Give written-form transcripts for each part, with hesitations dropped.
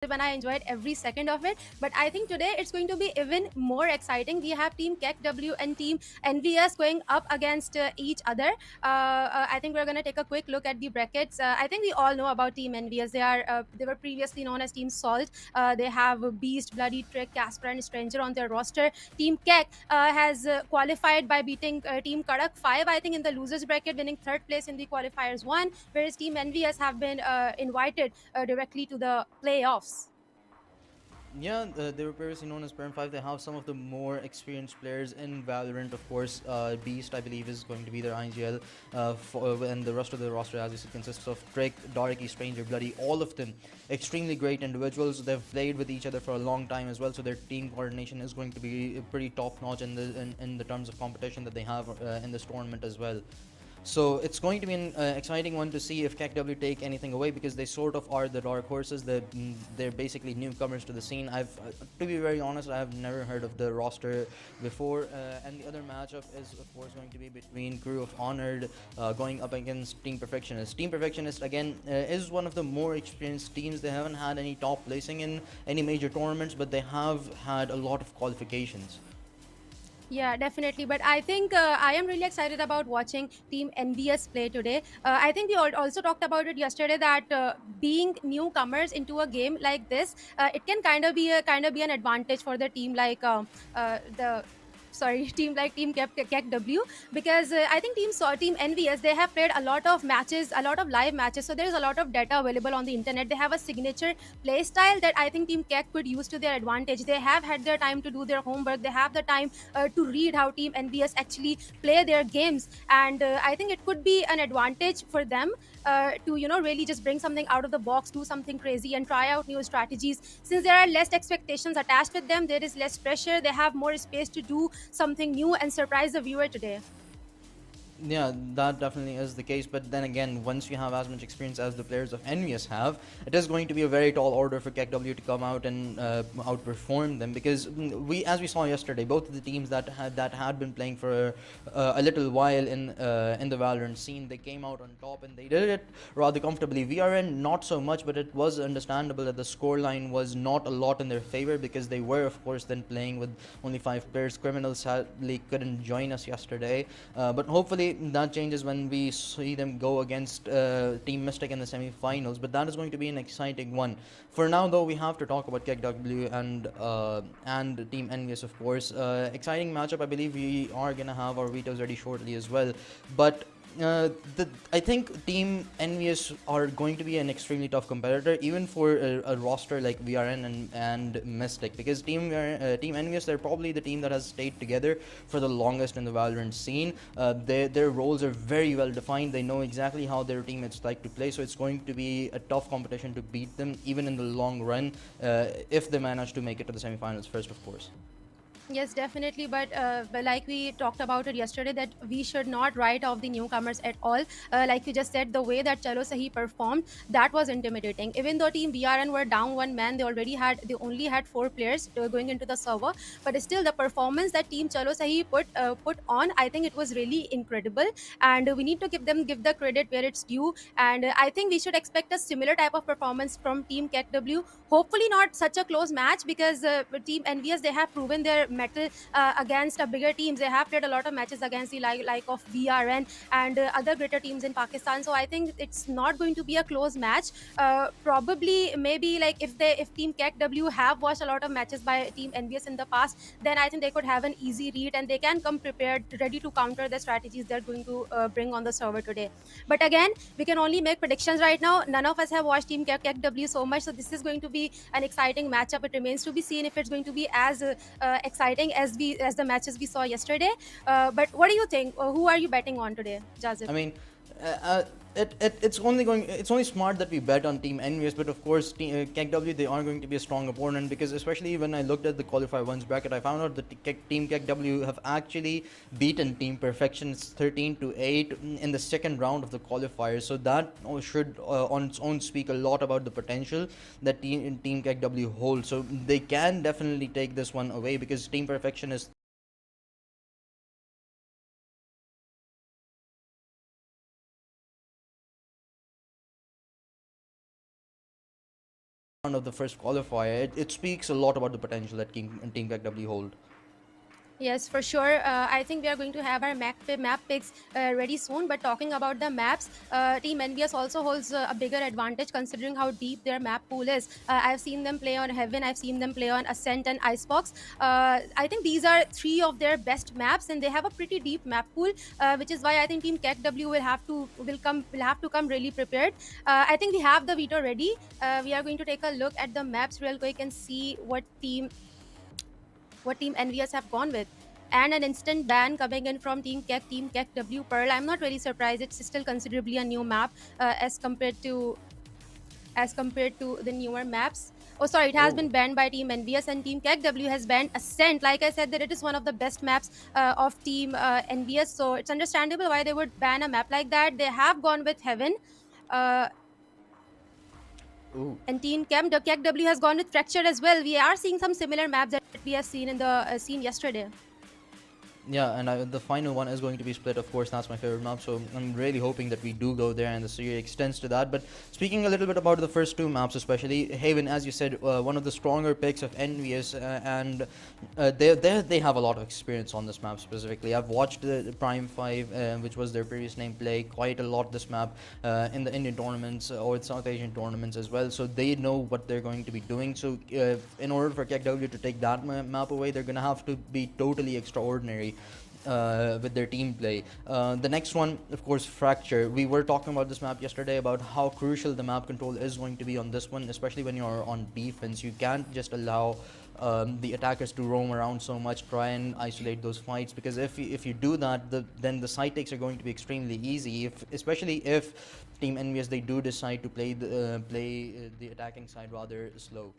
and I enjoyed every second of it. But I think today it's going to be even more exciting. We have Team KEKW and Team Envious going up against each other. I think we're going to take a quick look at the brackets. I think we all know about Team Envious. They were previously known as Team Salt. They have Beast, Bloody Trick, Casper, and Stranger on their roster. Team KEK has qualified by beating Team Kadak 5, I think, in the losers bracket, winning third place in the qualifiers 1, whereas Team Envious have been invited directly to the playoffs. Yeah, they were previously known as Perm 5. They have some of the more experienced players in Valorant, of course. Beast, I believe, is going to be their IGL. And the rest of the roster, as you said, consists of Drake, Darky, Stranger, Bloody, all of them extremely great individuals. They've played with each other for a long time as well, so their team coordination is going to be pretty top notch in the terms of competition that they have in this tournament as well. So it's going to be an exciting one to see if KEKW take anything away, because they sort of are the dark horses. They're basically newcomers to the scene. To be very honest, I have never heard of the roster before. And the other matchup is, of course, going to be between Crew of Honored going up against Team Perfectionists. Team Perfectionists, again, is one of the more experienced teams. They haven't had any top placing in any major tournaments, but they have had a lot of qualifications. Yeah, definitely. But I think I am really excited about watching Team Envious play today. I think we also talked about it yesterday that being newcomers into a game like this, it can kind of be an advantage for the team like the sorry team like Team KEKW, because I think Team Envious, they have played a lot of matches, a lot of live matches, so there is a lot of data available on the internet. They have a signature play style that I think Team KEK could use to their advantage. They have had their time to do their homework. They have the time to read how Team Envious actually play their games, and I think it could be an advantage for them to really just bring something out of the box, do something crazy, and try out new strategies. Since there are less expectations attached with them, there is less pressure. They have more space to do something new and surprise the viewer today. Yeah, that definitely is the case. But then again, once you have as much experience as the players of Envious have, it is going to be a very tall order for KEKW to come out and outperform them. Because as we saw yesterday, both of the teams that had been playing for a little while in the Valorant scene, they came out on top and they did it rather comfortably. VRN not so much, but it was understandable that the scoreline was not a lot in their favor, because they were, of course, then playing with only 5 players. Criminals sadly couldn't join us yesterday, but hopefully that changes when we see them go against Team Mystic in the semi-finals. But that is going to be an exciting one. For now, though, we have to talk about KEKW and Team Envious, of course. Exciting matchup. I believe we are gonna have our vetoes ready shortly as well. But I think Team Envious are going to be an extremely tough competitor, even for a roster like VRN and Mystic, because Team Envious, they're probably the team that has stayed together for the longest in the Valorant scene. Their roles are very well defined. They know exactly how their teammates like to play, so it's going to be a tough competition to beat them, even in the long run, if they manage to make it to the semifinals first, of course. Yes, definitely. But like we talked about it yesterday, that we should not write off the newcomers at all. Like you just said, the way that Chalo Sahi performed, that was intimidating. Even though Team VRN were down one man, they only had 4 players going into the server. But still, the performance that Team Chalo Sahi put on, I think it was really incredible. And we need to give the credit where it's due. And I think we should expect a similar type of performance from Team KEKW. Hopefully, not such a close match, because Team Envious, they have proven their metal against bigger teams. They have played a lot of matches against the like of VRN and other greater teams in Pakistan. So I think it's not going to be a close match. Probably, maybe like if Team KEKW have watched a lot of matches by Team Envious in the past, then I think they could have an easy read and they can come prepared, ready to counter the strategies they're going to bring on the server today. But again, we can only make predictions right now. None of us have watched Team KEKW so much, so this is going to be an exciting matchup. It remains to be seen if it's going to be as exciting as the matches we saw yesterday. But what do you think? Who are you betting on today, Jazib? I mean, uh, uh, it's only smart that we bet on Team Envious, but of course, KEKW, they are going to be a strong opponent, because especially when I looked at the qualifier ones bracket, I found out that Team KEKW have actually beaten Team Perfectionists 13-8 in the second round of the qualifiers. So that should on its own speak a lot about the potential that Team KEKW holds. So they can definitely take this one away, because Team Perfectionists round of the first qualifier, it speaks a lot about the potential that Team KEKW hold. Yes, for sure. I think we are going to have our map picks ready soon. But talking about the maps, Team Envious also holds a bigger advantage considering how deep their map pool is. I've seen them play on Heaven, I've seen them play on Ascent and Icebox. I think these are three of their best maps, and they have a pretty deep map pool, which is why I think Team KEKW will have to come really prepared. I think we have the veto ready. We are going to take a look at the maps real quick and see what Team Envious have gone with. And an instant ban coming in from Team KEKW Pearl. I'm not really surprised. It's still considerably a new map as compared to the newer maps. Oh, sorry, it has Oh. been banned by Team Envious, and Team KEKW has banned Ascent. Like I said, that it is one of the best maps of Team Envious, so it's understandable why they would ban a map like that. They have gone with Heaven. Uh, Ooh. and Team KEKW has gone with Fracture as well. We are seeing some similar maps that we have seen in the scene yesterday. Yeah, and the final one is going to be split. Of course, that's my favorite map. So I'm really hoping that we do go there, and the series extends to that. But speaking a little bit about the first two maps, especially Haven, as you said, one of the stronger picks of Envious, and they have a lot of experience on this map specifically. I've watched the Prime 5, which was their previous name, play quite a lot this map in the Indian tournaments or the South Asian tournaments as well. So they know what they're going to be doing. So in order for KEKW to take that map away, they're going to have to be totally extraordinary with their team play. The next one, of course, Fracture. We were talking about this map yesterday about how crucial the map control is going to be on this one, especially when you're on defense. You can't just allow the attackers to roam around so much, try and isolate those fights, because if you do that, then the side takes are going to be extremely easy. Especially if Team Envious they do decide to play the attacking side rather slow.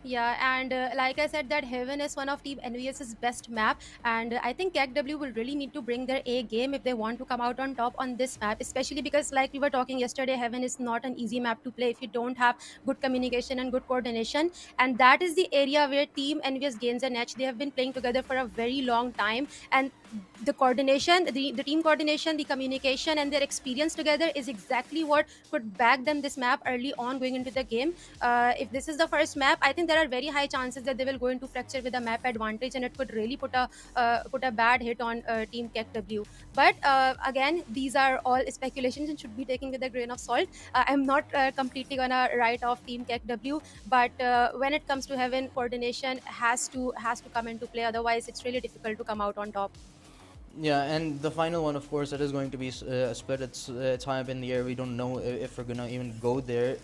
Yeah, and like I said, that Heaven is one of Team Envious's best map, and I think KEKW will really need to bring their A game if they want to come out on top on this map, especially because, like we were talking yesterday, Heaven is not an easy map to play if you don't have good communication and good coordination, and that is the area where Team Envious gains an edge. They have been playing together for a very long time, and the coordination, the team coordination, the communication, and their experience together is exactly what could back them this map early on going into the game. If this is the first map, I think there are very high chances that they will go into Fracture with a map advantage, and it could really put a bad hit on Team KEKW. But again, these are all speculations and should be taken with a grain of salt. I'm not completely gonna write off Team KEKW, but when it comes to Heaven, coordination has to come into play. Otherwise, it's really difficult to come out on top. Yeah, and the final one, of course, it is going to be split. It's high up in the air. We don't know if we're gonna even go there,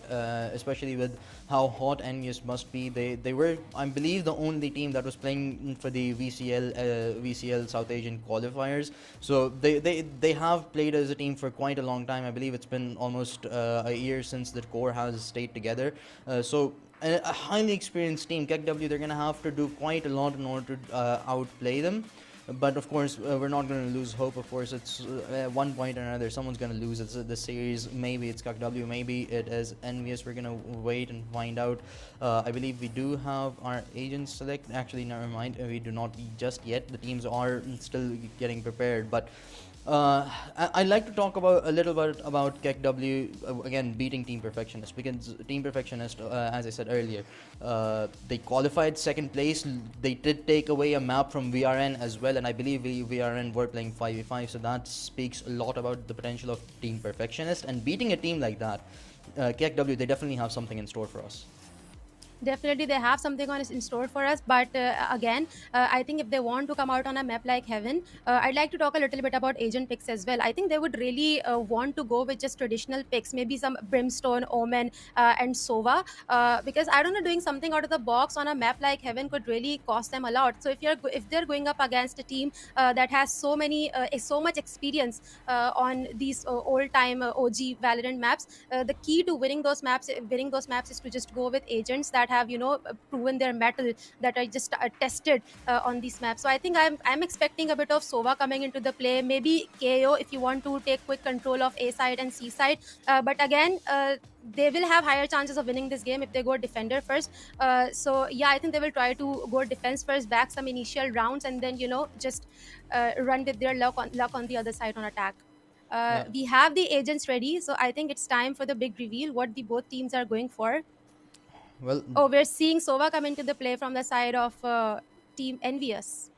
especially with how hot Envious must be. They were, I believe, the only team that was playing for the VCL South Asian qualifiers. So they have played as a team for quite a long time. I believe it's been almost a year since the core has stayed together. So a highly experienced team, KEKW, they're gonna have to do quite a lot in order to outplay them. But of course, we're not going to lose hope. Of course, it's at one point or another, someone's going to lose. It's the series. Maybe it's KEKW. Maybe it is Envious. We're going to wait and find out. I believe we do have our agents select. Actually, never mind. We do not just yet. The teams are still getting prepared. But I'd like to talk about a little bit about KEKW again beating Team Perfectionist, because Team Perfectionist, as I said earlier, they qualified second place. They did take away a map from VRN as well, and I believe VRN were playing 5v5, so that speaks a lot about the potential of Team Perfectionist, and beating a team like that. KEKW, they definitely have something in store for us. Definitely, they have something on in store for us. But again, I think if they want to come out on a map like Heaven, I'd like to talk a little bit about agent picks as well. I think they would really want to go with just traditional picks, maybe some Brimstone, Omen, and Sova, because I don't know, doing something out of the box on a map like Heaven could really cost them a lot. So if they're going up against a team that has so much experience on these old time OG Valorant maps, the key to winning those maps is to just go with agents that have proven their metal, that are just tested on these maps. So I think I'm expecting a bit of Sova coming into the play, maybe KO if you want to take quick control of A side and C side. But again, they will have higher chances of winning this game if they go defender first. So yeah, I think they will try to go defense first, back some initial rounds, and then just run with their luck on the other side on attack. Yeah. We have the agents ready, so I think it's time for the big reveal what the both teams are going for. Well, Oh, we're seeing Sova come into the play from the side of Team Envious.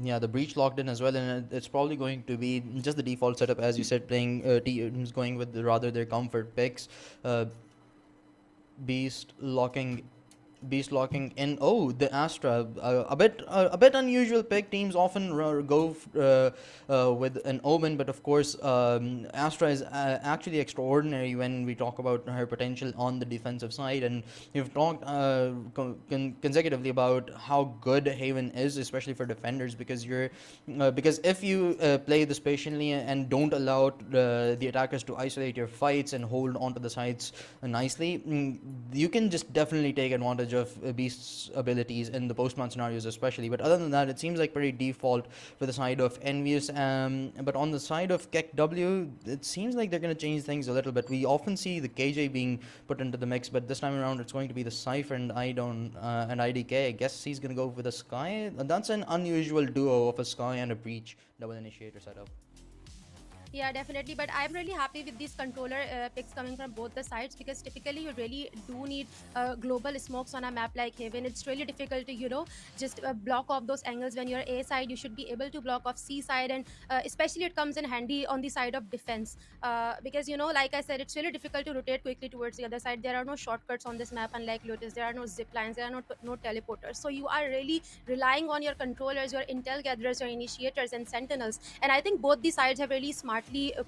yeah, the breach locked in as well, and it's probably going to be just the default setup, as you said, playing teams going with rather their comfort picks. Uh, Beast locking Beast locking in. Oh, the Astra, a bit unusual pick. Teams often go with an Omen, but of course, Astra is actually extraordinary when we talk about her potential on the defensive side. And we've talked consecutively about how good Haven is, especially for defenders, because if you play this patiently and don't allow the attackers to isolate your fights and hold onto the sides nicely, you can just definitely take advantage of Beast's abilities in the postman scenarios, especially. But other than that, it seems like pretty default for the side of Envious. But on the side of KEKW, it seems like they're going to change things a little bit. We often see the KJ being put into the mix, but this time around, it's going to be the Cypher and IDK. I guess he's going to go with a Sky. That's an unusual duo of a Sky and a Breach double initiator setup. Yeah, definitely. But I'm really happy with these controller picks coming from both the sides, because typically you really do need global smokes on a map like Haven. It's really difficult to, just block off those angles when you're A side. You should be able to block off C side, and especially it comes in handy on the side of defense, because, like I said, it's really difficult to rotate quickly towards the other side. There are no shortcuts on this map, unlike Lotus. There are no zip lines, there are no teleporters. So you are really relying on your controllers, your intel gatherers, your initiators, and sentinels. And I think both the sides have really smartly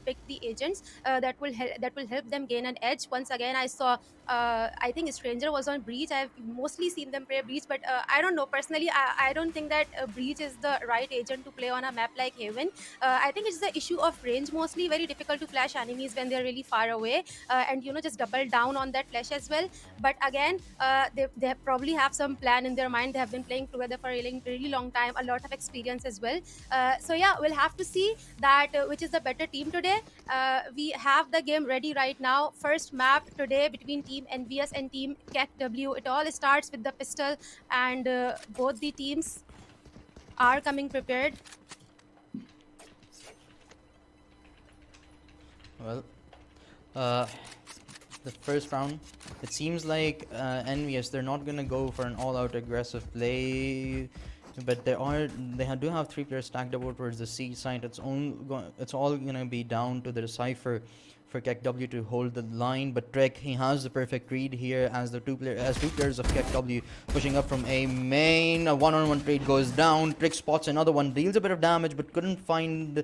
picked the agents that will help them gain an edge. Once again, I saw I think Stranger was on Breach. I've mostly seen them play Breach, but I don't know. Personally, I don't think that Breach is the right agent to play on a map like Haven. I think it's the issue of range mostly. Very difficult to flash enemies when they're really far away, and just double down on that flash as well. But again, they probably have some plan in their mind. They have been playing together for a really long time, a lot of experience as well. So yeah, we'll have to see that which is the better team today. We have the game ready right now. First map today between Team Envious and Team KEKW. It all starts with the pistol, and both the teams are coming prepared. Well, uh, the first round, it seems like Envious, they're not gonna go for an all-out aggressive play, but do have three players stacked up towards the C side. It's all gonna be down to the Cypher for KEKW to hold the line, but Trek, he has the perfect read here as two players of KEKW pushing up from A main. A one-on-one trade goes down. Trick spots another one, deals a bit of damage, but couldn't find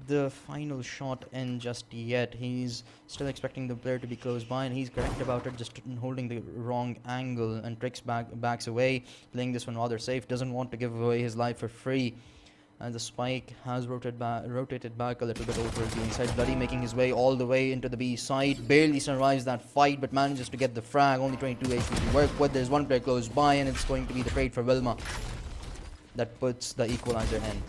the final shot in just yet. He's still expecting the player to be close by, and he's correct about it, just holding the wrong angle, and Trix backs away, playing this one rather safe, doesn't want to give away his life for free. And the spike has rotated back a little bit over towards the inside. Bloody making his way all the way into the B side. Barely survives that fight, but manages to get the frag. Only 22 HP to work with. There's one player close by, and it's going to be the trade for Wilma that puts the equalizer in.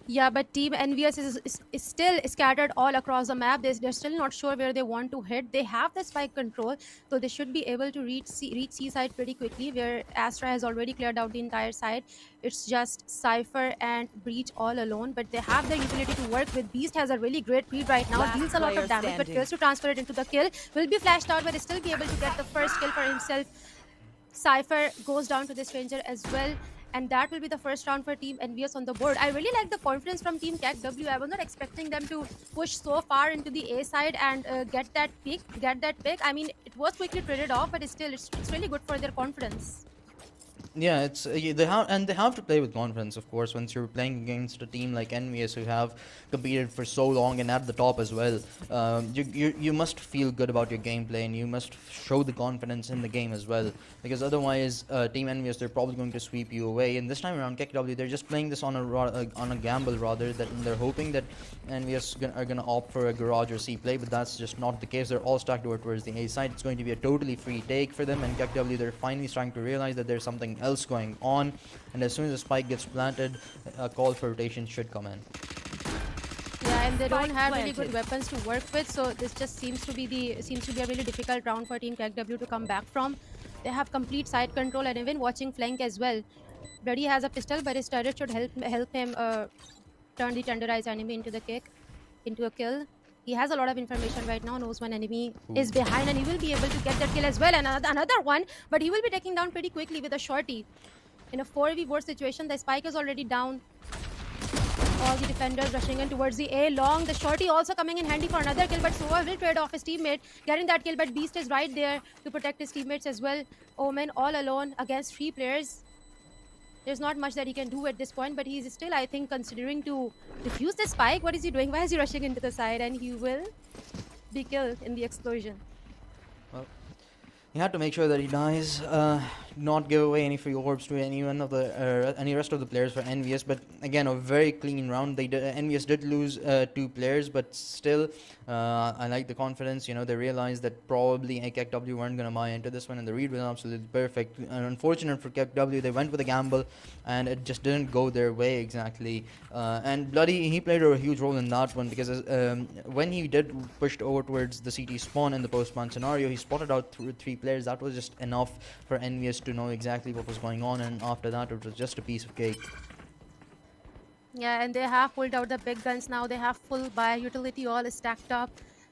Yeah, but Team Envious is still scattered all across the map. They're still not sure where they want to hit. They have the spike control, so they should be able to reach C side pretty quickly, where Astra has already cleared out the entire side. It's just Cypher and Breach all alone, but they have the utility to work with. Beast has a really great read right now. Deals a lot of damage, but fails to transfer it into the kill. Will be flashed out, but still be able to get the first kill for himself. Cypher goes down to the Stranger as well, and that will be the first round for Team Envious on the board. I really like the confidence from Team KEKW. I was not expecting them to push so far into the A side and get that pick. I mean, it was quickly traded off, but still, it's really good for their confidence. Yeah, they have to play with confidence, of course. Once you're playing against a team like Envious, who have competed for so long and at the top as well, you must feel good about your gameplay, and you must show the confidence in the game as well. Because otherwise, Team Envious, they're probably going to sweep you away. And this time around, KEKW, they're just playing this on a gamble rather. That they're hoping that Envious are gonna opt for a garage or C play, but that's just not the case. They're all stacked over towards the A side. It's going to be a totally free take for them, and KEKW, they're finally starting to realize that there's something else going on, and as soon as the spike gets planted, a call for rotation should come in. Yeah, and they don't have really good weapons to work with, so this just seems to be a really difficult round for Team KEKW to come back from. They have complete side control and even watching flank as well. Bloody has a pistol, but his turret should help him turn the tenderized enemy into a kill. He He has a lot of information right now, knows when enemy is behind, and he will be able to get that kill as well. And another one, but he will be taken down pretty quickly with a shorty. In a 4v4 situation, the spike is already down. All the defenders rushing in towards the A long. The shorty also coming in handy for another kill, but Sova will trade off his teammate, getting that kill. But Beast is right there to protect his teammates as well. Omen all alone against 3 players. There's not much that he can do at this point, but he's still, I think, considering to defuse the spike. What is he doing? Why is he rushing into the side? And he will be killed in the explosion. Well, he had to make sure that he dies, not give away any free orbs to any rest of the players for Envious. But again, a very clean round. Envious did lose 2 players, but still, I like the confidence. You know, they realized that probably KEKW weren't gonna buy into this one, and the read was absolutely perfect. Unfortunate for KEKW, they went with a gamble, and it just didn't go their way exactly. And Bloody, he played a huge role in that one, because when he did pushed over towards the CT spawn in the post-spawn scenario, he spotted out 3 players. That was just enough for Envious to know exactly what was going on, and after that it was just a piece of cake. Yeah, and they have pulled out the big guns now. They have full buy utility all stacked up.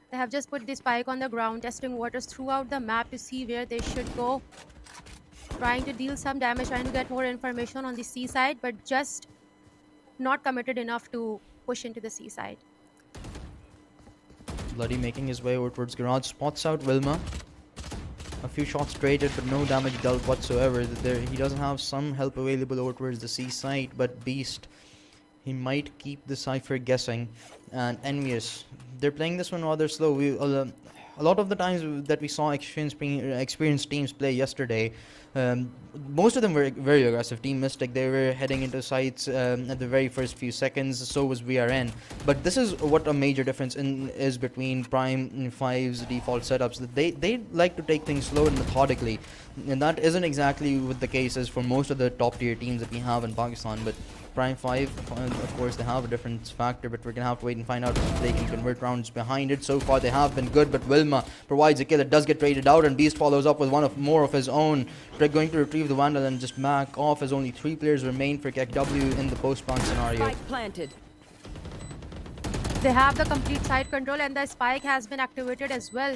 They have just put the spike on the ground, testing waters throughout the map to see where they should go. Trying to deal some damage, trying to get more information on the C side, but just not committed enough to push into the C side. Bloody making his way over towards garage, spots out Wilma. A few shots traded, but no damage dealt whatsoever. He doesn't have some help available over towards the C side, but Beast, he might keep the Cypher guessing. And Envious, they're playing this one rather slow. A lot of the times that we saw experienced teams play yesterday, most of them were very aggressive. Team Mystic, they were heading into sites at the very first few seconds, so was VRN. But this is what a major difference is between Prime 5's default setups. That they like to take things slow and methodically, and that isn't exactly what the case is for most of the top tier teams that we have in Pakistan. But Prime 5, of course, they have a different factor, but we're going to have to wait and find out if they can convert rounds behind it. So far, they have been good, but Wilma provides a kill. It does get traded out, and Beast follows up with more of his own. They're going to retrieve the Vandal and just back off, as only 3 players remain for KEKW in the post-spawn scenario. Spike planted. They have the complete side control, and the spike has been activated as well.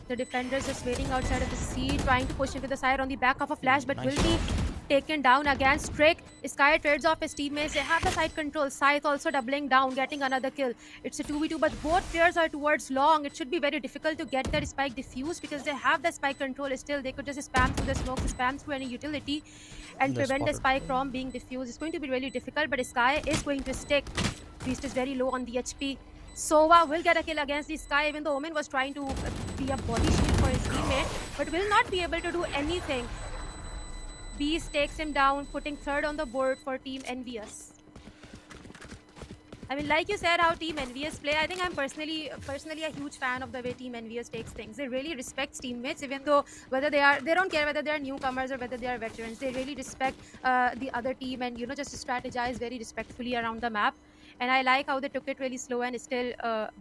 The defenders just waiting outside of the C, trying to push into the side on the back of a flash, but Nice will be taken down again. Strick, Sky trades off his teammates. They have the side control. Scythe also doubling down, getting another kill. It's a 2v2, but both players are towards long. It should be very difficult to get that spike diffused because they have the spike control still. They could just spam through the smoke, spam through any utility, and prevent the spike from being diffused. It's going to be really difficult, but Sky is going to stick. Beast is very low on the HP. Sova will get a kill against the Sky, even though Omen was trying to be a body shield for his teammate, but will not be able to do anything. Beast takes him down, putting 3rd on the board for Team Envious. I mean, like you said, how Team Envious play, I think I'm personally a huge fan of the way Team Envious takes things. They really respect teammates, even though they don't care whether they're newcomers or whether they are veterans. They really respect the other team, and just strategize very respectfully around the map. And I like how they took it really slow and still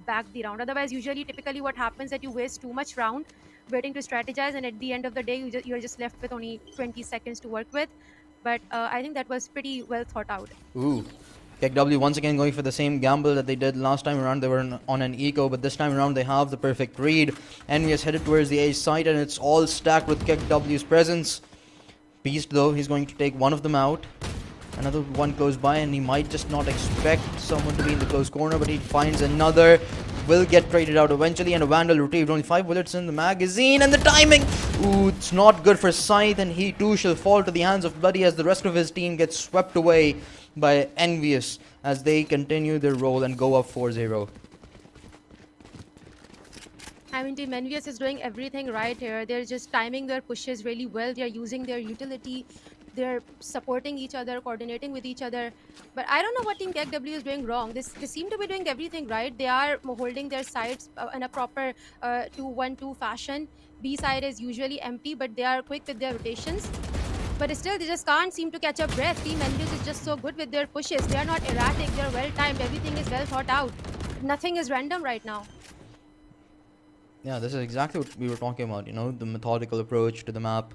backed the round. Otherwise, typically what happens that you waste too much round waiting to strategize, and at the end of the day, you're just left with only 20 seconds to work with. But I think that was pretty well thought out. Ooh. KEKW once again going for the same gamble that they did last time around. They were on an eco, but this time around they have the perfect read. Envious headed towards the A side, and it's all stacked with KEKW's presence. Beast, though, he's going to take one of them out. Another one close by, and he might just not expect someone to be in the close corner, but he finds another. Will get traded out eventually, and a Vandal retrieved. Only 5 bullets in the magazine, and the timing! Ooh, it's not good for Scythe, and he too shall fall to the hands of Bloody as the rest of his team gets swept away by Envious as they continue their role and go up 4-0. I mean, Team Envious is doing everything right here. They're just timing their pushes really well. They're using their utility. They're supporting each other, coordinating with each other. But I don't know what Team KEKW is doing wrong. They seem to be doing everything right. They are holding their sides in a proper 2-1-2 fashion. B side is usually empty, but they are quick with their rotations. But still, they just can't seem to catch a breath. Team Envious is just so good with their pushes. They are not erratic. They're well timed. Everything is well thought out. Nothing is random right now. Yeah, this is exactly what we were talking about, the methodical approach to the map.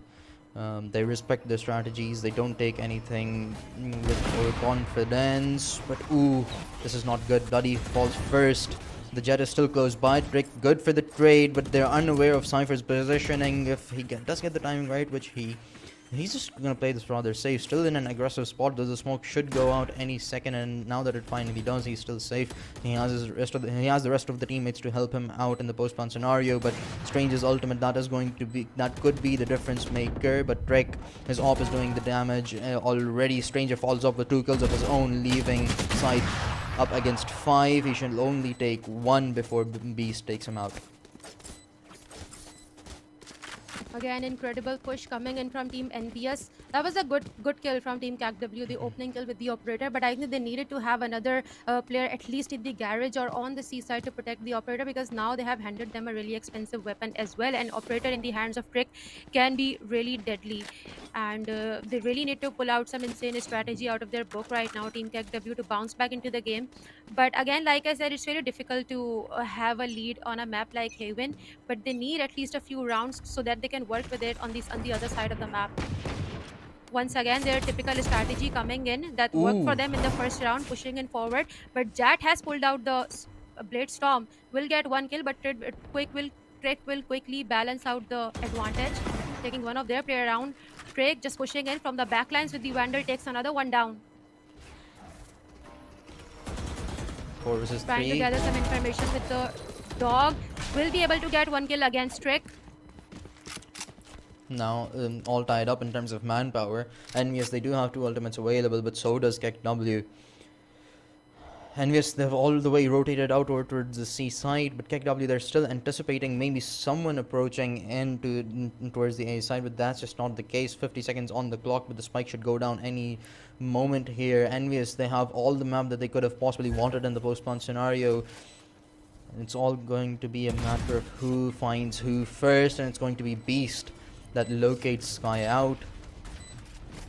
They respect their strategies. They don't take anything with overconfidence. But ooh, this is not good. Bloody falls first. The jet is still close by. Trick good for the trade, but they're unaware of Cypher's positioning. If he does get the timing right, which he's just gonna play this rather safe. Still in an aggressive spot, though the smoke should go out any second. And now that it finally does, he's still safe. He has the rest of the teammates to help him out in the post plant scenario. But Strange's ultimate, that could be the difference maker. But Trick, his op is doing the damage already. Stranger falls off with 2 kills of his own, leaving side up against 5. He should only take 1 before Beast takes him out. Again, incredible push coming in from Team Envious. That was a good kill from Team KEKW, the opening kill with the operator. But I think they needed to have another player at least in the garage or on the seaside to protect the operator, because now they have handed them a really expensive weapon as well. And operator in the hands of Trick can be really deadly. And they really need to pull out some insane strategy out of their book right now, Team KEKW, to bounce back into the game. But again, like I said, it's really difficult to have a lead on a map like Haven. But they need at least a few rounds so that they can work with it on the other side of the map. Once again, their typical strategy coming in that worked for them in the first round, pushing in forward. But Jat has pulled out the Blade Storm. Will get 1 kill, but Trick will quickly balance out the advantage, taking one of their player around. Trick just pushing in from the backlines with the Vandal, takes another one down. 4 versus 3. Trying to gather some information with the dog. Will be able to get 1 kill against Trick. Now all tied up in terms of manpower. Envious, they do have 2 ultimates available, but so does KEKW. Envious, they've all the way rotated outward towards the seaside, but KEKW, they're still anticipating maybe someone approaching towards the A side, but that's just not the case. 50 seconds on the clock, but the spike should go down any moment here. Envious, they have all the map that they could have possibly wanted in the post-plant scenario. It's all going to be a matter of who finds who first, and it's going to be Beast that locates Sky out.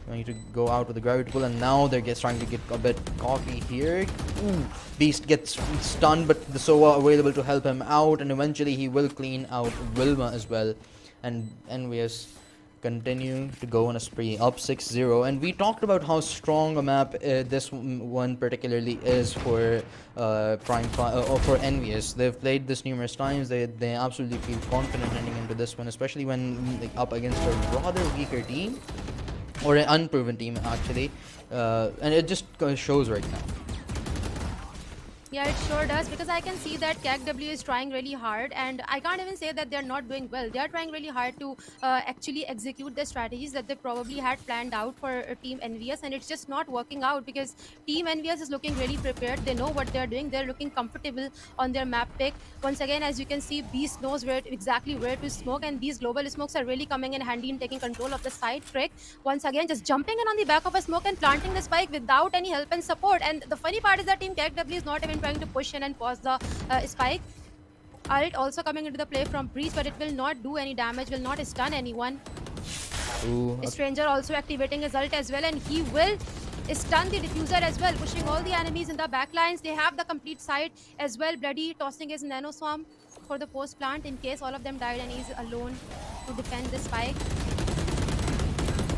Going to go out with the gravity pull, and now they're trying to get a bit cocky here. Ooh. Beast gets stunned, but the Sova available to help him out, and eventually he will clean out Wilma as well. And Envious continue to go on a spree, up 6-0. And we talked about how strong a map this one particularly is for for Envious. They've played this numerous times. They absolutely feel confident heading into this one, especially when up against a rather weaker team, or an unproven team actually, and it just shows right now. Yeah, it sure does, because I can see that KEKW is trying really hard, and I can't even say that they're not doing well. They're trying really hard to actually execute the strategies that they probably had planned out for Team Envious, and it's just not working out because Team Envious is looking really prepared. They know what they're doing. They're looking comfortable on their map pick. Once again, as you can see, Beast knows exactly where to smoke, and these global smokes are really coming in handy in taking control of the side. Trick, once again, just jumping in on the back of a smoke and planting the spike without any help and support. And the funny part is that Team KEKW is not even trying to push in and pause the spike. Ult also coming into the play from Breeze, but it will not do any damage, will not stun anyone. Ooh, Stranger also activating his ult as well, and he will stun the diffuser as well, pushing all the enemies in the backlines. They have the complete side as well. Bloody tossing his nano swarm for the post plant in case all of them died and he's alone to defend the spike.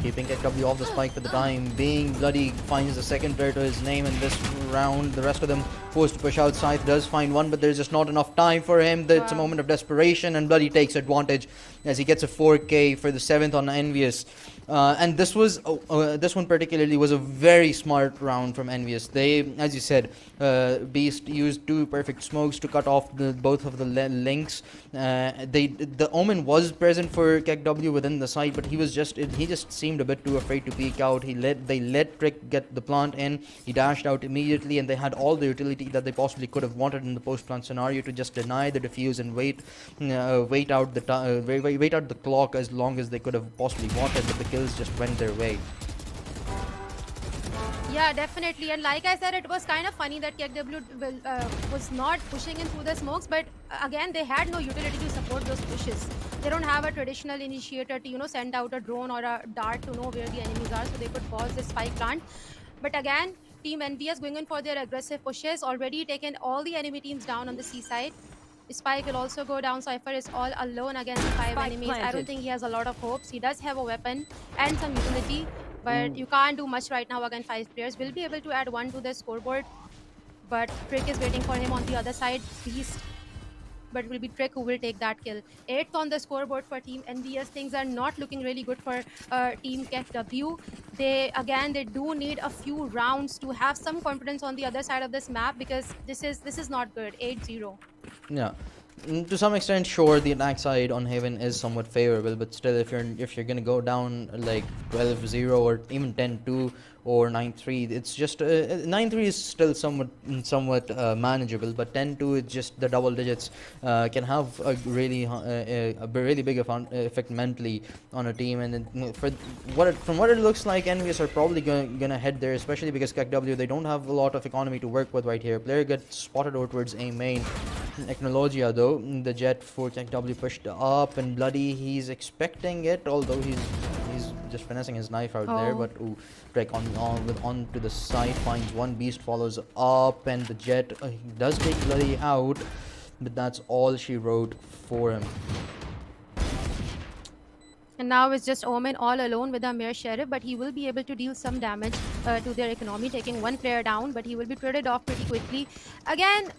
Keeping KEKW off the spike for the time being. Bloody finds the second player to his name in this round. The rest of them forced to push out. Scythe does find one, but there's just not enough time for him. It's a moment of desperation, and Bloody takes advantage as he gets a 4K for the 7th on Envious. And this one particularly was a very smart round from Envious. They, as you said, Beast used 2 perfect smokes to cut off both of the links. The Omen was present for KEKW within the site, but he just seemed a bit too afraid to peek out. They let Trick get the plant in. He dashed out immediately, and they had all the utility that they possibly could have wanted in the post plant scenario to just deny the defuse and wait out the clock as long as they could have possibly wanted, but the kills just went their way. Yeah, definitely. And like I said, it was kind of funny that KEKW was not pushing in through the smokes, but again, they had no utility to support those pushes. They don't have a traditional initiator to, send out a drone or a dart to know where the enemies are, so they could pause the spike plant. But again, Team Envious going in for their aggressive pushes, already taken all the enemy teams down on the seaside. Spike will also go down. Cypher is all alone against 5 enemies. I don't think he has a lot of hopes. He does have a weapon and some utility, but you can't do much right now against 5 players. Will be able to add 1 to the scoreboard, but Trick is waiting for him on the other side. Beast, but it will be Trick who will take that kill. 8th on the scoreboard for Team Envious. Things are not looking really good for Team KEKW. They do need a few rounds to have some confidence on the other side of this map, because this is not good. 8-0. Yeah. To some extent, sure, the attack side on Haven is somewhat favorable, but still, if you're gonna go down like 12-0 or even 10-2 or 9-3, it's just 9-3 is still somewhat manageable, but 10-2, it's just the double digits can have a really big effect mentally on a team. And from what it looks like, Envious are probably gonna head there, especially because KEKW, they don't have a lot of economy to work with right here. Player gets spotted over towards A main. Technologia though, the jet for KEKW pushed up, and Bloody, he's expecting it, although he's just finessing his knife out there. But ooh, Drake onto the side, finds one beast, follows up, and the jet does take Bloody out, but that's all she wrote for him. And now it's just Omen all alone with a mere sheriff, but he will be able to deal some damage to their economy, taking one player down, but he will be traded off pretty quickly. Again,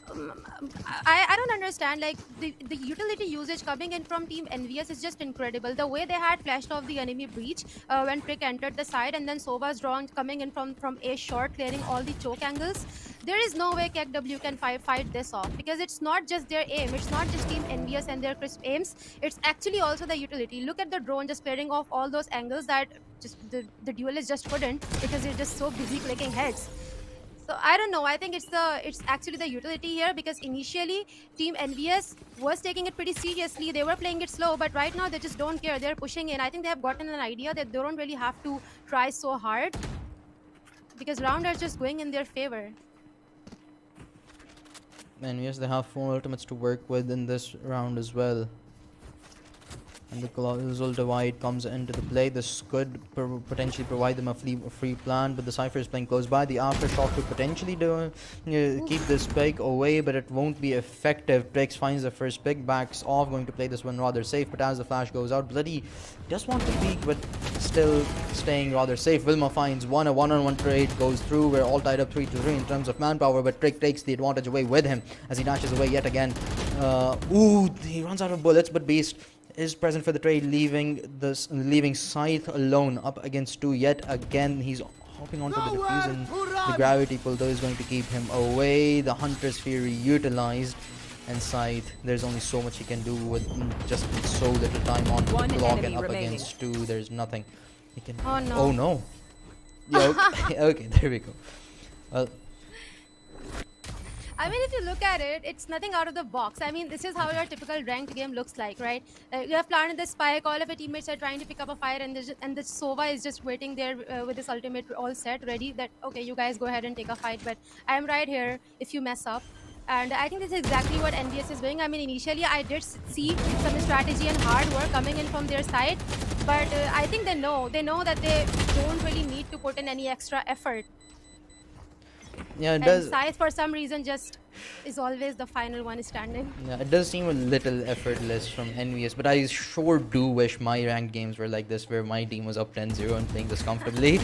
I don't understand, like, the utility usage coming in from Team Envious is just incredible. The way they had flashed off the enemy breach when Trick entered the side, and then Sova's drawn coming in from A short, clearing all the choke angles. There is no way KEKW can fight this off, because it's not just their aim, it's not just Team Envious and their crisp aims, it's actually also the utility. Look at the drone just clearing off all those angles that just the duelist just couldn't, because they're just so busy clicking heads. So I don't know. I think it's actually the utility here, because initially Team Envious was taking it pretty seriously. They were playing it slow, but right now they just don't care. They're pushing in. I think they have gotten an idea that they don't really have to try so hard, because round are just going in their favor. And yes, they have 4 ultimates to work with in this round as well. And the Colossal Divide comes into the play. This could potentially provide them a free plan, but the Cypher is playing close by. The Aftershock could potentially keep this pick away, but it won't be effective. Trix finds the first pick, backs off, going to play this one rather safe, but as the flash goes out, Bloody does want to peek, but still staying rather safe. Wilma finds one, a one-on-one trade goes through. We're all tied up 3-3 in terms of manpower, but Trick takes the advantage away with him as he dashes away yet again. He runs out of bullets, but Beast is present for the trade, leaving Scythe alone up against 2 yet again. He's hopping onto the defuse, and the gravity pull though is going to keep him away. The Hunter's Fury utilized, and Scythe, there's only so much he can do with just so little time on the clock, and up against 2, there's nothing he can. Oh no. Oh no. Yeah, okay, there we go. Well, I mean, if you look at it, it's nothing out of the box. I mean, this is how your typical ranked game looks like, right? You have planted the spike, all of your teammates are trying to pick up a fire, and the Sova is just waiting there with his ultimate all set, ready, that, okay, you guys go ahead and take a fight, but I'm right here if you mess up. And I think this is exactly what Envious is doing. I mean, initially I did see some strategy and hard work coming in from their side, but I think they know that they don't really need to put in any extra effort. yeah, it And does. Scythe, for some reason, just is always the final one standing. Yeah, it does seem a little effortless from Envious, but I sure do wish my ranked games were like this, where my team was up 10-0 and playing this comfortably.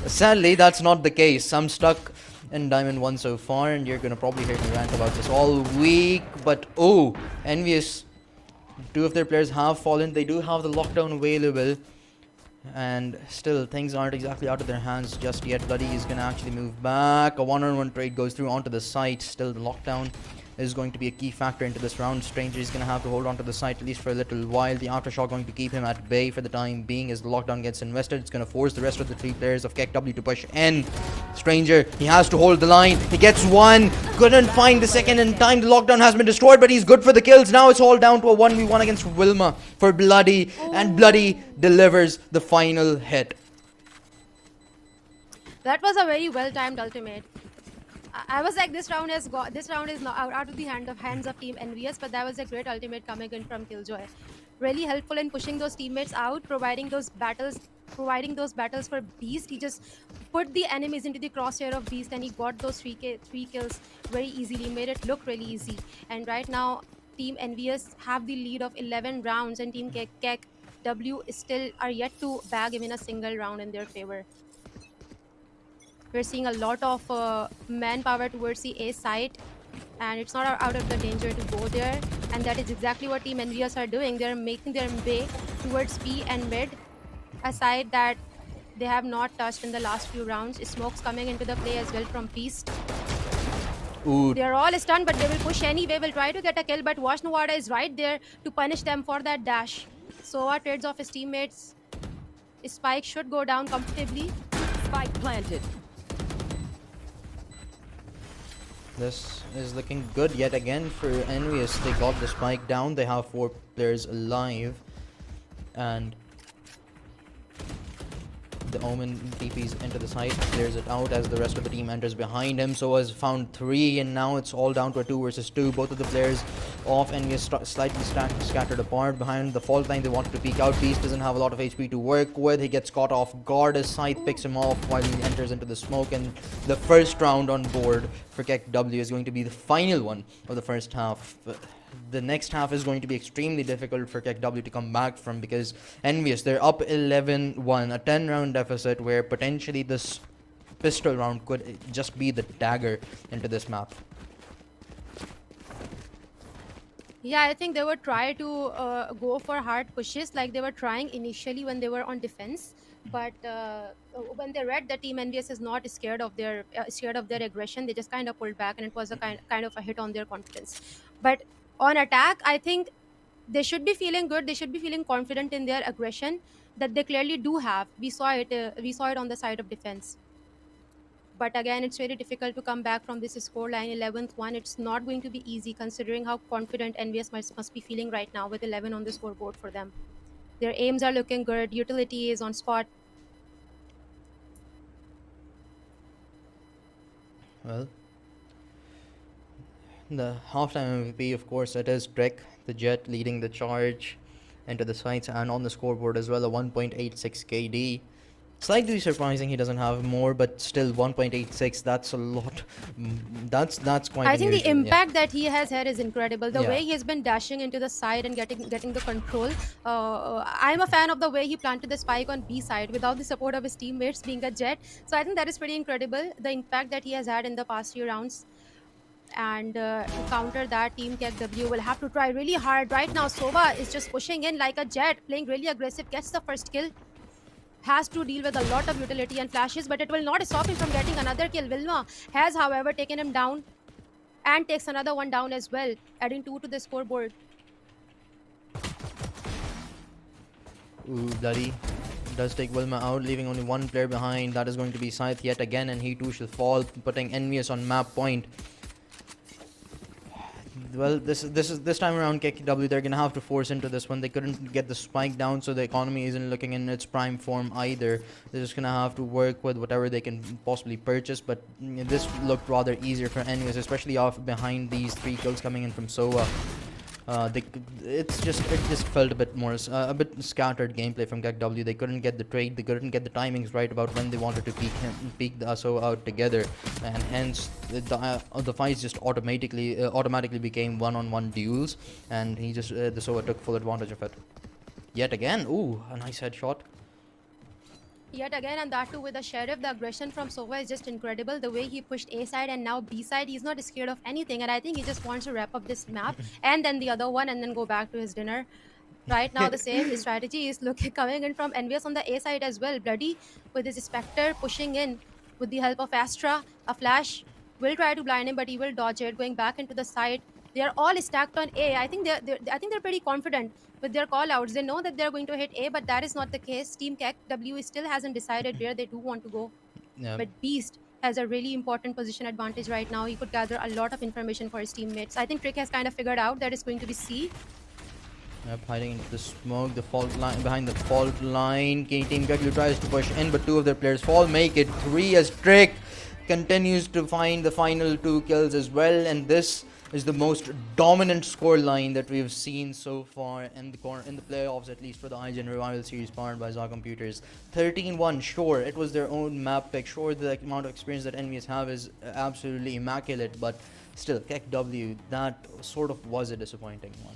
Sadly, that's not the case. I'm stuck in Diamond 1 so far, and you're gonna probably hear me rant about this all week, but oh, Envious, 2 of their players have fallen. They do have the lockdown available, and still things aren't exactly out of their hands just yet. Bloody is gonna actually move back. A one-on-one trade goes through onto the site. Still, the lockdown is going to be a key factor into this round. Stranger is gonna have to hold on to the site at least for a little while. The Aftershock going to keep him at bay for the time being as the lockdown gets invested. It's gonna force the rest of the 3 players of KEKW to push in. Stranger, he has to hold the line. He gets one, couldn't find the second in time. The lockdown has been destroyed, but he's good for the kills. Now it's all down to a 1v1 against Wilma for Bloody, and Bloody delivers the final hit. That was a very well-timed ultimate. I was like, this round is not out of the hands of Team Envious, but that was a great ultimate coming in from Killjoy. Really helpful in pushing those teammates out, providing those battles for Beast. He just put the enemies into the crosshair of Beast, and he got those 3 kills very easily, made it look really easy. And right now, Team Envious have the lead of 11 rounds, and Team KEKW still are yet to bag even a single round in their favor. We're seeing a lot of manpower towards the A site, and it's not out of the danger to go there. And that is exactly what Team Envious are doing. They're making their way towards B and mid, a side that they have not touched in the last few rounds. Smoke's coming into the play as well from Beast. Ooh, They're all stunned, but they will push anyway. Will try to get a kill, but Wash Nawada is right there to punish them for that dash. Sova trades off his teammates. Spike should go down comfortably. Spike planted. this is looking good yet again for Envious. They got the spike down. They have 4 players alive. And the Omen TPs into the side, clears it out as the rest of the team enters behind him. So has found 3, and now it's all down to a 2 versus 2. Both of the players off Envious slightly scattered apart. Behind the fault line, they wanted to peek out. Beast doesn't have a lot of HP to work with. He gets caught off guard as Scythe picks him off while he enters into the smoke. And the first round on board for KEKW is going to be the final one of the first half. The next half is going to be extremely difficult for KEKW to come back from, because Envious, they're up 11-1, a 10-round deficit where potentially this pistol round could just be the dagger into this map. Yeah, I think they would try to go for hard pushes like they were trying initially when they were on defense. But when they read that Team Envious is not scared of their aggression, they just kind of pulled back, and it was a kind of a hit on their confidence. But on attack, I think they should be feeling good. They should be feeling confident in their aggression that they clearly do have. We saw it. We saw it on the side of defense. But again, it's very difficult to come back from this score line 11th one. It's not going to be easy considering how confident Envious must be feeling right now with 11 on the scoreboard for them. Their aims are looking good. Utility is on spot. Well, the halftime MVP, of course, it is Trek, the Jet, leading the charge into the sights, and on the scoreboard as well, a 1.86 KD. Slightly surprising he doesn't have more, but still 1.86, that's a lot. That's quite I think the unusual, impact that he has had is incredible. The Yeah. way he has been dashing into the side and getting the control. I'm a fan of the way he planted the spike on B side without the support of his teammates being a Jet. So I think that is pretty incredible, the impact that he has had in the past few rounds. And to counter that, Team KEKW will have to try really hard. Right now, Sova is just pushing in like a Jet, playing really aggressive, gets the first kill. Has to deal with a lot of utility and flashes, but it will not stop him from getting another kill. Vilma has, however, taken him down and takes another one down as well, adding 2 to the scoreboard. Ooh, Bloody does take Wilma out, leaving only 1 player behind. That is going to be Scythe yet again, and he too shall fall, putting Envious on map point. Well, this time around KEKW, they're gonna have to force into this one. They couldn't get the spike down, so the economy isn't looking in its prime form either. They're just gonna have to work with whatever they can possibly purchase, but this looked rather easier for Envious, especially off behind these 3 kills coming in from Sova. It just felt a bit more a bit scattered gameplay from KEKW. They couldn't get the trade, they couldn't get the timings right about when they wanted to peek the ASO out together, and hence the fights just automatically became one-on-one duels, and the Sova took full advantage of it. Yet again, ooh, a nice headshot. Yet again, and that too with the Sheriff, the aggression from Sova is just incredible. The way he pushed A side and now B side, he's not scared of anything. And I think he just wants to wrap up this map and then the other one and then go back to his dinner. Right now, the same strategy is coming in from Envious on the A side as well. Bloody with his Spectre pushing in with the help of Astra. A flash will try to blind him, but he will dodge it, going back into the side. They are all stacked on A. I think they're pretty confident with their call outs. They know that they're going to hit A, but that is not the case. Team KEKW still hasn't decided where they do want to go. Yeah. But Beast has a really important position advantage right now. He could gather a lot of information for his teammates. I think Trick has kind of figured out that it's going to be C. Yep, hiding into the smoke, the fault line, behind the fault line. Team KEKW tries to push in, but 2 of their players fall, make it 3 as Trick continues to find the final 2 kills as well, and this is the most dominant score line that we've seen so far in the playoffs, at least for the IGEN Revival Series powered by Zah Computers. 13-1, sure, it was their own map pick. Sure, the amount of experience that Envious have is absolutely immaculate, but still, KEKW, that sort of was a disappointing one.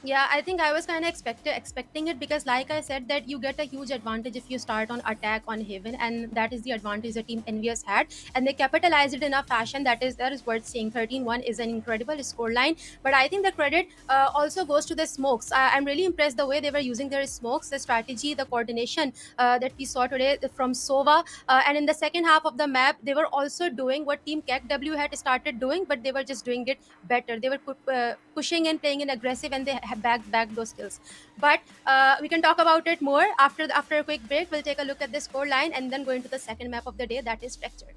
Yeah, I think I was kind of expecting it, because, like I said, that you get a huge advantage if you start on attack on Haven, and that is the advantage the Team Envious had, and they capitalized it in a fashion that is worth saying. 13-1 is an incredible scoreline, but I think the credit also goes to the smokes. I'm really impressed the way they were using their smokes, the strategy, the coordination that we saw today from Sova, and in the second half of the map, they were also doing what Team KEKW had started doing, but they were just doing it better. They were pushing and playing in aggressive, and they have back those skills. But we can talk about it more after a quick break. We'll take a look at the score line and then go into the second map of the day, that is Fractured.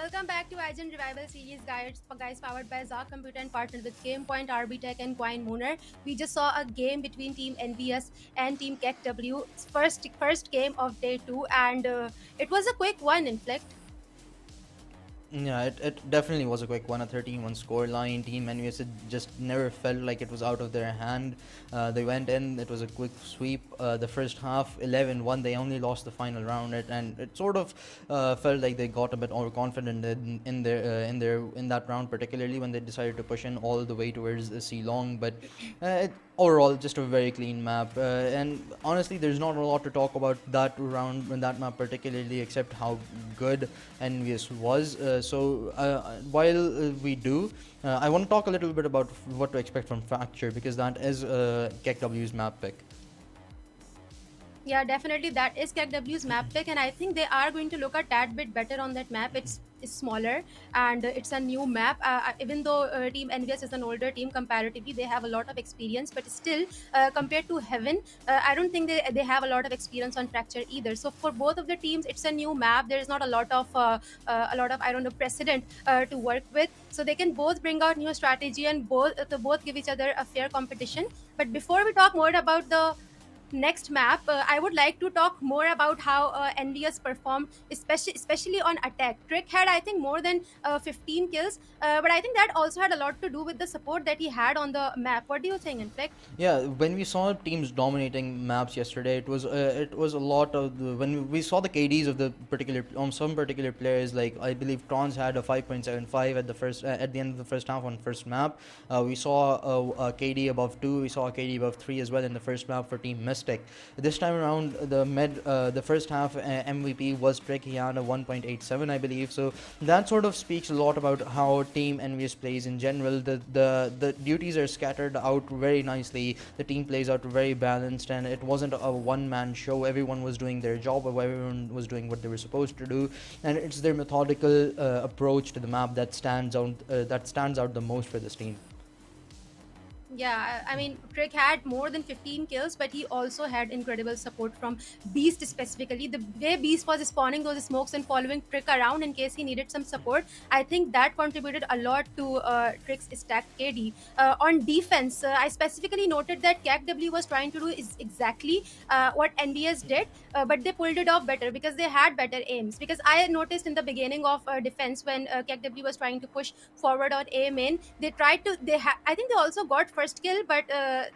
welcome back to IGEN Revival Series, guys, powered by Zah Computer and partnered with Game Point, RB Tech, and Coin Mooner. We just saw a game between Team Envious and Team KEKW, first game of day two, and it was a quick one, in fact. Yeah, it definitely was a quick one, a 13-1 score line. Team Envious, it just never felt like it was out of their hand. They went in, it was a quick sweep. The first half, 11-1, they only lost the final round, and it sort of felt like they got a bit overconfident in that round, particularly when they decided to push in all the way towards the C long. But overall, just a very clean map. And honestly, there's not a lot to talk about that round, that map particularly, except how good Envious was. While we do, I want to talk a little bit about what to expect from Fracture, because that is KEKW's map pick. Yeah, definitely that is KEKW's map pick, and I think they are going to look a tad bit better on that map. It's smaller and it's a new map. Even though Team Envious is an older team comparatively, they have a lot of experience, but still, compared to Heaven, I don't think they have a lot of experience on Fracture either. So for both of the teams, it's a new map. There is not a lot of I don't know, precedent to work with, so they can both bring out new strategy and both give each other a fair competition. But before we talk more about the next map, I would like to talk more about how Envious performed, especially on attack. Trick had, I think, more than 15 kills, but I think that also had a lot to do with the support that he had on the map. What do you think, in fact? Yeah, when we saw teams dominating maps yesterday, it was a lot of when we saw the KDs of the particular some particular players. Like I believe Trons had a 5.75 at at the end of the first half on first map. We saw a KD above 2. We saw a KD above 3 as well in the first map for Team Mystic. This time around, the first half MVP was Trick. He had a 1.87, I believe. So that sort of speaks a lot about how Team Envious plays in general. The duties are scattered out very nicely. The team plays out very balanced, and it wasn't a one-man show. Everyone was doing their job, or everyone was doing what they were supposed to do, and it's their methodical approach to the map that stands out the most for this team. Yeah, I mean, Trick had more than 15 kills, but he also had incredible support from Beast specifically. The way Beast was spawning those smokes and following Trick around in case he needed some support, I think that contributed a lot to Trick's stacked KD. On defense, I specifically noted that KEKW was trying to do is exactly what NBS did, but they pulled it off better because they had better aims. Because I noticed in the beginning of defense when KEKW was trying to push forward on A main, they tried to, I think they also got first kill, but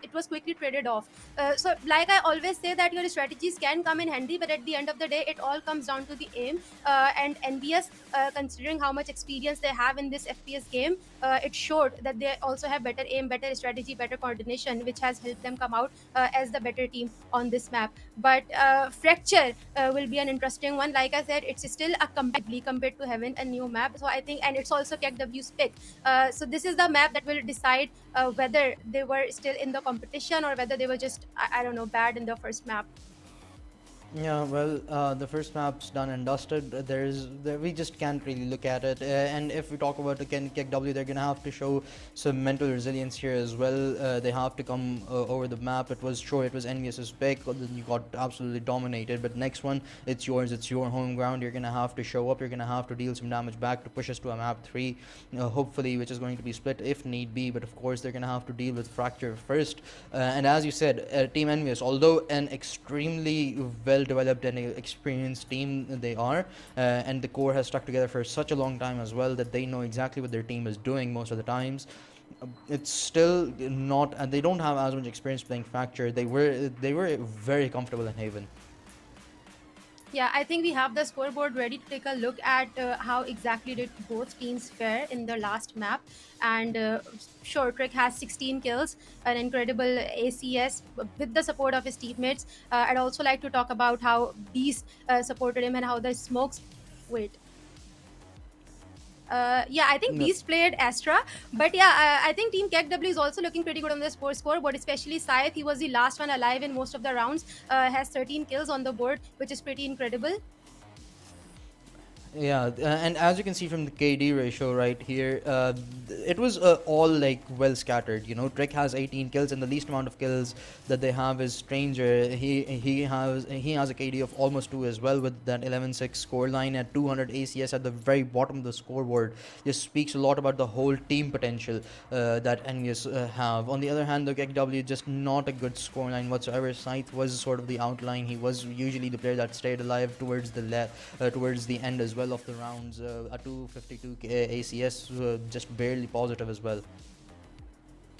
it was quickly traded off. So like I always say that your strategies can come in handy, but at the end of the day it all comes down to the aim. And NBS, considering how much experience they have in this FPS game, it showed that they also have better aim, better strategy, better coordination, which has helped them come out as the better team on this map. But Fracture will be an interesting one. Like I said, it's still a comparatively compared to Heaven, a new map. So I think, and it's also KEKW's pick. So this is the map that will decide whether they were still in the competition or whether they were just, I don't know, bad in the first map. Yeah, well, the first map's done and dusted. We just can't really look at it. And if we talk about the KEKW, they're gonna have to show some mental resilience here as well. They have to come over the map. It was Envious's pick. You got absolutely dominated. But next one, it's yours. It's your home ground. You're gonna have to show up. You're gonna have to deal some damage back to push us to a map 3, hopefully, which is going to be split if need be. But of course, they're gonna have to deal with Fracture first. And as you said, Team Envious, although an extremely well-developed and experienced team they are, and the core has stuck together for such a long time as well that they know exactly what their team is doing most of the times. It's still not, and they don't have as much experience playing Fracture. They were very comfortable in Haven. Yeah, I think we have the scoreboard ready to take a look at how exactly did both teams fare in the last map. And sure, Trick has 16 kills, an incredible ACS with the support of his teammates. I'd also like to talk about how Beast supported him and how the smokes. Wait. Yeah, I think No. Beast played Astra, but yeah, I think Team KEKW is also looking pretty good on the scoreboard, especially Scythe. He was the last one alive in most of the rounds, has 13 kills on the board, which is pretty incredible. Yeah, and as you can see from the KD ratio right here, it was all like well scattered. You know, Trick has 18 kills, and the least amount of kills that they have is Stranger. He has a KD of almost 2 as well, with that 11-6 score line at 200 ACS at the very bottom of the scoreboard. This speaks a lot about the whole team potential that Envious have. On the other hand, the KEKW just not a good scoreline whatsoever. Scythe was sort of the outline. He was usually the player that stayed alive towards the end as well of the rounds. A 252 ACS, just barely positive as well.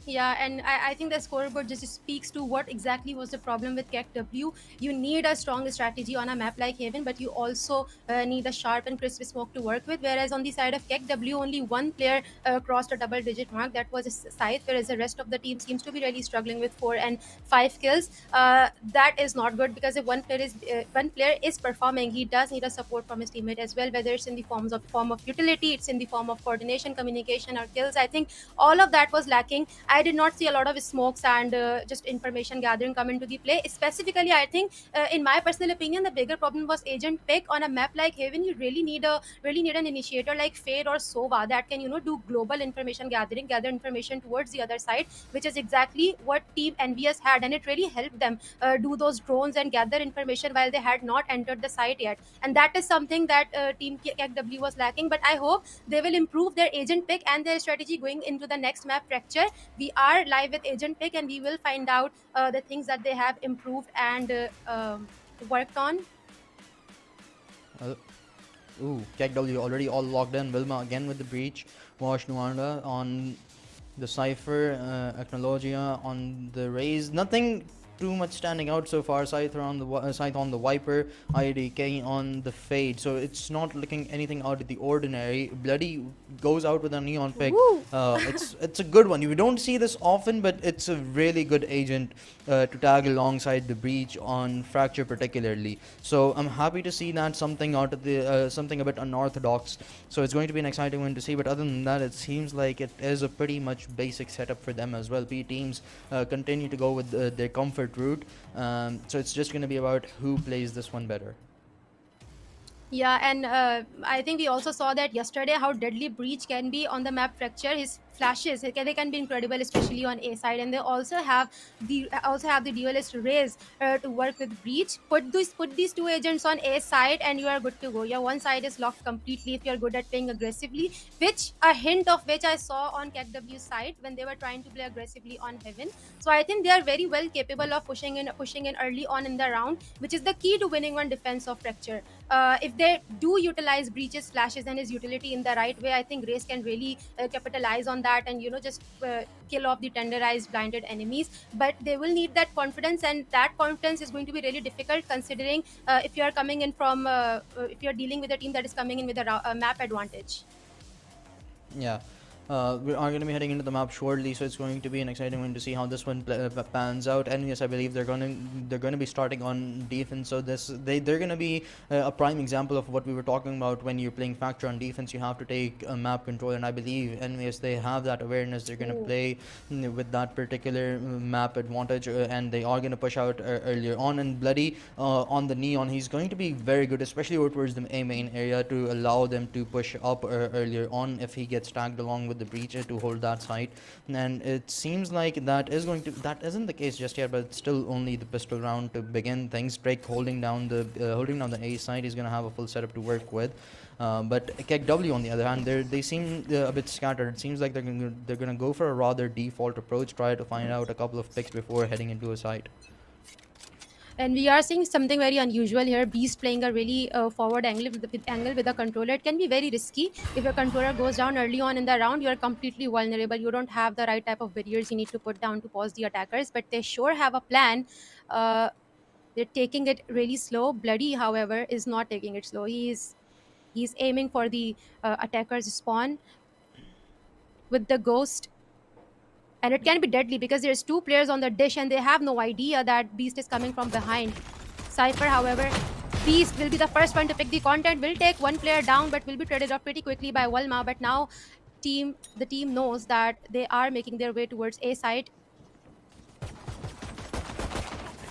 Yeah, and I think the scoreboard just speaks to what exactly was the problem with KEKW. You need a strong strategy on a map like Haven, but you also need a sharp and crisp smoke to work with. Whereas on the side of KEKW, only one player crossed a double digit mark. That was Scythe, whereas the rest of the team seems to be really struggling with 4 and 5 kills. That is not good, because if one player is performing, he does need a support from his teammate as well, whether it's in the form of utility, it's in the form of coordination, communication, or kills. I think all of that was lacking. I did not see a lot of smokes and just information gathering come into the play. Specifically, I think, in my personal opinion, the bigger problem was agent pick on a map like Haven. You really need an initiator like Fade or Sova that can do global information gathering, gather information towards the other side, which is exactly what Team Envious had, and it really helped them do those drones and gather information while they had not entered the site yet. And that is something that Team KEKW was lacking. But I hope they will improve their agent pick and their strategy going into the next map fracture. We are live with agent pick, and we will find out the things that they have improved and worked on. Uh, Ooh, KEKW already all locked in. Wilma again with the breach. Wash Nuanda on the Cypher, Acknowlogia on the Raise. Nothing too much standing out so far. Scythe on the Viper, IDK on the Fade. So it's not looking anything out of the ordinary. Bloody goes out with a neon pick. Woo! It's a good one. You don't see this often, but it's a really good agent to tag alongside the breach on Fracture particularly. So I'm happy to see that something out of the something a bit unorthodox. So it's going to be an exciting one to see. But other than that, it seems like it is a pretty much basic setup for them as well. P teams continue to go with their comfort route. So it's just going to be about who plays this one better. Yeah, and I think we also saw that yesterday how deadly Breach can be on the map fracture. His flashes, they can be incredible, especially on A side. And they also have the duelist Raze to work with Breach. Put these two agents on A side, and you are good to go. Your one side is locked completely if you're good at playing aggressively. Which a hint of which I saw on KEKW's side when they were trying to play aggressively on Heaven. So I think they are very well capable of pushing in early on in the round, which is the key to winning one defense of fracture. If they do utilize Breach's flashes and his utility in the right way, I think Race can really capitalize on that and just kill off the tenderized blinded enemies. But they will need that confidence, and that confidence is going to be really difficult, considering if you are coming in from if you're dealing with a team that is coming in with a map advantage. Yeah. We are going to be heading into the map shortly, so it's going to be an exciting one to see how this one pans out. And yes, I believe they're going to be starting on defense. So they're going to be a prime example of what we were talking about. When you're playing Factor on defense, you have to take a map control, and I believe NVS, they have that awareness. They're going to play with that particular map advantage, and they are going to push out earlier on. And Bloody on the Neon, he's going to be very good, especially over towards the A main area, to allow them to push up earlier on if he gets tagged along with the breacher to hold that site. And it seems like that isn't the case just yet, but it's still only the pistol round to begin things. Drake holding down the A side. He's going to have a full setup to work with. But KEKW on the other hand, they seem a bit scattered. It seems like they're going to go for a rather default approach, try to find out a couple of picks before heading into a site. And we are seeing something very unusual here. Beast playing a really forward angle with a controller. It can be very risky. If your controller goes down early on in the round, you are completely vulnerable. You don't have the right type of barriers you need to put down to pause the attackers. But they sure have a plan. Uh, they're taking it really slow. Bloody, however, is not taking it slow. He's aiming for the attacker's spawn with the ghost, and it can be deadly because there's two players on the dish and they have no idea that Beast is coming from behind. Cypher, however, Beast will be the first one to pick the content, will take one player down, but will be traded off pretty quickly by Walma. But now the team knows that they are making their way towards A side.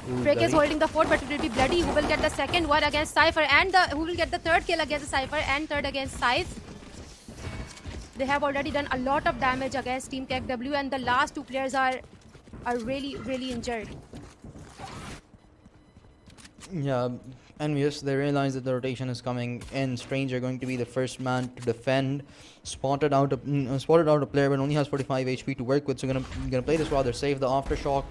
Ooh, Frick is bloody. holding the fort, but it will be Bloody who will get the second one against Cypher, and who will get the third kill against Cypher, and third against Scythe. They have already done a lot of damage against Team KEKW, and the last two players are really injured. Yeah, Envious, they realize that the rotation is coming in. Stranger going to be the first man to defend. Spotted out a player, but only has 45 HP to work with, so gonna play this rather safe. The aftershock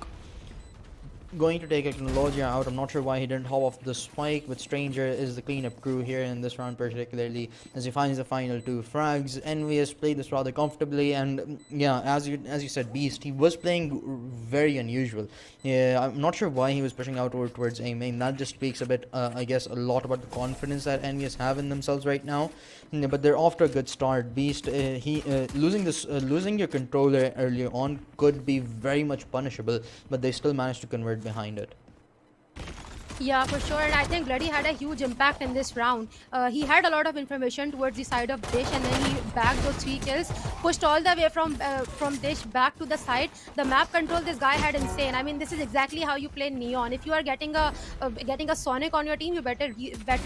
going to take Technologia out. I'm not sure why he didn't hop off the spike, but Stranger is the cleanup crew here in this round, particularly as he finds the final two frags. Envious played this rather comfortably, and yeah, as you said, Beast, he was playing very unusual. Yeah, I'm not sure why he was pushing out towards A main. That just speaks a bit, I guess, a lot about the confidence that Envious have in themselves right now. But they're off to a good start. Beast, losing your controller earlier on could be very much punishable, but they still managed to convert behind it. Yeah, for sure. And I think Bloody had a huge impact in this round. He had a lot of information towards the side of Dish, and then he bagged those 3 kills, pushed all the way from Dish back to the side. The map control this guy had insane. I mean, this is exactly how you play Neon. If you are getting a Sonic on your team, you better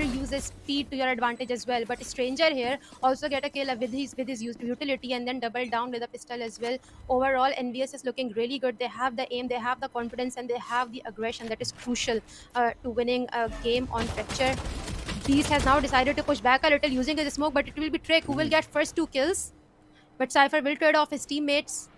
use his speed to your advantage as well. But Stranger here also get a kill with his utility, and then double down with a pistol as well. Overall, Envious is looking really good. They have the aim, they have the confidence, and they have the aggression that is crucial to winning a game on Fracture. Beast has now decided to push back a little using his smoke, but it will be Trick who will get first 2 kills. But Cypher will trade off his teammates.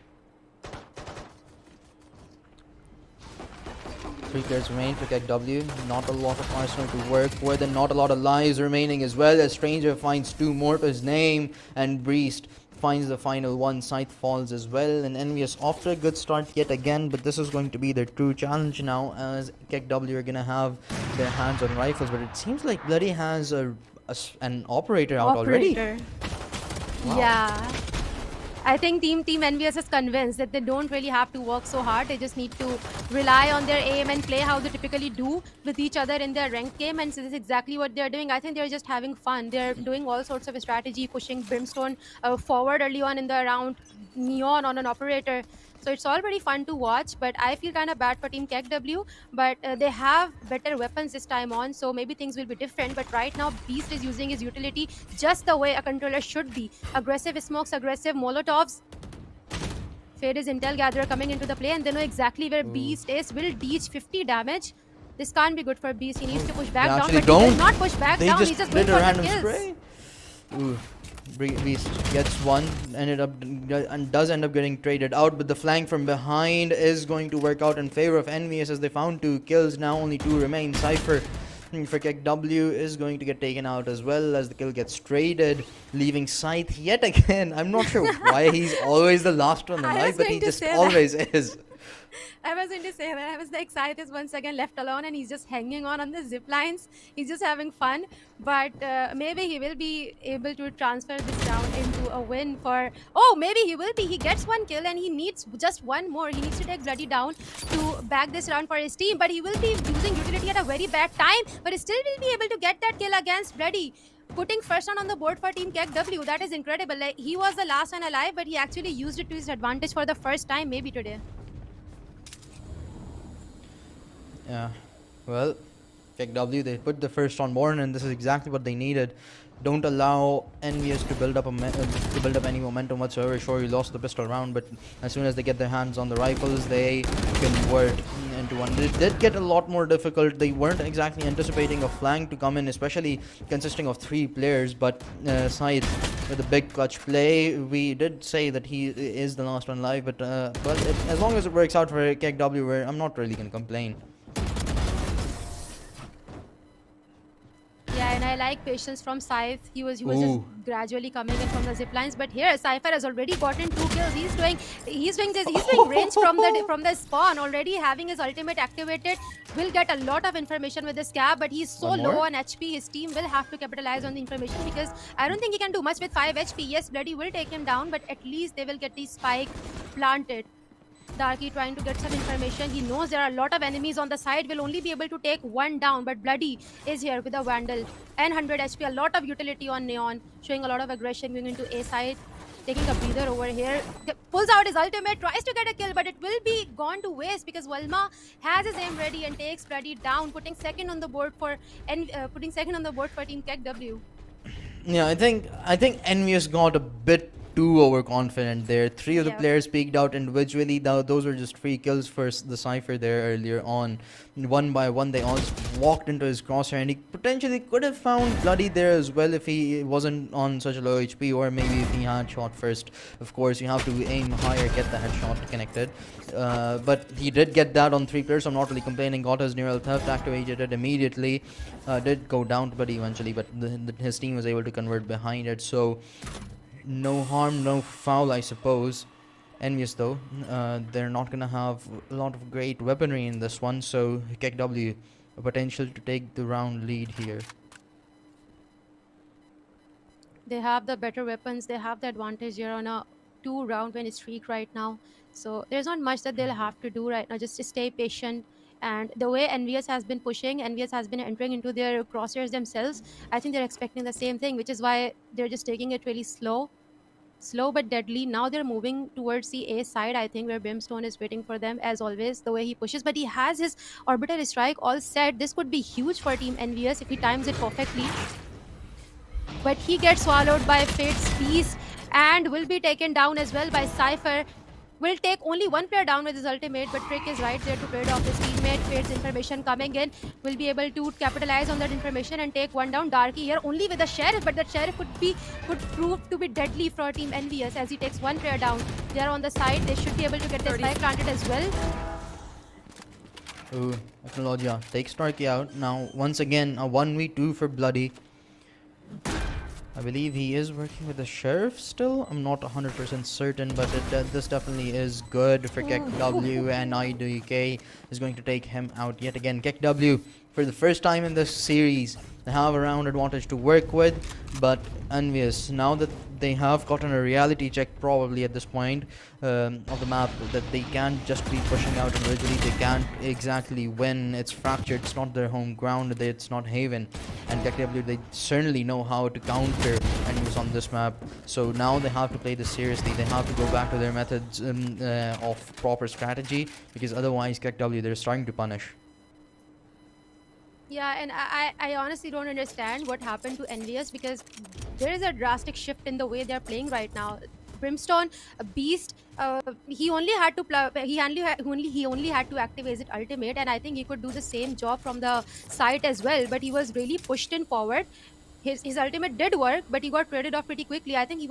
3 kills remain for KEKW. Not a lot of arsenal to work with, and not a lot of lives remaining as well, as Stranger finds 2 more to his name, and Beast finds the final one. Scythe falls as well, and Envious off to a good start yet again, but this is going to be their true challenge now, as KEKW are gonna have their hands on rifles. But it seems like Bloody has an operator out already. Wow. Yeah. I think Team Envious is convinced that they don't really have to work so hard. They just need to rely on their aim and play how they typically do with each other in their ranked game. And so this is exactly what they're doing. I think they're just having fun. They're doing all sorts of strategy, pushing Brimstone forward early on in the round, Neon on an operator. So it's all pretty fun to watch, but I feel kind of bad for Team KEKW. But they have better weapons this time on, so maybe things will be different. But right now, Beast is using his utility just the way a controller should be. Aggressive smokes, aggressive Molotovs. Fade is Intel Gatherer coming into the play, and they know exactly where Beast is. Will deach 50 damage. This can't be good for Beast. He needs to push back down, but he does not push back down. He's just going for the kills. Spray. Ooh. Beast gets one, does end up getting traded out, but the flank from behind is going to work out in favor of Envious, as they found 2 kills. Now only 2 remain. Cypher for KEKW is going to get taken out as well, as the kill gets traded, leaving Scythe yet again. I'm not sure why he's always the last one alive, but he just always is. I was going to say that. I was like, Scythe is once again left alone, and he's just hanging on the zip lines. He's just having fun. But maybe he will be able to transfer this round into a win for... Oh, maybe he will be. He gets 1 kill, and he needs just 1 more. He needs to take Bloody down to back this round for his team. But he will be using utility at a very bad time. But he still will be able to get that kill against Bloody. Putting first round on the board for Team KEKW. That is incredible. Like, he was the last one alive, but he actually used it to his advantage for the first time, maybe today. Yeah, well, KEKW, they put the first on board, and this is exactly what they needed. Don't allow Envious to build up any momentum whatsoever. Sure, you lost the pistol round, but as soon as they get their hands on the rifles, they convert into one. It did get a lot more difficult. They weren't exactly anticipating a flank to come in, especially consisting of 3 players, but Scythe with a big clutch play. We did say that he is the last one alive, but as long as it works out for KEKW, I'm not really going to complain. Yeah, and I like patience from Scythe. He was just gradually coming in from the zip lines. But here, Cypher has already gotten 2 kills. He's doing range from the spawn already, having his ultimate activated. Will get a lot of information with the scab, but he's so low on HP. His team will have to capitalize on the information, because I don't think he can do much with 5 HP. Yes, Bloody will take him down, but at least they will get the spike planted. Darky trying to get some information. He knows there are a lot of enemies on the side. Will only be able to take 1 down, but Bloody is here with a Vandal and 100 HP. A lot of utility on Neon, showing a lot of aggression going into A side. taking a breather over here. Pulls out his ultimate, tries to get a kill, but it will be gone to waste because Walma has his aim ready and takes Bloody down, putting second on the board for Team KEKW. Yeah, I think Envious got a bit too overconfident there. Three of the Yep. players peeked out individually. Those were just free kills for the Cypher there earlier on. One by one, they all just walked into his crosshair, and he potentially could have found Bloody there as well if he wasn't on such a low HP, or maybe if he had shot first. Of course, you have to aim higher, get the headshot connected. But he did get that on three players, so I'm not really complaining. Got his neural theft activated it immediately. Did go down to Bloody eventually, but his team was able to convert behind it. So no harm, no foul, I suppose. Envious though, they're not gonna have a lot of great weaponry in this one, so KEKW a potential to take the round lead here. They have the better weapons. They have the advantage here on a 2-round win streak right now. So there's not much that they'll have to do right now. Just to stay patient. And the way Envious has been pushing, Envious has been entering into their crosshairs themselves. I think they're expecting the same thing, which is why they're just taking it really slow but deadly. Now they're moving towards the A side, I think, where Brimstone is waiting for them as always, the way he pushes. But he has his orbital strike all set. This could be huge for Team Envious if he times it perfectly. But he gets swallowed by Fate's Beast and will be taken down as well by Cypher. Will take only one player down with his ultimate, but Trick is right there to trade off his teammate. Fate's information coming in, will be able to capitalize on that information and take one down. Darky here only with the Sheriff, but the Sheriff could prove to be deadly for Team Envious as he takes one player down. They are on the side, they should be able to get their spike planted as well. Ooh, Technologia takes Starkey out. Now, once again, a 1v2 for Bloody. I believe he is working with the Sheriff still. I'm not 100% certain, but this definitely is good for KEKW, and IDK is going to take him out yet again. KEKW, for the first time in this series, they have a round advantage to work with, but Envious, now that they have gotten a reality check probably at this point of the map, that they can't just be pushing out individually, they can't exactly win. It's fractured, it's not their home ground, it's not Haven, and KEKW, they certainly know how to counter enemies on this map. So now they have to play this seriously. They have to go back to their methods of proper strategy, because otherwise KEKW, they're starting to punish. Yeah, and I honestly don't understand what happened to Envious, because there is a drastic shift in the way they're playing right now. Brimstone, a beast, he only had to he only had to activate his ultimate, and I think he could do the same job from the side as well. But he was really pushed in forward. His ultimate did work, but he got traded off pretty quickly. I think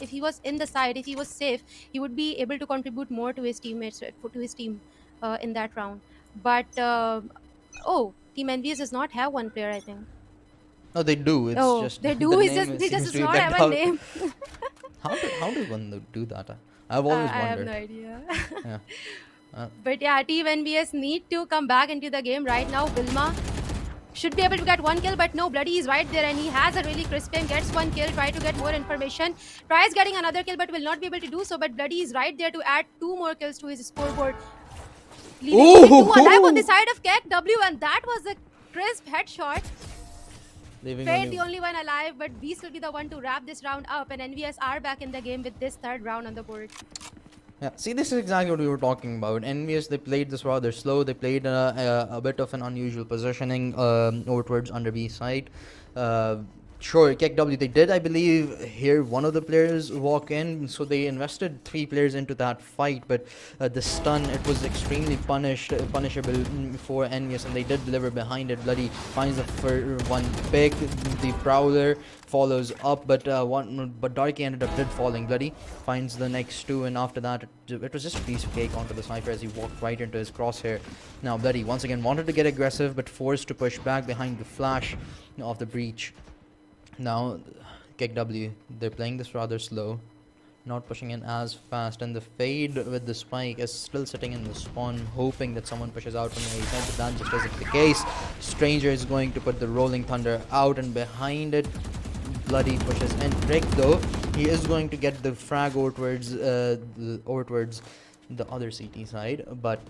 if he was in the side, if he was safe, he would be able to contribute more to his teammates, to his team in that round. But oh, Team Envious does not have one player, I think. No, they do. It's Oh, just they the do. It's name just they just seems does to be not left have a out. name. How does one do that? I've always I have wondered. no idea. Yeah. But yeah, Team Envious need to come back into the game right now. Vilma should be able to get one kill, but no, Bloody is right there and he has a really crisp aim, gets one kill, try to get more information, tries getting another kill but will not be able to do so. But Bloody is right there to add 2 more kills to his scoreboard, leaving him 2 alive on the side of KEKW, and that was a crisp headshot. Fate the only one alive, but Beast will be the one to wrap this round up, and Envious are back in the game with this 3rd round on the board. Yeah, see, this is exactly what we were talking about. Envious, they played this rather slow. They played a bit of an unusual positioning over towards under B side. Sure, KEKW, they did, I believe, hear one of the players walk in, so they invested 3 players into that fight, but the stun, it was extremely punishable for Envious, and they did deliver behind it. Bloody finds the one pick, the Prowler follows up, but Darky ended up falling. Bloody finds the next 2, and after that, it was just a piece of cake onto the Cypher as he walked right into his crosshair. Now, Bloody once again wanted to get aggressive, but forced to push back behind the flash of the breach. Now, KEKW, they're playing this rather slow, not pushing in as fast, and the Fade with the spike is still sitting in the spawn, hoping that someone pushes out from the A-side, but that just isn't the case. Stranger is going to put the Rolling Thunder out, and behind it, Bloody pushes in. Trick, though, he is going to get the frag over towards the other CT side, but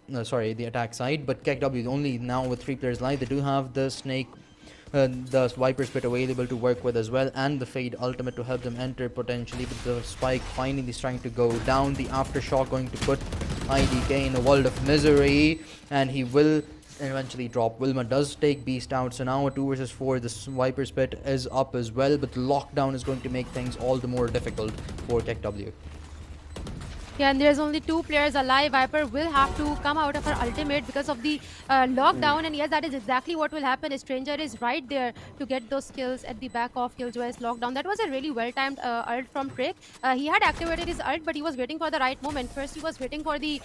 no, sorry, the attack side, but KEKW only now with 3 players live. They do have the Snake the Viper Spit available to work with as well, and the Fade ultimate to help them enter potentially. But the Spike finally is trying to go down. The Aftershock going to put IDK in a world of misery, and he will eventually drop. Wilma does take Beast out, so now a 2 versus 4. The Viper Spit is up as well, but the lockdown is going to make things all the more difficult for KEKW. Yeah, and there's only 2 players alive. Viper will have to come out of her ultimate because of the lockdown. And yes, that is exactly what will happen. Stranger is right there to get those kills at the back of Killjoy's lockdown. That was a really well-timed ult from Trick. He had activated his ult, but he was waiting for the right moment. First, he was waiting for the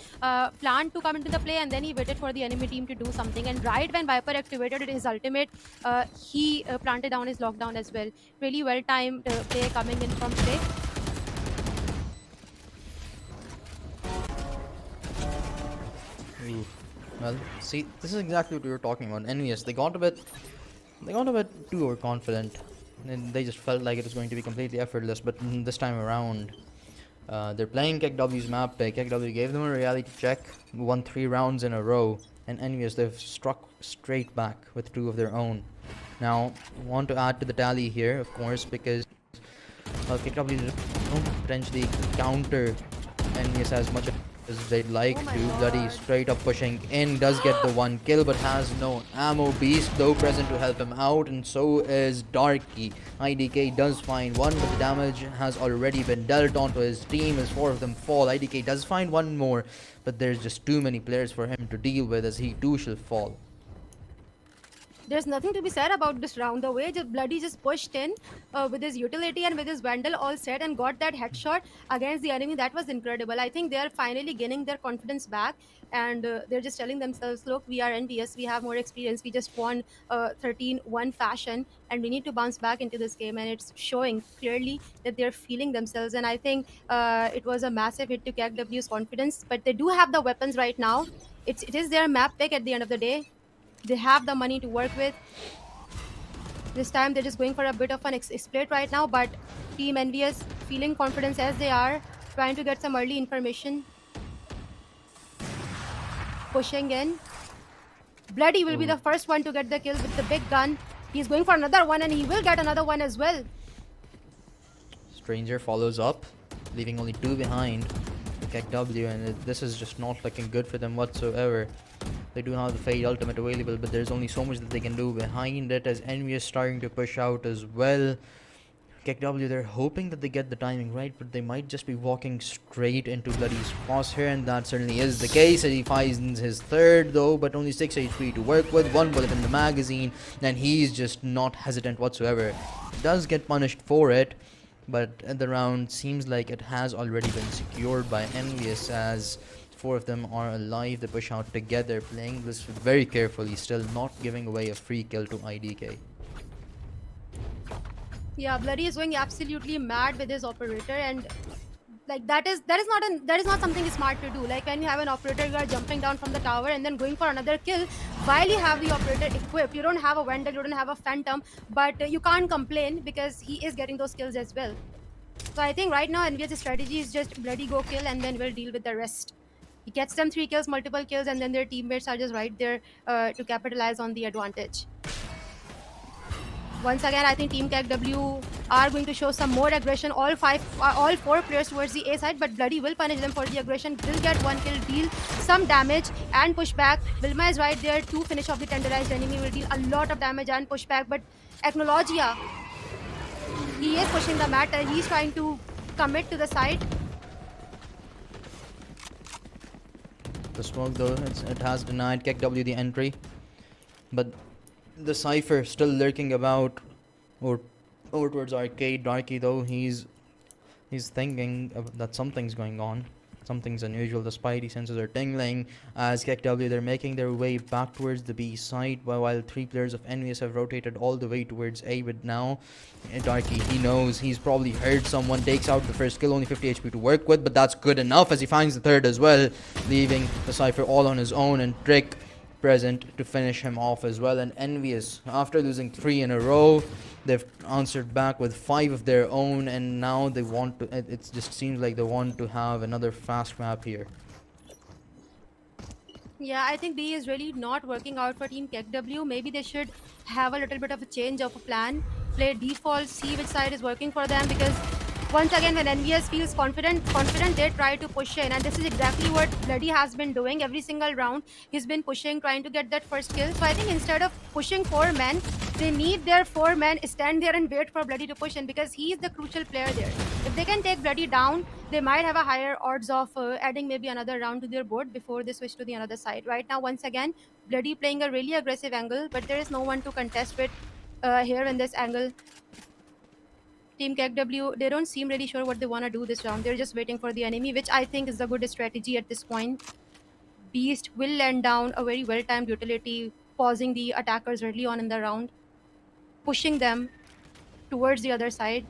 plant to come into the play, and then he waited for the enemy team to do something. And right when Viper activated his ultimate, he planted down his lockdown as well. Really well-timed play coming in from Trick. Well, see, this is exactly what we were talking about. Envious, they got a bit too overconfident, and they just felt like it was going to be completely effortless. But this time around, they're playing KEKW's map pick. KEKW gave them a reality check, won 3 rounds in a row, and Envious, they've struck straight back with 2 of their own. Now, want to add to the tally here, of course, because KEKW don't potentially counter Envious as much as they'd like Oh my to. God. Bloody straight up pushing in, does get the 1 kill, but has no ammo. Beast though present to help him out, and so is Darky. IDK does find 1, but the damage has already been dealt onto his team as 4 of them fall. IDK does find 1 more, but there's just too many players for him to deal with, as he too shall fall. There's nothing to be said about this round. The way Bloody just pushed in with his utility and with his Vandal all set and got that headshot against the enemy, that was incredible. I think they're finally gaining their confidence back, and they're just telling themselves, look, we are envious, we have more experience, we just won 13-1 fashion, and we need to bounce back into this game. And it's showing clearly that they're feeling themselves. And I think it was a massive hit to KEKW's confidence, but they do have the weapons right now. It is their map pick at the end of the day. They have the money to work with. This time they're just going for a bit of an split right now, but Team Envious feeling confidence as they are, trying to get some early information. Pushing in. Bloody will be the first one to get the kill with the big gun. He's going for another one, and he will get another one as well. Stranger follows up, leaving only 2 behind the KEKW, and this is just not looking good for them whatsoever. They do have the Fade ultimate available, but there's only so much that they can do behind it, as Envious starting to push out as well. KEKW, they're hoping that they get the timing right, but they might just be walking straight into Bloody's crosshair, and that certainly is the case. He finds his 3rd though, but only 6 HP to work with, 1 bullet in the magazine, and he's just not hesitant whatsoever. Does get punished for it, but the round seems like it has already been secured by Envious, as 4 of them are alive. They push out together, playing this very carefully, still not giving away a free kill to IDK. Yeah, Bloody is going absolutely mad with his operator, and like that is not something smart to do. Like when you have an operator, you are jumping down from the tower and then going for another kill while you have the operator equipped. You don't have a Vandal, you don't have a Phantom, but you can't complain because he is getting those kills as well. So I think right now Envious' strategy is just Bloody go kill, and then we'll deal with the rest. He gets them 3 kills, multiple kills, and then their teammates are just right there to capitalize on the advantage. Once again, I think Team KEKW are going to show some more aggression. All 4 players towards the A side, but Bloody will punish them for the aggression. Will get 1 kill, deal some damage, and push back. Wilma is right there to finish off the tenderized enemy. Will deal a lot of damage and push back, but Acknowledgia, he is pushing the mat. He's trying to commit to the side. The smoke though, it has denied KEKW the entry, but the Cypher still lurking about over towards Arcade. Darky though, he's thinking that something's going on, something's unusual. The spidey senses are tingling as KEKW, they're making their way back towards the B side, while 3 players of Envious have rotated all the way towards A. But now Darky, he knows he's probably heard someone, takes out the first kill, only 50 HP to work with, but that's good enough as he finds the 3rd as well, leaving the Cypher all on his own, and Trick present to finish him off as well. And Envious, after losing 3 in a row, they've answered back with 5 of their own, and now they want to, it just seems like they want to have another fast map here. Yeah, I think B is really not working out for Team KEKW. Maybe they should have a little bit of a change of a plan, play default, see which side is working for them, because once again, when Envious feels confident, they try to push in, and this is exactly what Bloody has been doing every single round. He's been pushing, trying to get that first kill. So I think instead of pushing 4 men, they need their 4 men stand there and wait for Bloody to push in, because he's the crucial player there. If they can take Bloody down, they might have a higher odds of adding maybe another round to their board before they switch to the another side. Right now, once again, Bloody playing a really aggressive angle, but there is no one to contest with here in this angle. Team KEKW, they don't seem really sure what they want to do this round. They're just waiting for the enemy, which I think is a good strategy at this point. Beast will land down a very well-timed utility, pausing the attackers early on in the round, pushing them towards the other side.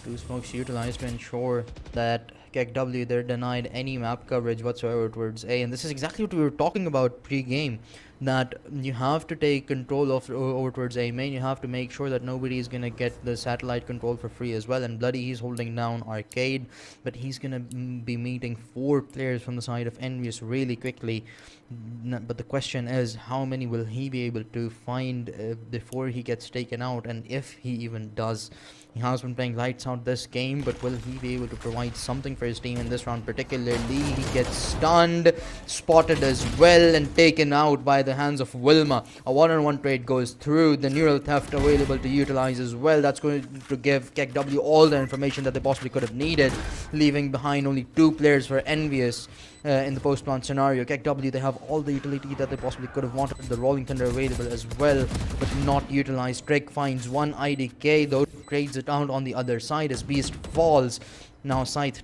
Two smokes utilized to ensure that KEKW, they're denied any map coverage whatsoever towards A. And this is exactly what we were talking about pre-game, that you have to take control of over towards A main. You have to make sure that nobody is going to get the satellite control for free as well. And Bloody, he's holding down Arcade, but he's going to be meeting 4 players from the side of Envious really quickly. But the question is, how many will he be able to find before he gets taken out, and if he even does. He has been playing lights out this game, but will he be able to provide something for his team in this round particularly? He gets stunned, spotted as well, and taken out by the hands of Wilma. A one-on-one trade goes through. The neural theft available to utilize as well. That's going to give KEKW all the information that they possibly could have needed, leaving behind only 2 players for Envious. In the post-plant scenario, KEKW, they have all the utility that they possibly could have wanted. The Rolling Thunder available as well, but not utilized. Trick finds 1 IDK, though trades it out on the other side as Beast falls. Now Scythe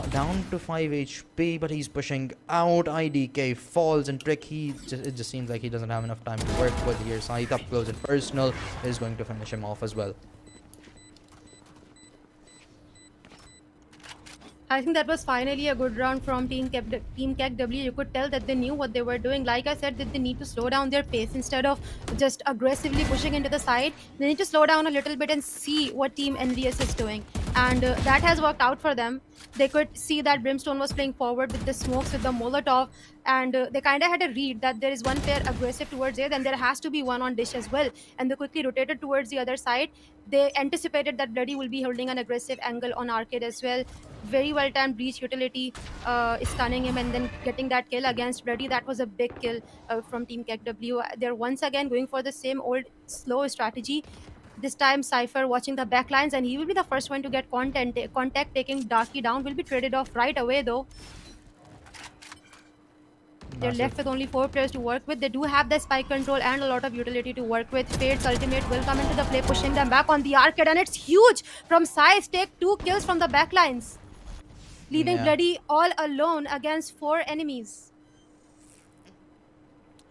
down to 5 HP, but he's pushing out. IDK falls, and Trick, it just seems like he doesn't have enough time to work with here. Scythe up close and personal is going to finish him off as well. I think that was finally a good round from Team KEKW. You could tell that they knew what they were doing. Like I said, that they need to slow down their pace instead of just aggressively pushing into the side. They need to slow down a little bit and see what Team Envious is doing. And that has worked out for them. They could see that Brimstone was playing forward with the smokes, with the Molotov, and they kind of had a read that there is one player aggressive towards A, then there has to be one on Dish as well. And they quickly rotated towards the other side. They anticipated that Bloody will be holding an aggressive angle on Arcade as well. Very well timed breach utility stunning him and then getting that kill against Bloody. That was a big kill from Team KEKW. They're once again going for the same old slow strategy. This time Cypher watching the backlines, and he will be the first one to get contact. Taking Darky down will be traded off right away though. They're left with only 4 players to work with. They do have the spike control and a lot of utility to work with. Fade's ultimate will come into the play, pushing them back on the Arcade, and it's huge from Scythe. Take 2 kills from the backlines, leaving Bloody all alone against 4 enemies.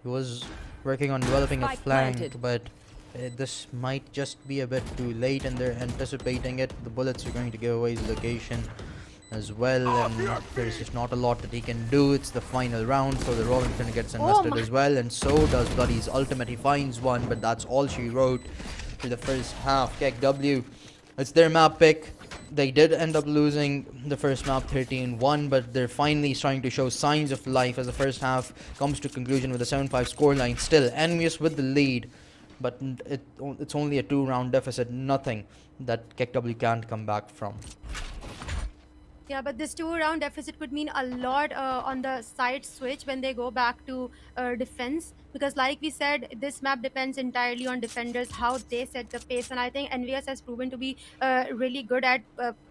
He was working on developing a flank, but this might just be a bit too late, and they're anticipating it. The bullets are going to give away his location as well, and there's just not a lot that he can do. It's the final round, so the Rolling Thunder gets invested as well, and so does Bloody's ultimate. He finds one, but that's all she wrote for the first half. KEKW, it's their map pick. They did end up losing the first map 13-1, but they're finally starting to show signs of life as the first half comes to conclusion with a 7-5 scoreline. Still, Envious with the lead, but it's only a 2-round deficit, nothing that KEKW can't come back from. Yeah, but this 2-round deficit could mean a lot on the side switch when they go back to defense, because like we said, this map depends entirely on defenders, how they set the pace, and I think Envious has proven to be really good at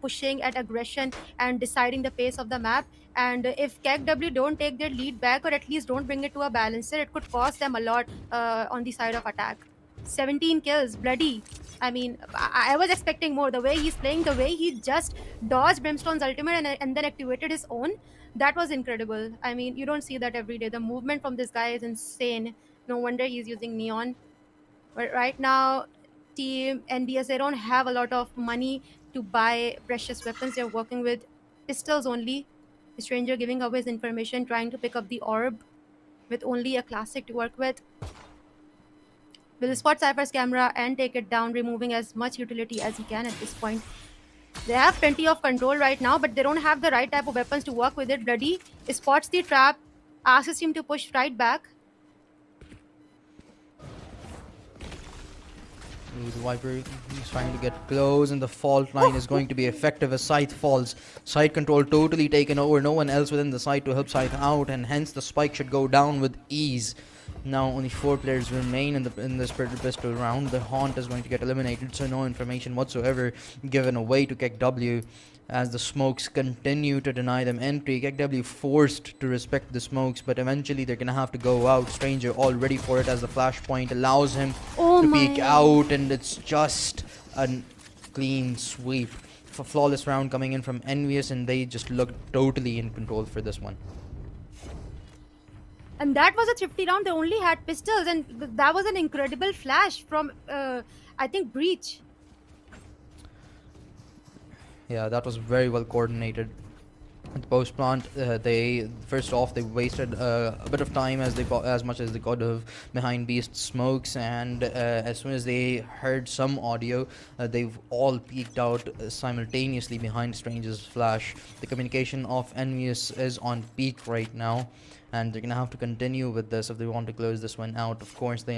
pushing, at aggression, and deciding the pace of the map. And if KEKW don't take their lead back, or at least don't bring it to a balancer, it could cost them a lot on the side of attack. 17 kills, Bloody. I mean, I was expecting more. The way he's playing, the way he just dodged Brimstone's ultimate and then activated his own, that was incredible. I mean, you don't see that every day. The movement from this guy is insane. No wonder he's using Neon. But right now, Team Envious, they don't have a lot of money to buy precious weapons. They're working with pistols only. The stranger giving away his information, trying to pick up the orb with only a classic to work with. Will spot Cypher's camera and take it down, removing as much utility as he can at this point. They have plenty of control right now, but they don't have the right type of weapons to work with it. Bloody spots the trap, asks him to push right back. Ooh, the Viper is trying to get close, and the fault line is going to be effective as Scythe falls. Side control totally taken over. No one else within the site to help Scythe out, and hence the spike should go down with ease. Now only 4 players remain in this pistol round. The Haunt is going to get eliminated, so no information whatsoever given away to KEKW. As the smokes continue to deny them entry, KEKW forced to respect the smokes, but eventually they're gonna have to go out. Stranger all ready for it as the flashpoint allows him Oh to peek my. out, and it's just a clean sweep. A flawless round coming in from Envious, and they just look totally in control for this one. And that was a thrifty round. They only had pistols, and that was an incredible flash from, I think, Breach. Yeah, that was very well coordinated. At the post plant, they first off they wasted a bit of time as much as they could have behind Beast smokes, and as soon as they heard some audio, they've all peeked out simultaneously behind Stranger's flash. The communication of Envious is on peak right now, and they're gonna have to continue with this if they want to close this one out. Of course, they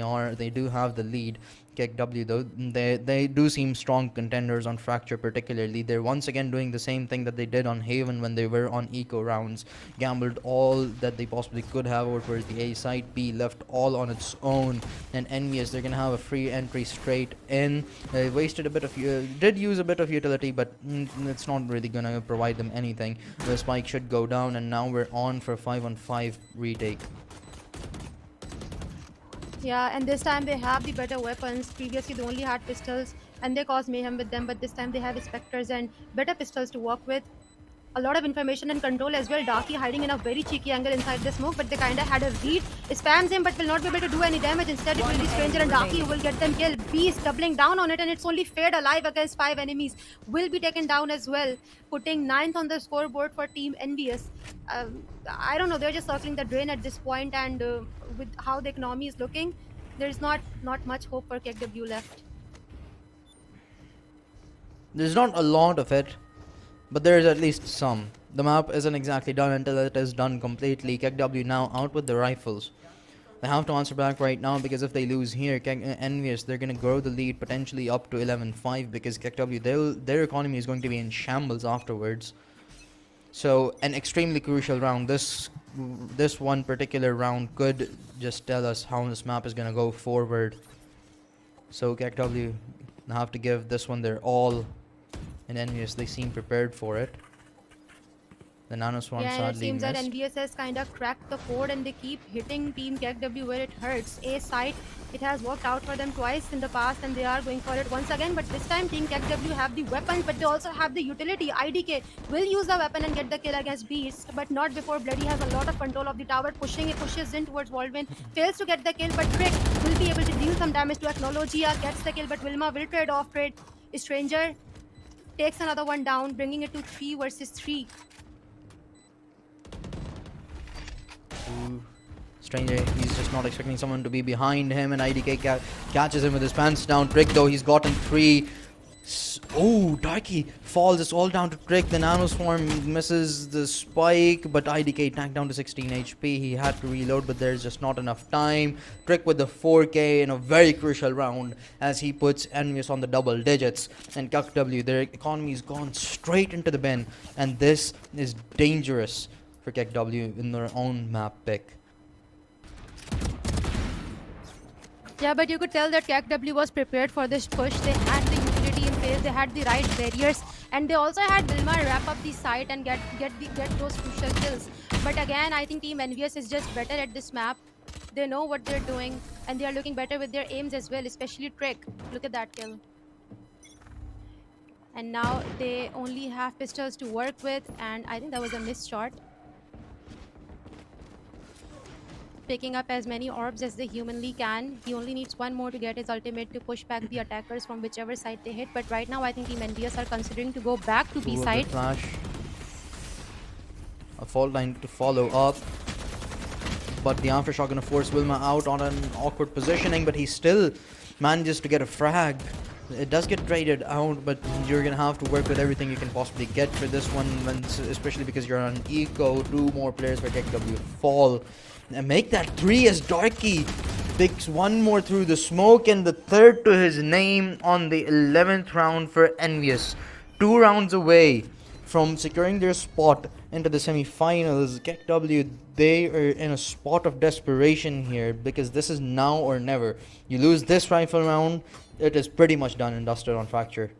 do have the lead. KEKW though, they do seem strong contenders on Fracture particularly. They're once again doing the same thing that they did on Haven when they were on eco rounds. Gambled all that they possibly could have over towards the A side. B left all on its own, and Envious, they're gonna have a free entry straight in. They wasted a bit of did use a bit of utility, but it's not really gonna provide them anything. The spike should go down, and now we're on for 5-on-5 retake. Yeah, and this time they have the better weapons. Previously, they only had pistols, and they caused mayhem with them. But this time they have Spectres and better pistols to work with. A lot of information and control as well. Darky hiding in a very cheeky angle inside the smoke, but they kind of had a read. Spams him, but will not be able to do any damage. Instead, it will be Stranger and Darky who will get them killed. Beast doubling down on it, and it's only Fade alive against 5 enemies. Will be taken down as well, putting 9th on the scoreboard for Team Envious. I don't know, they're just circling the drain at this point, and with how the economy is looking, there's not much hope for KEKW left. There's not a lot of it, but there is at least some. The map isn't exactly done until it is done completely. KEKW now out with the rifles. They have to answer back right now, because if they lose here, Envious, they're going to grow the lead potentially up to 11-5, because KEKW, their economy is going to be in shambles afterwards. So an extremely crucial round. This one particular round could just tell us how this map is going to go forward. So KEKW have to give this one their all, and Envious, they seem prepared for it. The Nanoswarm Yeah, and it sadly seems that missed. Envious has kind of cracked the code, and they keep hitting Team KEKW where it hurts. A site, it has worked out for them twice in the past, and they are going for it once again. But this time, Team KEKW have the weapons, but they also have the utility. IDK will use the weapon and get the kill against Beast, but not before Bloody has a lot of control of the tower. Pushes in towards Waldwin, fails to get the kill, but Trick will be able to deal some damage to Acknowledgia, gets the kill, but Wilma will trade off trade. Stranger takes another one down, bringing it to 3 versus 3. Stranger, he's just not expecting someone to be behind him, and IDK catches him with his pants down. Trick though, he's gotten 3. Oh, Darky falls. It's all down to Trick. The Nanoswarm misses the spike, but IDK tanked down to 16 HP. He had to reload, but there's just not enough time. Trick with the 4K in a very crucial round as he puts Envious on the double digits. And KEKW, their economy's gone straight into the bin, and this is dangerous for KEKW in their own map pick. Yeah, but you could tell that KEKW was prepared for this push. They had the utility in place, they had the right barriers, and they also had Vilma wrap up the site and get those crucial kills. But again, I think Team Envious is just better at this map. They know what they're doing, and they are looking better with their aims as well, especially Trick. Look at that kill. And now they only have pistols to work with, and I think that was a missed shot. Picking up as many orbs as they humanly can. He only needs one more to get his ultimate to push back the attackers from whichever side they hit. But right now, I think Team Envious are considering to go back to B side. Flash. A fault line to follow up. But the Aftershock gonna force Wilma out on an awkward positioning, but he still manages to get a frag. It does get traded out, but you're gonna have to work with everything you can possibly get for this one, especially because you're on eco. 2 more players for KEKW fall. And make that 3 as Darky Picks one more through the smoke and the third to his name on the 11th round for Envious. 2 rounds away from securing their spot into the semi-finals. KEKW, they are in a spot of desperation here because this is now or never. You lose this rifle round, it is pretty much done and dusted on Fracture.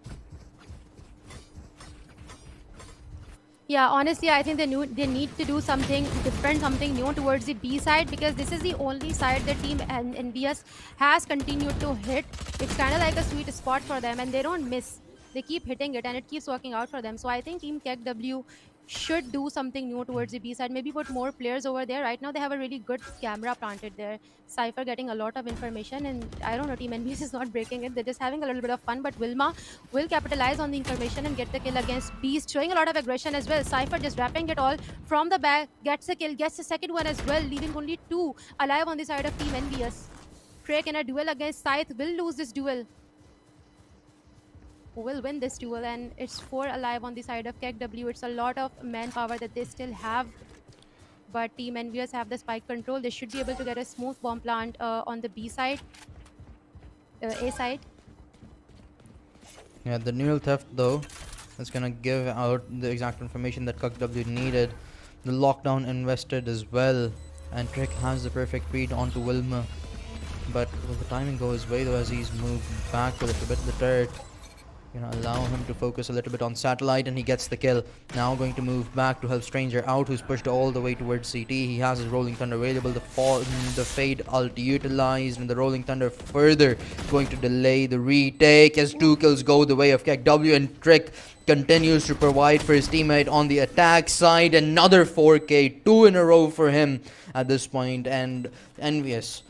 Yeah, honestly, I think they need to do something different, something new towards the B side, because this is the only side the team Envious has continued to hit. It's kind of like a sweet spot for them, and they don't miss. They keep hitting it, and it keeps working out for them. So I think Team KEKW should do something new towards the B side. Maybe put more players over there. Right now, they have a really good camera planted there. Cypher getting a lot of information, and I don't know, Team Envious is not breaking it. They're just having a little bit of fun, but Wilma will capitalize on the information and get the kill against Beast, showing a lot of aggression as well. Cypher just wrapping it all from the back, gets a kill, gets the second one as well, leaving only 2 alive on the side of Team Envious. Drake in a duel against Scythe will lose this duel. Will win this duel, and it's 4 alive on the side of KEKW. It's a lot of manpower that they still have, but Team Envious have the spike control. They should be able to get a smooth bomb plant on the B side, A side. Yeah, the neural theft though is gonna give out the exact information that KEKW needed. The lockdown invested as well, and Trick has the perfect read onto Wilma. But will the timing go his way though as he's moved back a little bit? The turret gonna allow him to focus a little bit on Satellite, and he gets the kill. Now going to move back to help Stranger out, who's pushed all the way towards CT. He has his Rolling Thunder available, the Fade ult utilized, and the Rolling Thunder further going to delay the retake as 2 kills go the way of KEKW, and Trick continues to provide for his teammate on the attack side. Another 4K, 2 in a row for him at this point, and Envious,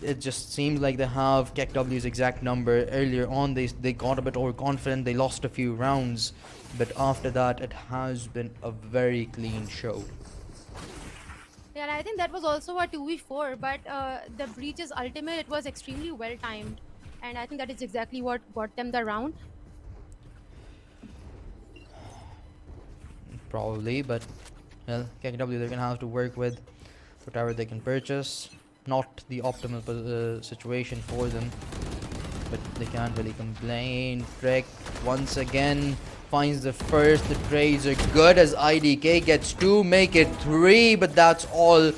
it just seems like they have KEKW's exact number. Earlier on they got a bit overconfident, they lost a few rounds, but after that it has been a very clean show. Yeah, and I think that was also a 2v4, but the Breach's ultimate, it was extremely well timed, and I think that is exactly what got them the round. Probably, but well, KEKW, they're gonna have to work with whatever they can purchase. Not the optimal situation for them, but they can't really complain. Trek once again finds the first. The trades are good as IDK gets 2, make it 3, but that's all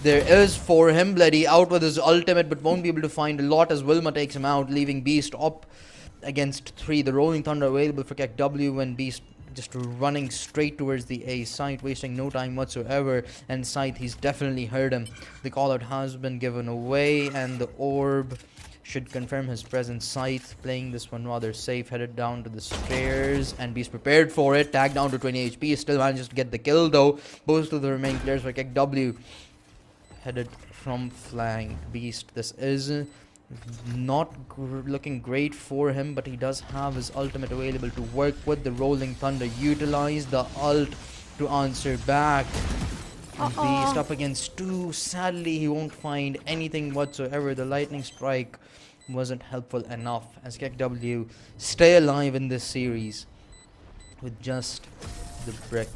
there is for him. Bloody out with his ultimate, but won't be able to find a lot as Wilma takes him out, leaving Beast up against 3. The Rolling Thunder available for KEKW when Beast just running straight towards the A site, wasting no time whatsoever, and Scythe, he's definitely heard him. The call out has been given away, and the orb should confirm his presence. Scythe playing this one rather safe, headed down to the stairs, and Beast prepared for it, tagged down to 20 HP, still manages to get the kill though. Both of the remaining players for KEKW headed from flank. Beast, this is not looking great for him, but he does have his ultimate available to work with. The Rolling Thunder, utilize the ult to answer back. Beast up against 2. Sadly, he won't find anything whatsoever. The lightning strike wasn't helpful enough as KEKW stay alive in this series with just the brick.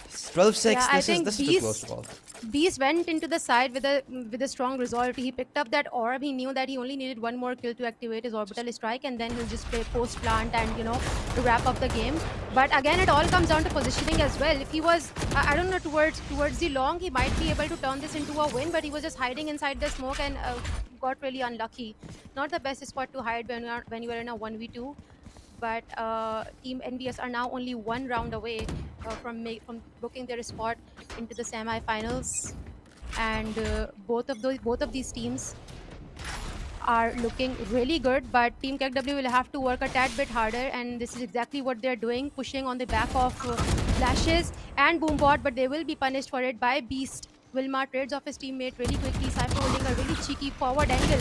12-6. Yeah, This is too close to call. Beast went into the side with a strong resolve. He picked up that orb. He knew that he only needed 1 more kill to activate his orbital strike, and then he'll just play post plant and to wrap up the game. But again, it all comes down to positioning as well. If he was I don't know, towards the long, he might be able to turn this into a win, but he was just hiding inside the smoke and got really unlucky. Not the best spot to hide when you are in a 1v2. But Team Envious are now only 1 round away from booking their spot into the semi-finals, and both of these teams are looking really good. But Team KEKW will have to work a tad bit harder, and this is exactly what they're doing, pushing on the back of flashes and boombot, but they will be punished for it by Beast. Wilma trades off his teammate really quickly. Cypher holding a really cheeky forward angle.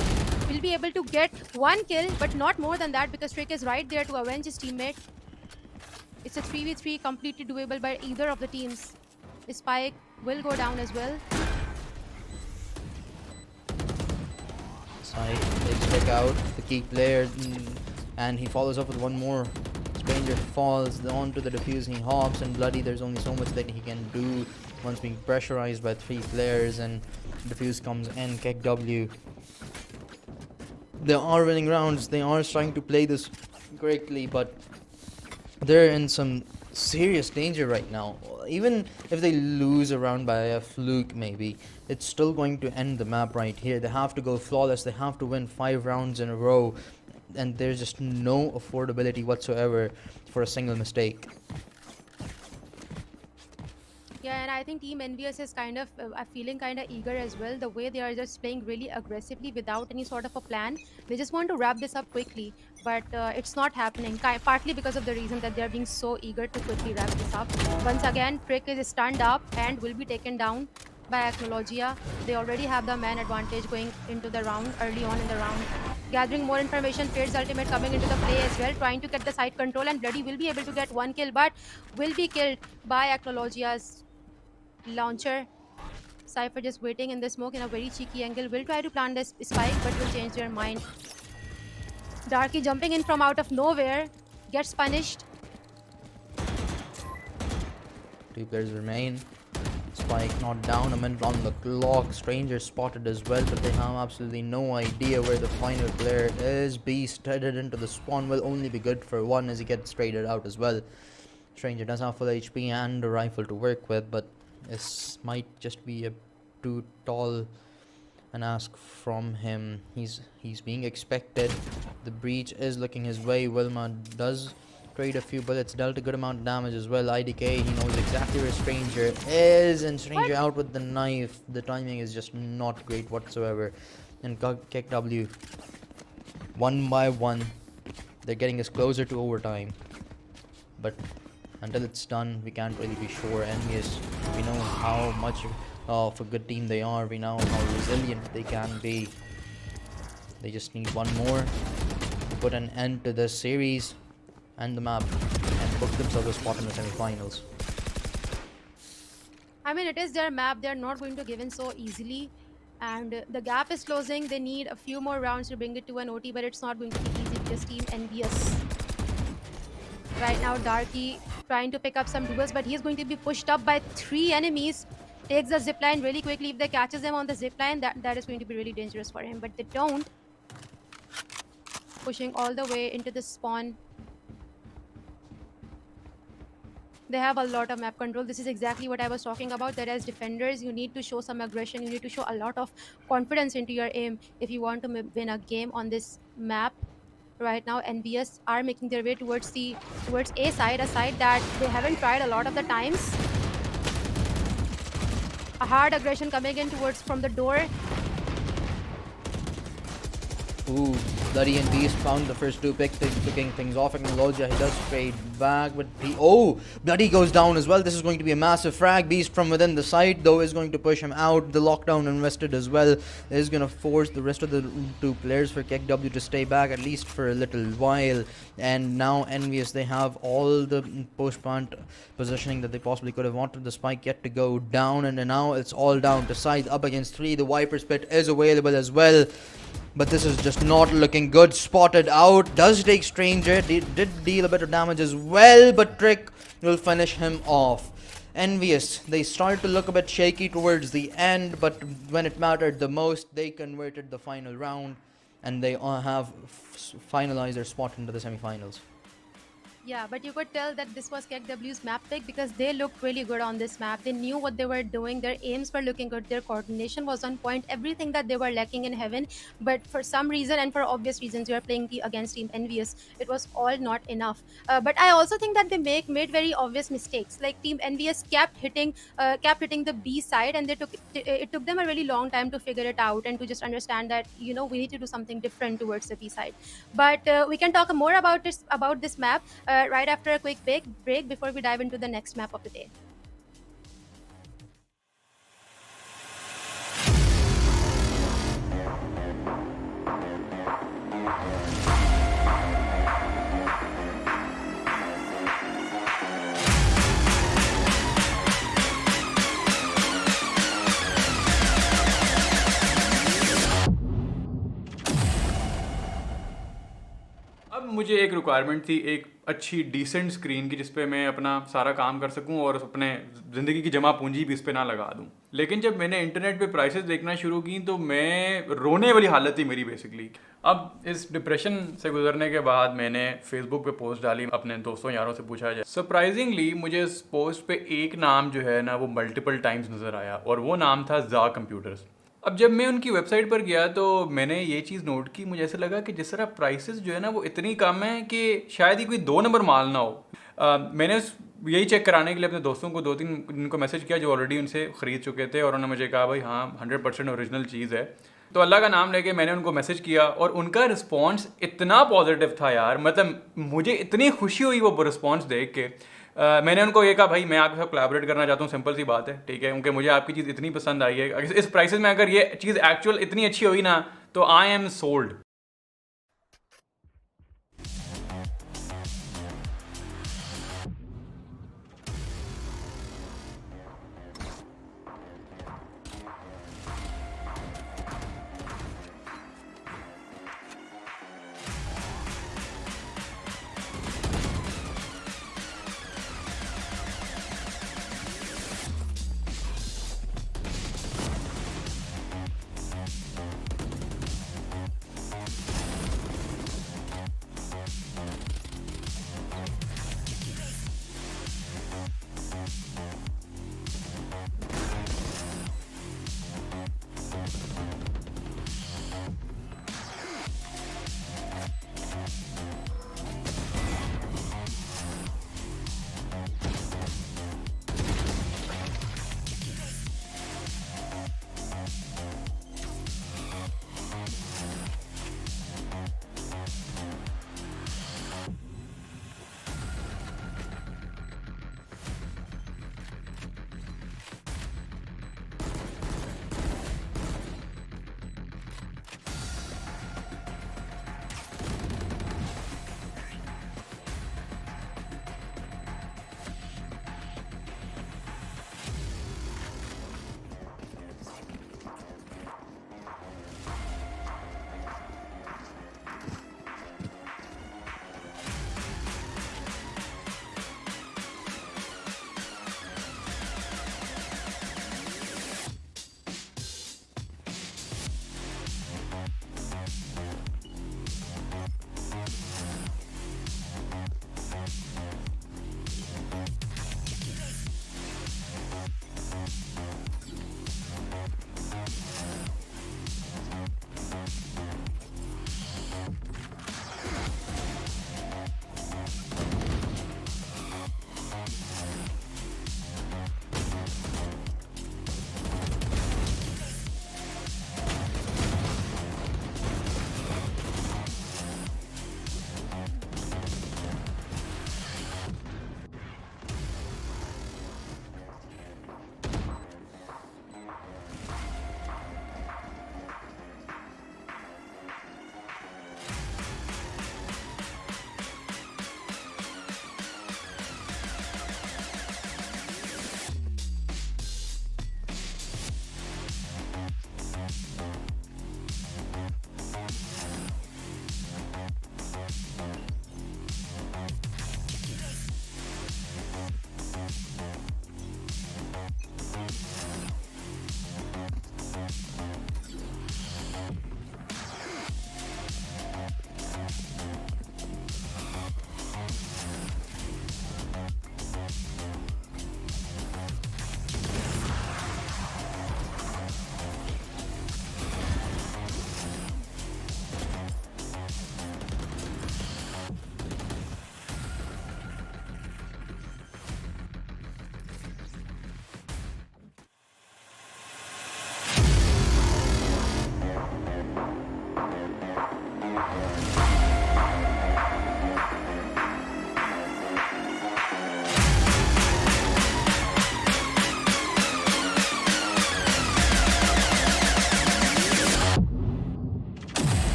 Will be able to get 1 kill, but not more than that because Trick is right there to avenge his teammate. It's a 3v3 completely doable by either of the teams. The spike will go down as well. Side takes Trick out, the key player, and he follows up with 1 more. Stranger falls onto the defuse. He hops, and Bloody, there's only so much that he can do once being pressurized by 3 players, and defuse comes in. KEKW, they are winning rounds. They are trying to play this correctly, but they're in some serious danger right now. Even if they lose a round by a fluke, maybe, it's still going to end the map right here. They have to go flawless. They have to win 5 rounds in a row, and there's just no affordability whatsoever for a single mistake. Yeah, and I think Team Envious is kind of feeling kind of eager as well. The way they are just playing really aggressively without any sort of a plan. They just want to wrap this up quickly, but it's not happening. Partly because of the reason that they are being so eager to quickly wrap this up. Once again, Trick is stunned up and will be taken down by Acknowledgia. They already have the man advantage going into the round, early on in the round. Gathering more information, Fade's ultimate coming into the play as well, trying to get the side control, and Bloody will be able to get 1 kill, but will be killed by Acknowledgia's launcher. Cypher just waiting in the smoke in a very cheeky angle. Will try to plant this spike, but will change their mind. Darky jumping in from out of nowhere. Gets punished. 2 players remain. Spike not down, a minute on the clock. Stranger spotted as well, but they have absolutely no idea where the final player is. Beast headed into the spawn, will only be good for 1 as he gets traded out as well. Stranger does have full HP and a rifle to work with, but this might just be a too tall an ask from him. He's being expected. The breach is looking his way. Wilma does trade a few bullets, dealt a good amount of damage as well. IDK, he knows exactly where Stranger is, and Stranger out with the knife. The timing is just not great whatsoever. And KEKW, 1 by 1, they're getting us closer to overtime, but until it's done, we can't really be sure. Envious, we know how much of a good team they are. We know how resilient they can be. They just need 1 more to put an end to this series and the map, and book themselves a spot in the semi-finals. I mean, it is their map. They're not going to give in so easily. And the gap is closing. They need a few more rounds to bring it to an OT, but it's not going to be easy because Team Envious. Right now, Darky trying to pick up some duels, but he's going to be pushed up by 3 enemies. Takes the zipline really quickly. If they catches them on the zipline, that is going to be really dangerous for him. But they don't. Pushing all the way into the spawn. They have a lot of map control. This is exactly what I was talking about, that as defenders, you need to show some aggression. You need to show a lot of confidence into your aim if you want to win a game on this map. Right now, Envious are making their way towards A side, a side that they haven't tried a lot of the times. A hard aggression coming in towards from the door. Ooh, Bloody and Beast found the first 2 picks, picking things off. Acknowledgia, he does trade back, but Bloody goes down as well. This is going to be a massive frag. Beast from within the side, though, is going to push him out. The lockdown invested as well is going to force the rest of the 2 players for KEKW to stay back, at least for a little while. And now Envious, they have all the post-plant positioning that they possibly could have wanted. The spike yet to go down, and now it's all down to side up against 3. The Viper's Pit is available as well, but this is just not looking good. Spotted out, does take Stranger, did deal a bit of damage as well, but Trick will finish him off. Envious, they started to look a bit shaky towards the end, but when it mattered the most, they converted the final round, and they have finalized their spot into the semi-finals. Yeah, but you could tell that this was KEKW's map pick because they looked really good on this map. They knew what they were doing. Their aims were looking good. Their coordination was on point. Everything that they were lacking in Heaven. But for some reason and for obvious reasons, you are playing against Team Envious. It was all not enough. But I also think that they made very obvious mistakes. Like Team Envious kept hitting the B side, and it took them a really long time to figure it out and to just understand that we need to do something different towards the B side. But we can talk more about this map. Right after a quick break before we dive into the next map of the day. मुझे मुझे एक requirement थी एक अच्छी decent screen की जिस पे मैं अपना सारा काम कर सकूं और अपने ज़िंदगी की जमा पूंजी भी इस पे ना लगा दूं। लेकिन जब मैंने इंटरनेट पे प्राइसेस देखना शुरू की तो मैं रोने वाली हालत थी मेरी बेसिकली। अब इस डिप्रेशन से गुजरने के बाद मैंने फेसबुक पे पोस्ट डाली, अपने दोस्तों यारों से पूछा जाए। सरप्राइजिंगली मुझे इस पोस्ट पे एक नाम जो है ना वो मल्टीपल टाइम्स नज़र आया और वो नाम था ज़ा कंप्यूटर्स। अब जब मैं उनकी वेबसाइट पर गया तो मैंने ये चीज़ नोट की, मुझे ऐसा लगा कि जिस तरह प्राइसेस जो है ना वो इतनी कम है कि शायद ही कोई 2 नंबर माल ना हो। मैंने यही चेक कराने के लिए अपने दोस्तों को 2-3 उनको मैसेज किया जो ऑलरेडी उनसे ख़रीद चुके थे और उन्होंने मुझे कहा भाई हाँ 100% ओरिजिनल चीज़ है। तो अल्लाह का नाम लेके मैंने उनको मैसेज किया और उनका रिस्पॉन्स इतना पॉजिटिव था यार, मतलब मुझे इतनी खुशी हुई वो रिस्पॉन्स देख के। मैंने उनको ये कहा भाई मैं आपके साथ कोलैबोरेट करना चाहता हूँ, सिंपल सी बात है, ठीक है, क्योंकि मुझे आपकी चीज़ इतनी पसंद आई है, इस प्राइसेस में अगर ये चीज़ एक्चुअल इतनी अच्छी हुई ना तो I am sold.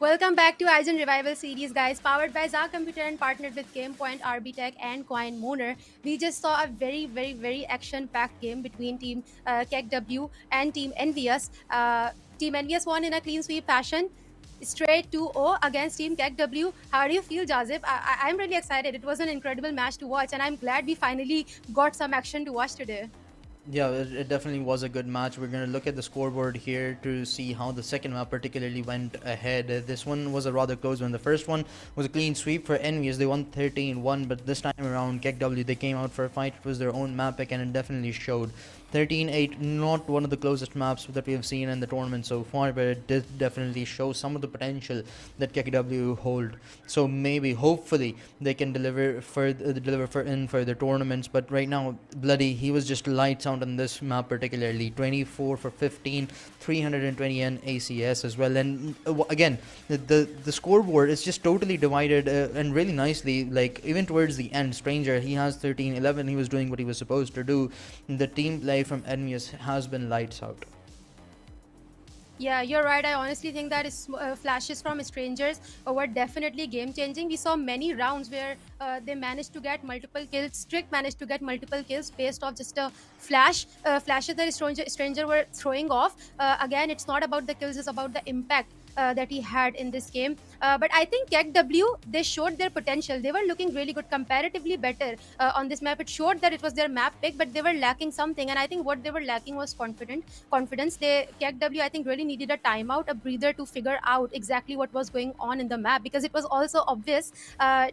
Welcome back to IGEN Revival Series, guys, powered by Zah Computer and partnered with GamePoint, RBTech, and Coin Mooner. We just saw a very, very, very action-packed game between Team KEKW and Team Envious. Team Envious won in a clean sweep fashion, straight 2-0 against Team KEKW. How do you feel, Jazib? I'm really excited. It was an incredible match to watch, and I'm glad we finally got some action to watch today. Yeah, it definitely was a good match. We're going to look at the scoreboard here to see how the second map particularly went ahead. This one was a rather close one. The first one was a clean sweep for Envious. They won 13-1, but this time around, KEKW, they came out for a fight. It was their own map pick, and it definitely showed. 13-8, not one of the closest maps that we have seen in the tournament so far, but it did definitely show some of the potential that KEKW hold. So maybe, hopefully, they can deliver in further tournaments. But right now, Bloody, he was just lights out on this map particularly. 24 for 15, 320 N ACS as well. And again, the scoreboard is just totally divided and really nicely. Like even towards the end, Stranger, he has 13-11. He was doing what he was supposed to do. The team play from Envious has been lights out. Yeah, you're right. I honestly think that flashes from strangers were definitely game changing. We saw many rounds where they managed to get multiple kills. Strict managed to get multiple kills based off just a flashes that stranger were throwing off. Again, it's not about the kills; it's about the impact that he had in this game. But I think KEKW, they showed their potential. They were looking really good, comparatively better on this map. It showed that it was their map pick, but they were lacking something. And I think what they were lacking was confidence. KEKW, I think, really needed a timeout, a breather to figure out exactly what was going on in the map, because it was also obvious.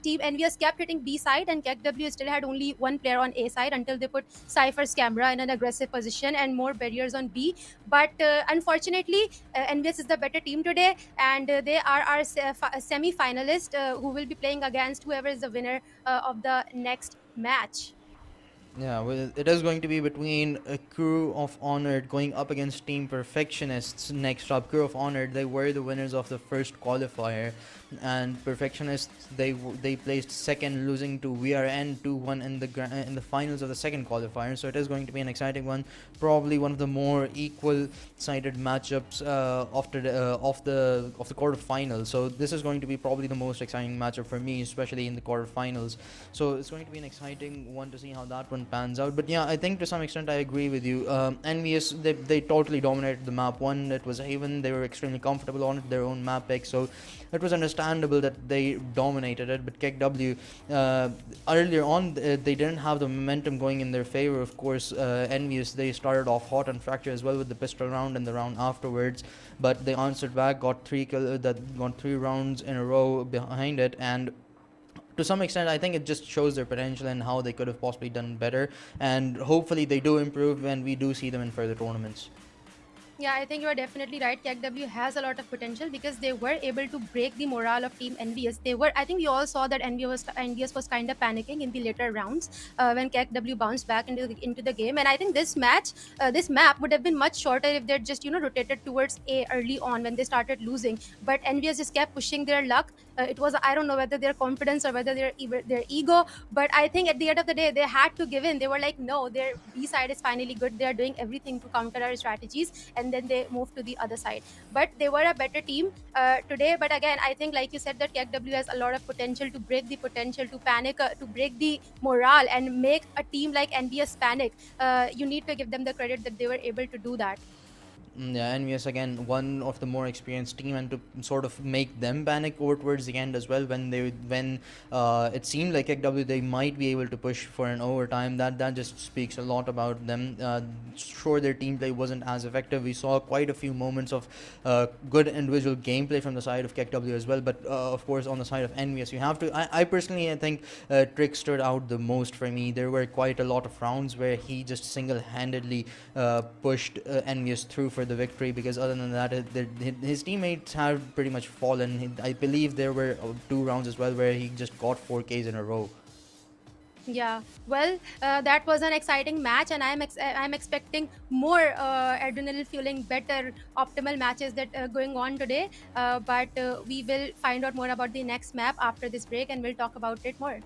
Team Envious kept hitting B side, and KEKW still had only one player on A side until they put Cypher's camera in an aggressive position and more barriers on B. But unfortunately, Envious is the better team today, and they are our semi-finalist who will be playing against whoever is the winner of the next match. Yeah, well, it is going to be between a Crew of Honored going up against Team Perfectionists. Next up, Crew of Honored, they were the winners of the first qualifier, and Perfectionists, they placed second, losing to VRN 2-1 in the finals of the second qualifier. So it is going to be an exciting one, probably one of the more equal-sided matchups of the quarterfinals. So this is going to be probably the most exciting matchup for me, especially in the quarterfinals. So it's going to be an exciting one to see how that one pans out. But yeah, I think to some extent I agree with you. Envious, they totally dominated the map. One, it was Haven. They were extremely comfortable on it, their own map pick. So it was understandable that they dominated it. But KEKW, earlier on, they didn't have the momentum going in their favor. Of course, Envious, they started off hot on Fracture as well with the pistol round and the round afterwards. But they answered back, got three rounds in a row behind it, and to some extent, I think it just shows their potential and how they could have possibly done better. And hopefully, they do improve when we do see them in further tournaments. Yeah, I think you are definitely right. KEKW has a lot of potential because they were able to break the morale of Team Envious. I think we all saw that Envious was kind of panicking in the later rounds when KEKW bounced back into the game. And I think this map would have been much shorter if they'd just rotated towards A early on when they started losing. But Envious just kept pushing their luck. It was, I don't know whether their confidence or whether their ego, but I think at the end of the day they had to give in. They were like, no, their B side is finally good. They are doing everything to counter our strategies, and then they moved to the other side. But they were a better team today. But again, I think, like you said, that KEKW has a lot of potential to break the potential, to panic, to break the morale and make a team like Envious panic. You need to give them the credit that they were able to do that. Yeah, Envious again, one of the more experienced team, and to sort of make them panic over towards the end as well, when it seemed like KEKW they might be able to push for an overtime. That just speaks a lot about them. Sure, their team play wasn't as effective. We saw quite a few moments of good individual gameplay from the side of KEKW as well, but of course on the side of Envious, you have to. I personally, I think Trick stood out the most for me. There were quite a lot of rounds where he just single-handedly pushed Envious through for the victory, because other than that, his teammates have pretty much fallen. I believe there were 2 rounds as well where he just got 4Ks in a row. Yeah, well, that was an exciting match, and I'm expecting more adrenaline fueling, better, optimal matches that going on today. But we will find out more about the next map after this break, and we'll talk about it more.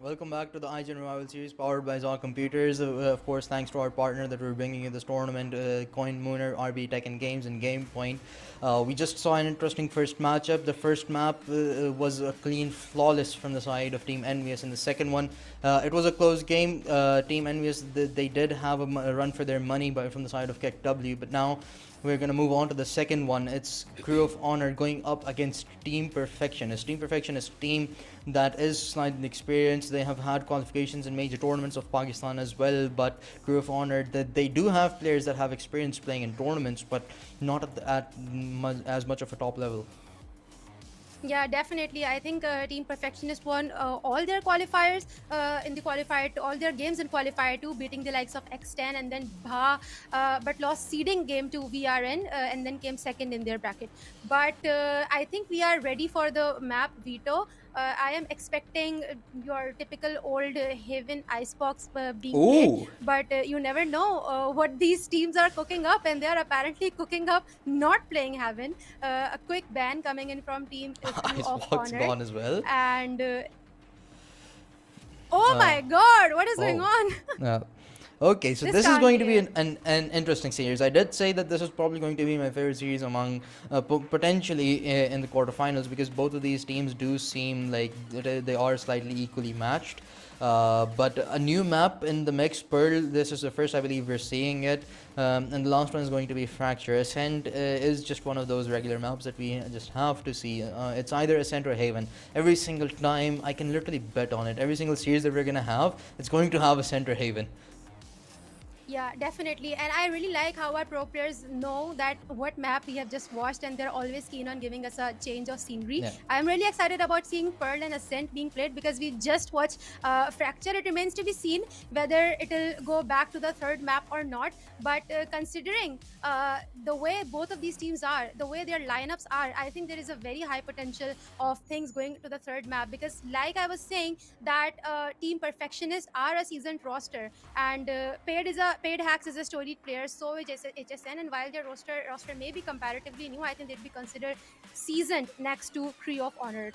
Welcome back to the IGEN Revival Series powered by Zah Computers. Of course, thanks to our partner that we're bringing you this tournament, Coin Mooner, RB Tech and Games, and Game Point. We just saw an interesting first matchup. The first map was a clean, flawless from the side of Team Envious. In the second one, it was a close game. Team Envious, they did have a run for their money from the side of KEKW, but now we're going to move on to the second one. It's Crew of Honor going up against Team Perfectionists. Team Perfectionists, team that is slightly experienced. They have had qualifications in major tournaments of Pakistan as well, but Crew of Honor, they do have players that have experience playing in tournaments, but not as much of a top level. Yeah, definitely. I think Team Perfectionist won all their qualifiers in the qualifier, all their games in qualifier 2, beating the likes of X10 and then Bha, but lost seeding game to VRN and then came second in their bracket. But I think we are ready for the map veto. I am expecting your typical old Haven Icebox being played, but you never know what these teams are cooking up, and they are apparently cooking up not playing Haven. A quick ban coming in from Team Crew of Icebox Honor, gone as well. and oh my God, what is going on? Okay, so This this is can't going be to be it. an interesting series. I did say that this is probably going to be my favorite series among potentially in the quarterfinals, because both of these teams do seem like they are slightly equally matched. But a new map in the mix, Pearl, this is the first I believe we're seeing it. And the last one is going to be Fracture. Ascent is just one of those regular maps that we just have to see. It's either Ascent or Haven. Every single time, I can literally bet on it. Every single series that we're going to have, it's going to have Ascent or Haven. Yeah, definitely. And I really like how our pro players know that what map we have just watched, and they're always keen on giving us a change of scenery. Yeah. I'm really excited about seeing Pearl and Ascent being played, because we just watched Fracture. It remains to be seen whether it'll go back to the third map or not. But considering the way both of these teams are, the way their lineups are, I think there is a very high potential of things going to the third map. Because like I was saying, that Team Perfectionists are a seasoned roster, and Paid Hacks is a storied player, so is HSN, and while their roster may be comparatively new, I think they'd be considered seasoned next to Crew of Honor.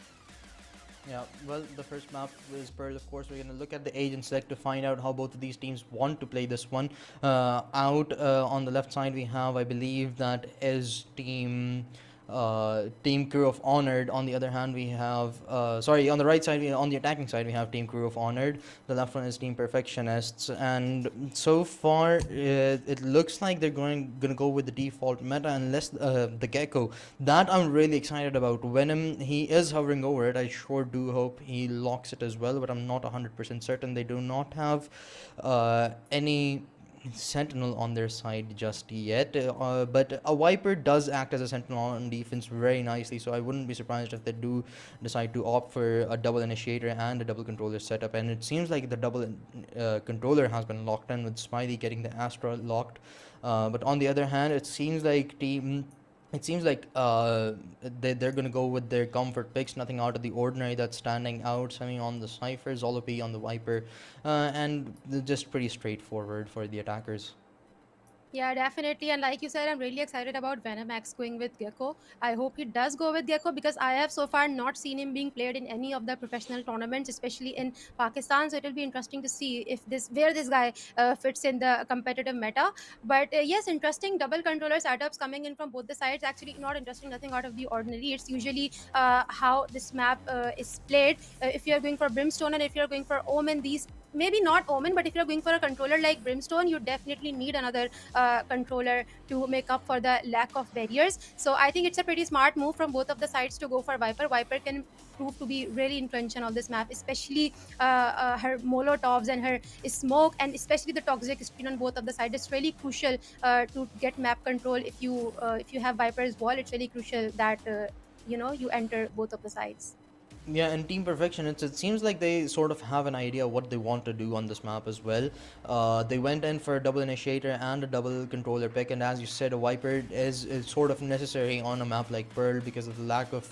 Yeah, well, the first map is Pearl. Of course, we're going to look at the age and select to find out how both of these teams want to play this one. Out on the left side, we have, I believe, that is Team Crew of Honored. On the other hand, we have on the right side, on the attacking side, we have Team Crew of Honored. The left one is Team Perfectionists, and so far it looks like they're gonna go with the default meta, unless the Gecko, that I'm really excited about. Venom, he is hovering over it. I sure do hope he locks it as well, but I'm not 100% certain. They do not have any Sentinel on their side just yet, but a Viper does act as a Sentinel on defense very nicely, so I wouldn't be surprised if they do decide to opt for a double initiator and a double controller setup. And it seems like the double controller has been locked in, with Smiley getting the Astra locked. But on the other hand, it seems like they're going to go with their comfort picks, nothing out of the ordinary that's standing out. Semi on the Cypher, Zolopi on the Viper, and just pretty straightforward for the attackers. Yeah, definitely. And like you said, I'm really excited about Venomax going with Gecko. I hope he does go with Gecko, because I have so far not seen him being played in any of the professional tournaments, especially in Pakistan. So it'll be interesting to see if where this guy fits in the competitive meta. But yes, interesting double controller setups coming in from both the sides. Actually, not interesting, nothing out of the ordinary. It's usually how this map is played. If you're going for Brimstone and if you're going for Omen, these maybe not Omen, but if you're going for a controller like Brimstone, you definitely need another controller to make up for the lack of barriers. So I think it's a pretty smart move from both of the sides to go for Viper. Viper can prove to be really influential on this map, especially her Molotovs and her smoke, and especially the toxic screen on both of the sides. It's really crucial to get map control. If you have Viper's wall, it's really crucial that you enter both of the sides. Yeah, and Team Perfectionists, it seems like they sort of have an idea what they want to do on this map as well. They went in for a double initiator and a double controller pick, and as you said, a Viper is sort of necessary on a map like Pearl, because of the lack of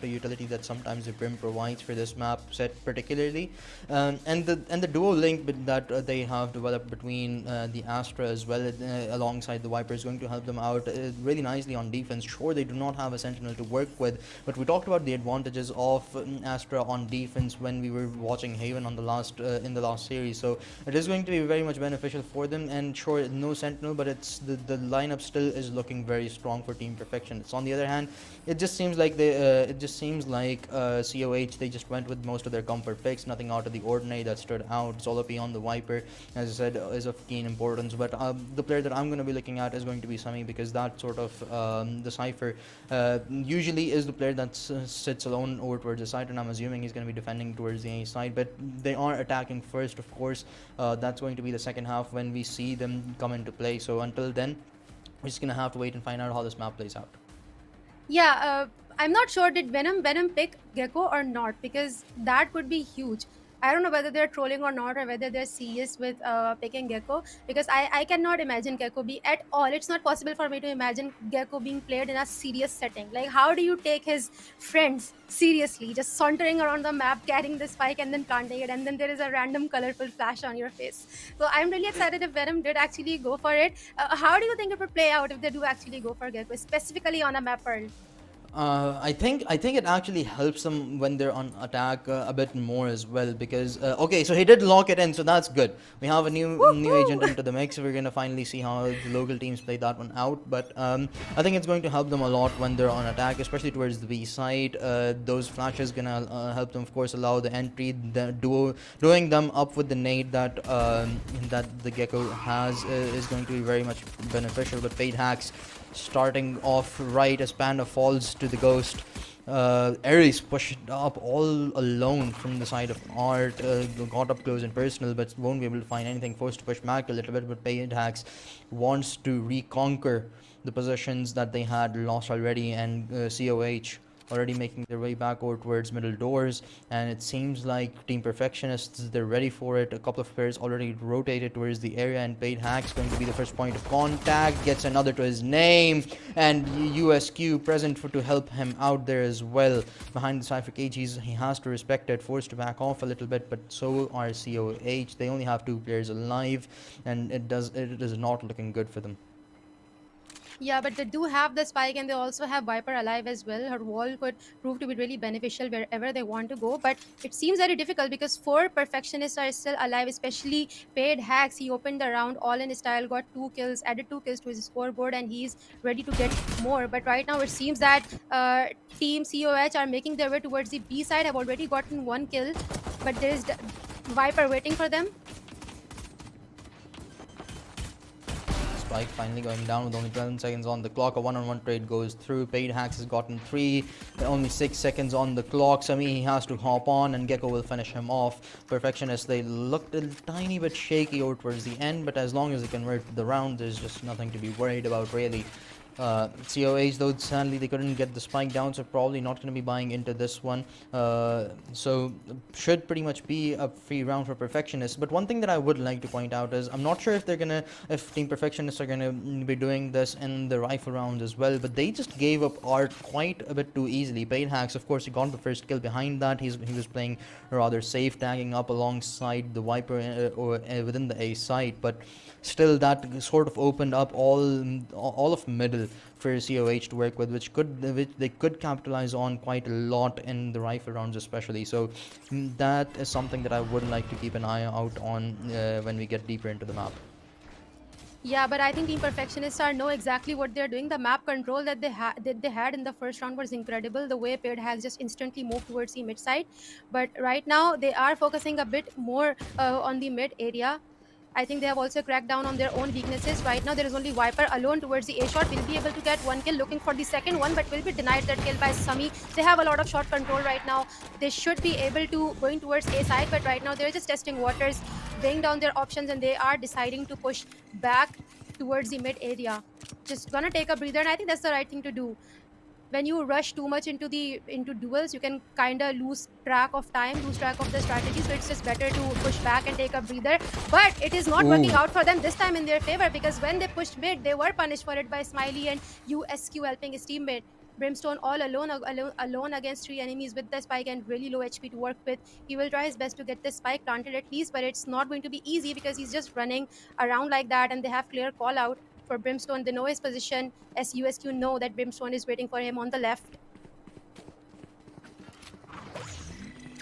the utility that sometimes the Brim provides for this map set particularly, and the duo link that they have developed between the Astra as well alongside the Viper is going to help them out really nicely on defense. Sure, they do not have a Sentinel to work with, but we talked about the advantage advantages of Astra on defense when we were watching Haven on the last in the last series. So it is going to be very much beneficial for them. And sure, no Sentinel, but it's the lineup still is looking very strong for Team Perfectionists. On the other hand, it just seems like COH, they just went with most of their comfort picks, nothing out of the ordinary that stood out. Zolopi on the Viper, as I said, is of keen importance. But the player that I'm going to be looking at is going to be Sami, because that sort of the Cypher usually is the player that sits alone over towards the side, and I'm assuming he's going to be defending towards the A side. But they are attacking first, of course. That's going to be the second half when we see them come into play. So until then, we're just going to have to wait and find out how this map plays out. Yeah, I'm not sure did Venom pick Gecko or not, because that would be huge. I don't know whether they're trolling or not, or whether they're serious with picking Gecko, because I cannot imagine Gecko be at all. It's not possible for me to imagine Gecko being played in a serious setting. Like, how do you take his friends seriously, just sauntering around the map, carrying the spike and then planting it, and then there is a random colorful flash on your face? So I'm really excited if Venom did actually go for it. How do you think it would play out if they do actually go for Gecko, specifically on a map Pearl? I think it actually helps them when they're on attack a bit more as well, because okay, so he did lock it in, so that's good. We have a new agent into the mix. We're gonna finally see how the local teams play that one out. But I think it's going to help them a lot when they're on attack, especially towards the B side. Those flashes gonna help them, of course, allow the entry, the doing them up with the nade that the Gecko has is going to be very much beneficial. But Fade Hacks starting off right as Panda falls to the Ghost. Aries pushed up all alone from the side of Art, got up close and personal, but won't be able to find anything. Forced to push back a little bit, but Paid Hacks wants to reconquer the positions that they had lost already, and COH already making their way back over towards middle doors. And it seems like Team Perfectionists, they're ready for it. A couple of players already rotated towards the area, and Paid Hack's going to be the first point of contact, gets another to his name, and USQ present to help him out there as well. Behind the Cypher cage, he has to respect it, forced to back off a little bit, but so are COH. They only have 2 players alive, and it is not looking good for them. Yeah, but they do have the spike, and they also have Viper alive as well. Her wall could prove to be really beneficial wherever they want to go, but it seems very difficult because 4 perfectionists are still alive, especially Paid Hacks. He opened the round all in style, got 2 kills, added 2 kills to his scoreboard, and he's ready to get more. But right now it seems that Team COH are making their way towards the B side, have already gotten 1 kill, but there is Viper waiting for them. Spike finally going down with only 12 seconds on the clock. A one-on-one trade goes through. Paid Hacks has gotten 3. Only 6 seconds on the clock. Sami, he has to hop on, and Gecko will finish him off. Perfectionists, they looked a tiny bit shaky over towards the end, but as long as they convert the round, there's just nothing to be worried about, really. COH, though, sadly they couldn't get the spike down, so probably not going to be buying into this one. So should pretty much be a free round for Perfectionists. But one thing that I would like to point out is I'm not sure if Team Perfectionists are gonna be doing this in the rifle rounds as well. But they just gave up Art quite a bit too easily. Paid Hacks, of course, he got the first kill behind that. He was playing rather safe, tagging up alongside the Viper within the A site, but still that sort of opened up all of middle for COH to work with, which they could capitalize on quite a lot in the rifle rounds especially. So that is something that I would like to keep an eye out on when we get deeper into the map. Yeah, but I think Team Perfectionists know exactly what they're doing. The map control that they had in the first round was incredible. The way Paid has just instantly moved towards the mid side, but right now they are focusing a bit more on the mid area. I think they have also cracked down on their own weaknesses. Right now, there is only Viper alone towards the A shot. Will be able to get 1 kill, looking for the second one, but will be denied that kill by Sami. They have a lot of shot control right now. They should be able to going towards A side, but right now they're just testing waters, weighing down their options, and they are deciding to push back towards the mid area. Just gonna take a breather, and I think that's the right thing to do. When you rush too much into duels, you can kind of lose track of time, lose track of the strategy. So it's just better to push back and take a breather. But it is not working out for them this time in their favor, because when they pushed mid, they were punished for it by Smiley and USQ helping his teammate. Brimstone all alone against 3 enemies with the spike and really low HP to work with. He will try his best to get the spike planted at least, but it's not going to be easy because he's just running around like that, and they have clear call out for Brimstone. They know his position, as USQ know that Brimstone is waiting for him on the left.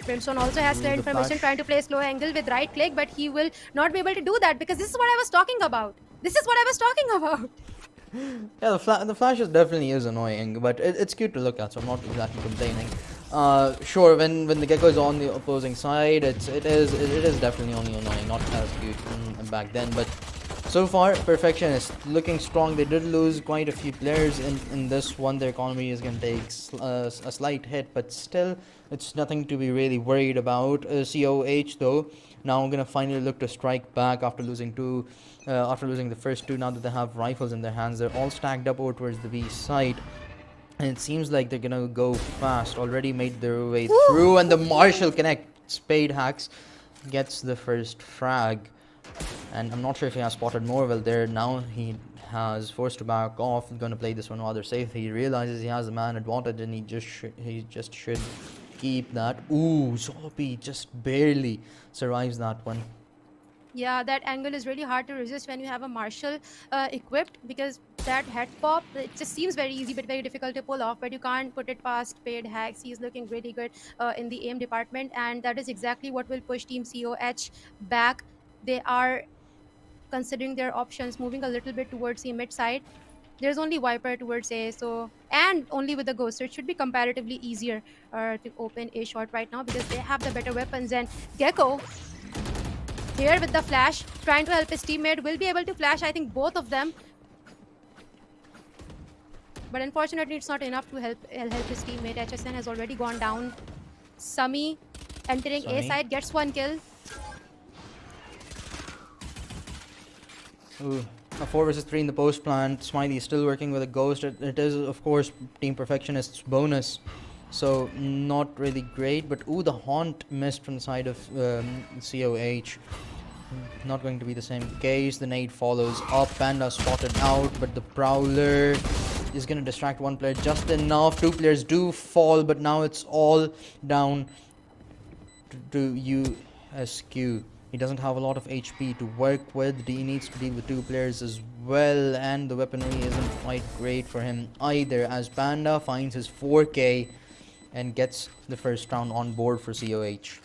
Brimstone also has clear Ooh, the information, flash. trying to play slow angle with right click, but he will not be able to do that because this is what I was talking about. This is what I was talking about. Yeah, the flash definitely is annoying, but it's cute to look at, so I'm not exactly complaining. Sure, when the gecko is on the opposing side, it is definitely only annoying, not as cute back then. But so far, Perfectionists looking strong. They did lose quite a few players in this one. Their economy is going to take a slight hit, but still, it's nothing to be really worried about. COH though, now going to finally look to strike back after losing two. After losing the first two, now that they have rifles in their hands, they're all stacked up over towards the B side. And it seems like they're gonna go fast. Already made their way through, and the Marshall Connect Spade Hacks gets the first frag. And I'm not sure if he has spotted Morville there. Now he has forced to back off. He's gonna play this one rather safe. He realizes he has the man advantage, and he just should keep that. Ooh, Zombie just barely survives that one. Yeah, that angle is really hard to resist when you have a Marshall equipped, because that head pop, it just seems very easy but very difficult to pull off, but you can't put it past Paid Hacks. He's looking really good in the aim department, and that is exactly what will push Team COH back. They are considering their options, moving a little bit towards the mid side. There's only Viper towards A, so, and only with the Ghost, so it should be comparatively easier to open A short right now because they have the better weapons. And Gecko here with the flash, trying to help his teammate, will be able to flash, I think, both of them. But unfortunately, it's not enough to help his teammate. HSN has already gone down. Sami entering A Sami. side, gets one kill. Ooh, a 4 versus 3 in the post plant. Smiley is still working with a ghost. It is, of course, Team Perfectionists' bonus. So, not really great. But, ooh, the haunt missed from the side of COH. Not going to be the same case. The nade follows up. Panda spotted out. But the Prowler is going to distract one player just enough. Two players do fall. But now it's all down to USQ. He doesn't have a lot of HP to work with. He needs to deal with two players as well, and the weaponry isn't quite great for him either, as Panda finds his 4K and gets the first round on board for COH.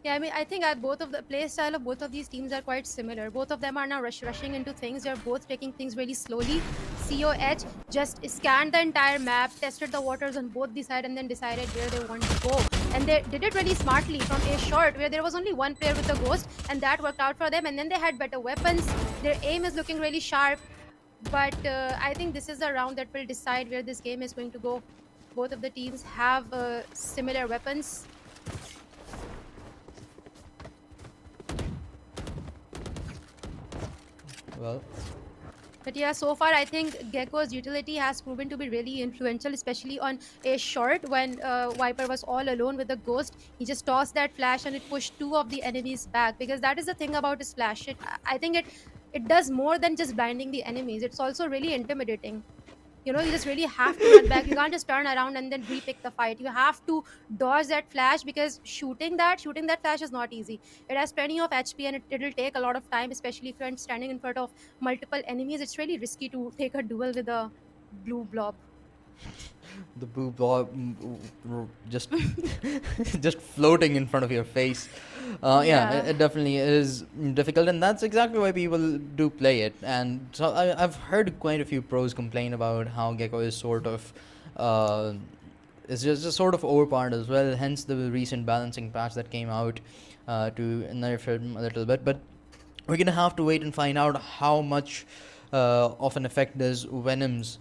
Yeah, I mean, I think both of the play style of both of these teams are quite similar. Both of them are now rushing into things. They're both taking things really slowly. COH just scanned the entire map, tested the waters on both the side, and then decided where they want to go. And they did it really smartly from A short, where there was only one player with the ghost, and that worked out for them. And then they had better weapons. Their aim is looking really sharp. But I think this is the round that will decide where this game is going to go. Both of the teams have similar weapons. Well, but yeah, so far I think Gecko's utility has proven to be really influential, especially on A short when Viper was all alone with the ghost. He just tossed that flash and it pushed two of the enemies back, because that is the thing about his flash. I think it does more than just blinding the enemies. It's also really intimidating. You know, you just really have to run back. You can't just turn around and then repick the fight. You have to dodge that flash, because shooting that flash is not easy. It has plenty of HP, and it'll take a lot of time, especially if you're standing in front of multiple enemies. It's really risky to take a duel with a blue blob. the blue blob just just floating in front of your face. Yeah, it definitely is difficult, and that's exactly why people do play it. And so I've heard quite a few pros complain about how Gecko is sort of is just sort of overpowered as well, hence the recent balancing patch that came out to nerf him a little bit. But we're gonna have to wait and find out how much of an effect does Venom's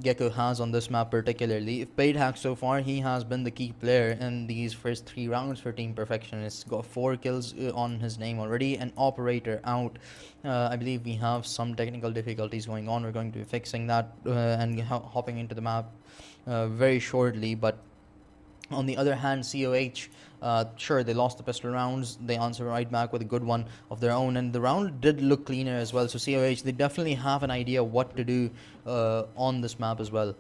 Gecko has on this map particularly. If Paid Hack so far, he has been the key player in these first 3 rounds for Team Perfectionists. Got 4 kills on his name already, an operator out. I believe we have some technical difficulties going on. We're going to be fixing that and hopping into the map very shortly. But on the other hand, COH, sure, they lost the pistol rounds. They answer right back with a good one of their own, and the round did look cleaner as well. So COH, they definitely have an idea what to do on this map as well.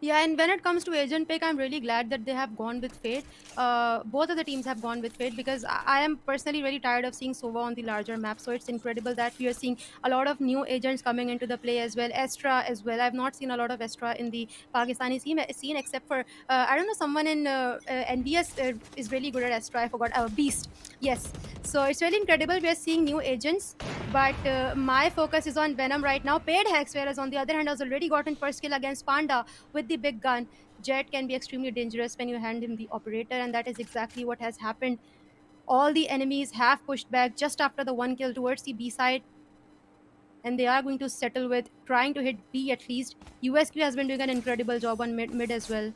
Yeah, and when it comes to agent pick, I'm really glad that they have gone with Fate. Both of the teams have gone with Fate because I am personally really tired of seeing Sova on the larger map. So it's incredible that we are seeing a lot of new agents coming into the play as well. Estra as well. I've not seen a lot of Estra in the Pakistani scene except for I don't know, someone in Envious is really good at Estra. I forgot. Beast. Yes. So it's really incredible. We are seeing new agents. But my focus is on Venom right now. Paid Hex, whereas on the other hand, has already gotten first kill against Panda with the big gun. Jet can be extremely dangerous when you hand him the operator, and that is exactly what has happened. All the enemies have pushed back just after the one kill towards the B side, and they are going to settle with trying to hit B at least. USQ has been doing an incredible job on mid as well.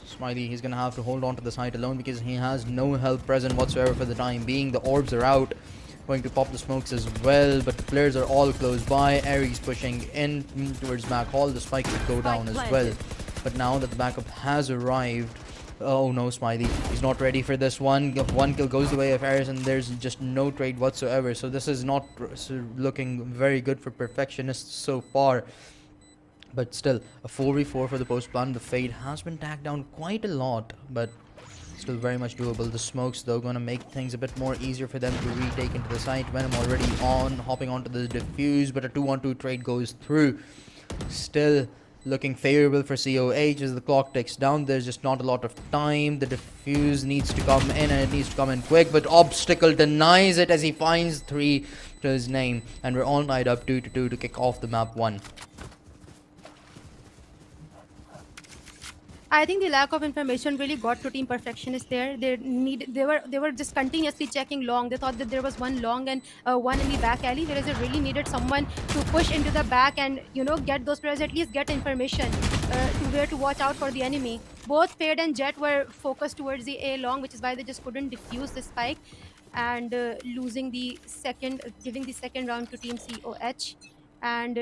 Smiley, he's gonna have to hold on to the site alone because he has no help present whatsoever for the time being. The orbs are out, going to pop the smokes as well, but the players are all close by. Aries pushing in towards back hall. The spike should go down as well. But now that the backup has arrived, oh no, Smiley, he's not ready for this one. One kill goes the way of Aries, and there's just no trade whatsoever. So this is not looking very good for Perfectionists so far. But still, a 4v4 for the post plan. The Fade has been tagged down quite a lot, but still very much doable. The smokes, though, gonna make things a bit more easier for them to retake into the site. Venom already hopping onto the defuse, but a 2-on-2 trade goes through. Still looking favorable for COH as the clock ticks down. There's just not a lot of time. The defuse needs to come in, and it needs to come in quick, but Obstacle denies it as he finds 3 to his name, and we're all tied up 2-2 to kick off the map 1. I think the lack of information really got to Team Perfectionists there. They were just continuously checking long. They thought that there was one long and one in the back alley, whereas they really needed someone to push into the back and get those players, at least get information to where to watch out for the enemy. Both Fade and Jet were focused towards the A long, which is why they just couldn't defuse the spike and giving the second round to Team COH. And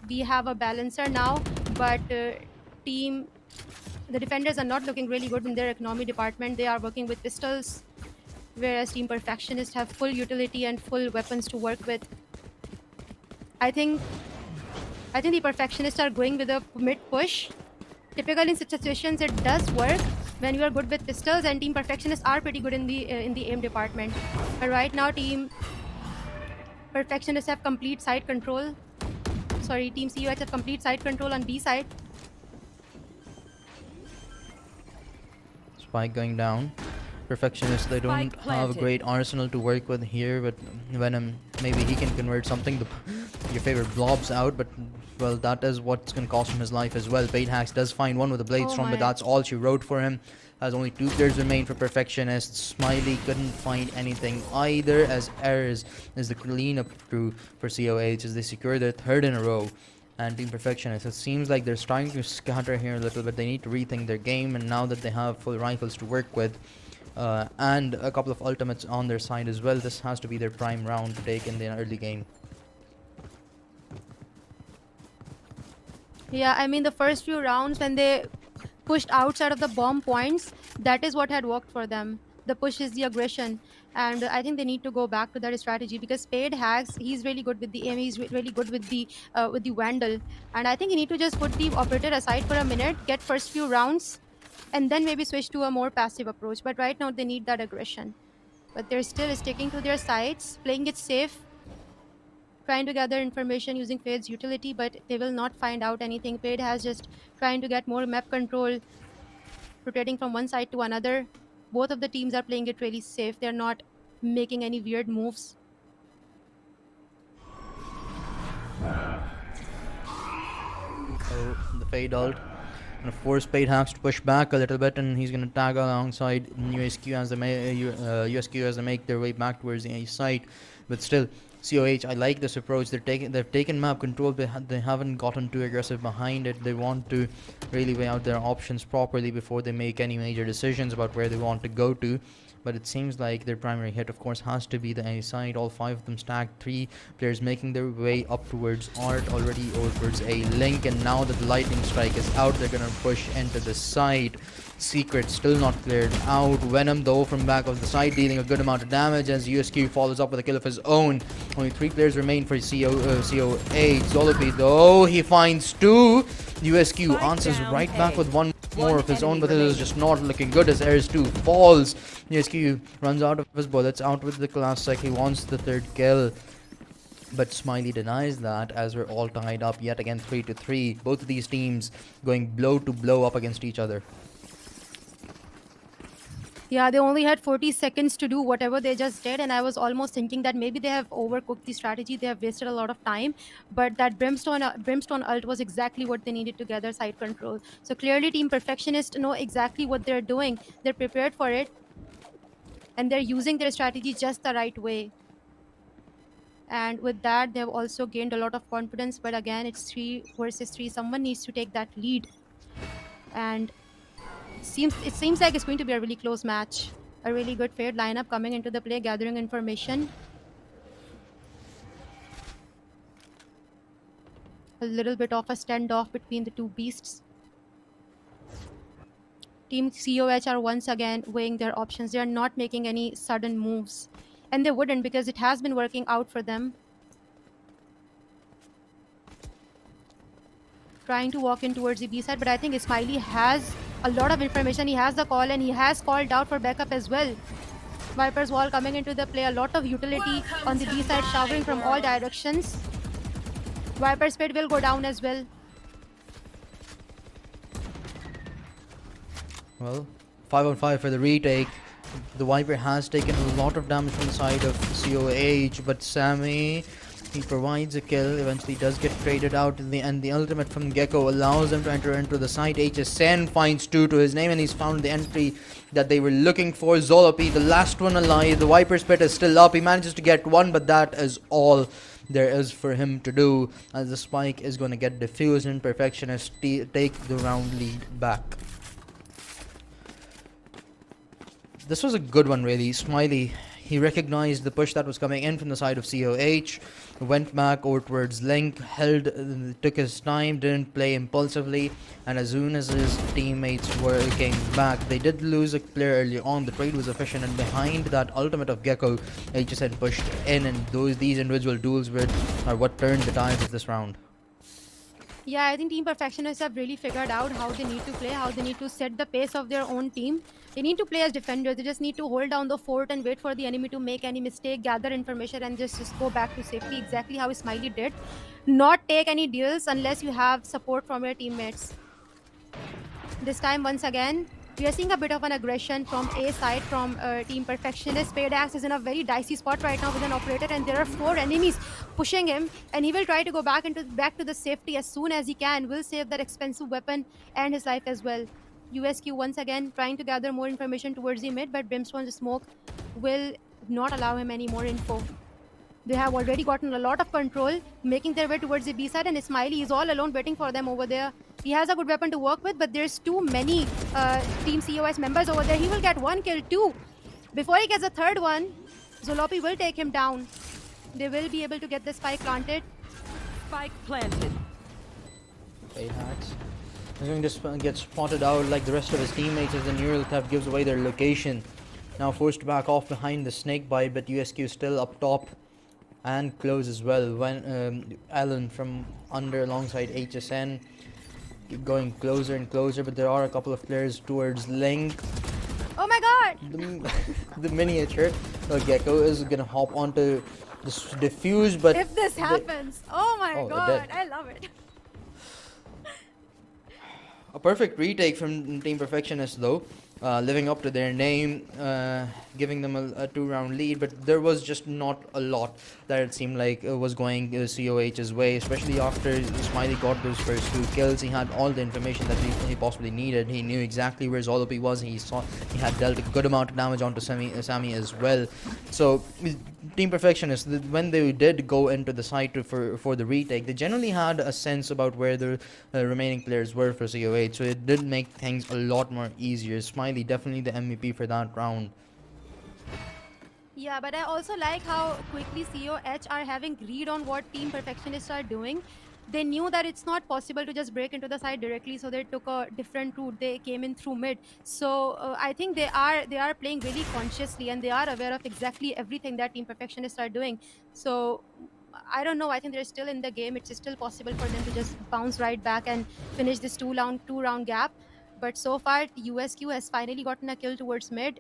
we have a balancer now, but the defenders are not looking really good in their economy department. They are working with pistols, whereas Team Perfectionists have full utility and full weapons to work with. I think the Perfectionists are going with a mid push. Typically in such situations, it does work when you are good with pistols, and Team Perfectionists are pretty good in the aim department. But right now, Team Perfectionists have complete side control. Sorry, Team COH have complete side control on B side. Spike going down. Perfectionists, they don't have a great arsenal to work with here, but Venom, maybe he can convert something. Your favorite blobs out, but well, that is what's going to cost him his life as well. Hax does find one with a blade storm, but that's all she wrote for him. As only 2 players remain for Perfectionists. Smiley couldn't find anything either, as Errors is the cleanup crew for COH as they secure their 3rd in a row. And Team Perfectionists, it seems like they're trying to scatter here a little bit. They need to rethink their game, and now that they have full rifles to work with and a couple of ultimates on their side as well, this has to be their prime round to take in the early game. Yeah, I mean, the first few rounds when they pushed outside of the bomb points, that is what had worked for them. The push is the aggression, and I think they need to go back to that strategy because Spade Hags, he's really good with the aim, he's really good with the Vandal, and I think you need to just put the operator aside for a minute, get first few rounds, and then maybe switch to a more passive approach. But right now they need that aggression, but they're still sticking to their sides, playing it safe, trying to gather information using Fade's utility, but they will not find out anything. Fade has just trying to get more map control, rotating from one side to another. Both of the teams are playing it really safe. They're not making any weird moves. So the Fade ult gonna force Hax to push back a little bit, and he's gonna tag alongside USQ as they make their way back towards the A site. But still, COH, I like this approach. They've taken map control, but they haven't gotten too aggressive behind it. They want to really weigh out their options properly before they make any major decisions about where they want to go to. But it seems like their primary hit, of course, has to be the A side. All 5 of them stacked, 3 players making their way up towards Art already, or towards A Link, and now that the lightning strike is out, they're gonna push into the side. Secret still not cleared out. Venom, though, from back of the side, dealing a good amount of damage as USQ follows up with a kill of his own. Only 3 players remain for COH. Zolopi, though, he finds 2. USQ answers right back with one more of his own, but it is just not looking good as Airs 2 falls. USQ runs out of his bullets, out with the classic. He wants the third kill, but Smiley denies that as we're all tied up yet again 3-3. Both of these teams going blow to blow up against each other. Yeah, they only had 40 seconds to do whatever they just did, and I was almost thinking that maybe they have overcooked the strategy. They have wasted a lot of time, but that brimstone ult was exactly what they needed to gather side control. So clearly, Team Perfectionist know exactly what they're doing. They're prepared for it, and they're using their strategy just the right way. And with that, they've also gained a lot of confidence. But again, it's 3 versus 3. Someone needs to take that lead, and it seems like it's going to be a really close match. A really good paired lineup coming into the play, gathering information. A little bit of a standoff between the two beasts. Team COH are once again weighing their options. They are not making any sudden moves. And they wouldn't, because it has been working out for them. Trying to walk in towards the B side, but I think Ismaili has a lot of information. He has the call, and he has called out for backup as well. Viper's wall coming into the play. A lot of utility on the B side, showering from all directions. Viper's pit will go down as well. Well, 5 on 5 for the retake. The Viper has taken a lot of damage from the side of COH, but Sammy, he provides a kill, eventually does get traded out in the end. The ultimate from Gecko allows him to enter into the site. HSN finds 2 to his name, and he's found the entry that they were looking for. Zolopi, the last one alive. The Viper's pit is still up. He manages to get one, but that is all there is for him to do, as the spike is going to get defused and Perfectionists take the round lead back. This was a good one, really. Smiley, he recognized the push that was coming in from the side of COH, went back over towards Link, took his time, didn't play impulsively, and as soon as his teammates came back, they did lose a player early on. The trade was efficient, and behind that ultimate of Gecko, HSN pushed in, and these individual duels are what turned the tides of this round. Yeah, I think Team Perfectionists have really figured out how they need to play, how they need to set the pace of their own team. They need to play as defenders. They just need to hold down the fort and wait for the enemy to make any mistake, gather information, and just go back to safety, exactly how Smiley did. Not take any deals unless you have support from your teammates. This time, once again, we are seeing a bit of an aggression from A side from Team Perfectionist. Paydax is in a very dicey spot right now with an operator, and there are 4 enemies pushing him, and he will try to go back to the safety as soon as he can. Will save that expensive weapon and his life as well. USQ once again trying to gather more information towards the mid, but Brimstone's smoke will not allow him any more info. They have already gotten a lot of control, making their way towards the B side, and Ismaili is all alone waiting for them over there. He has a good weapon to work with, but there's too many Team COS members over there. He will get 1 kill too. Before he gets a third one, Zolopi will take him down. They will be able to get the spike planted. Spike planted. Paydax is going to get spotted out like the rest of his teammates as the neural theft gives away their location. Now forced to back off behind the snake bite, but USQ still up top and close as well. When Alan from under alongside HSN going closer and closer, but there are a couple of players towards Link. Oh my god! The miniature Gecko is gonna hop onto this diffuse, but if this happens, oh my god, I love it. A perfect retake from Team Perfectionists though, living up to their name, giving them a 2-round lead, but there was just not a lot that it seemed like was going COH's way, especially after Smiley got those first 2 kills. He had all the information that he possibly needed. He knew exactly where Zolopi was. He had dealt a good amount of damage onto Sammy as well. So Team Perfectionists, when they did go into the site for the retake, they generally had a sense about where the remaining players were for COH, so it did make things a lot more easier. Smiley definitely the MVP for that round. Yeah, but I also like how quickly COH are having read on what Team Perfectionists are doing. They knew that it's not possible to just break into the side directly, so they took a different route. They came in through mid. So I think they are playing really consciously, and they are aware of exactly everything that Team Perfectionists are doing. So I don't know. I think they're still in the game. It's still possible for them to just bounce right back and finish this two round gap. But so far, USQ has finally gotten a kill towards mid.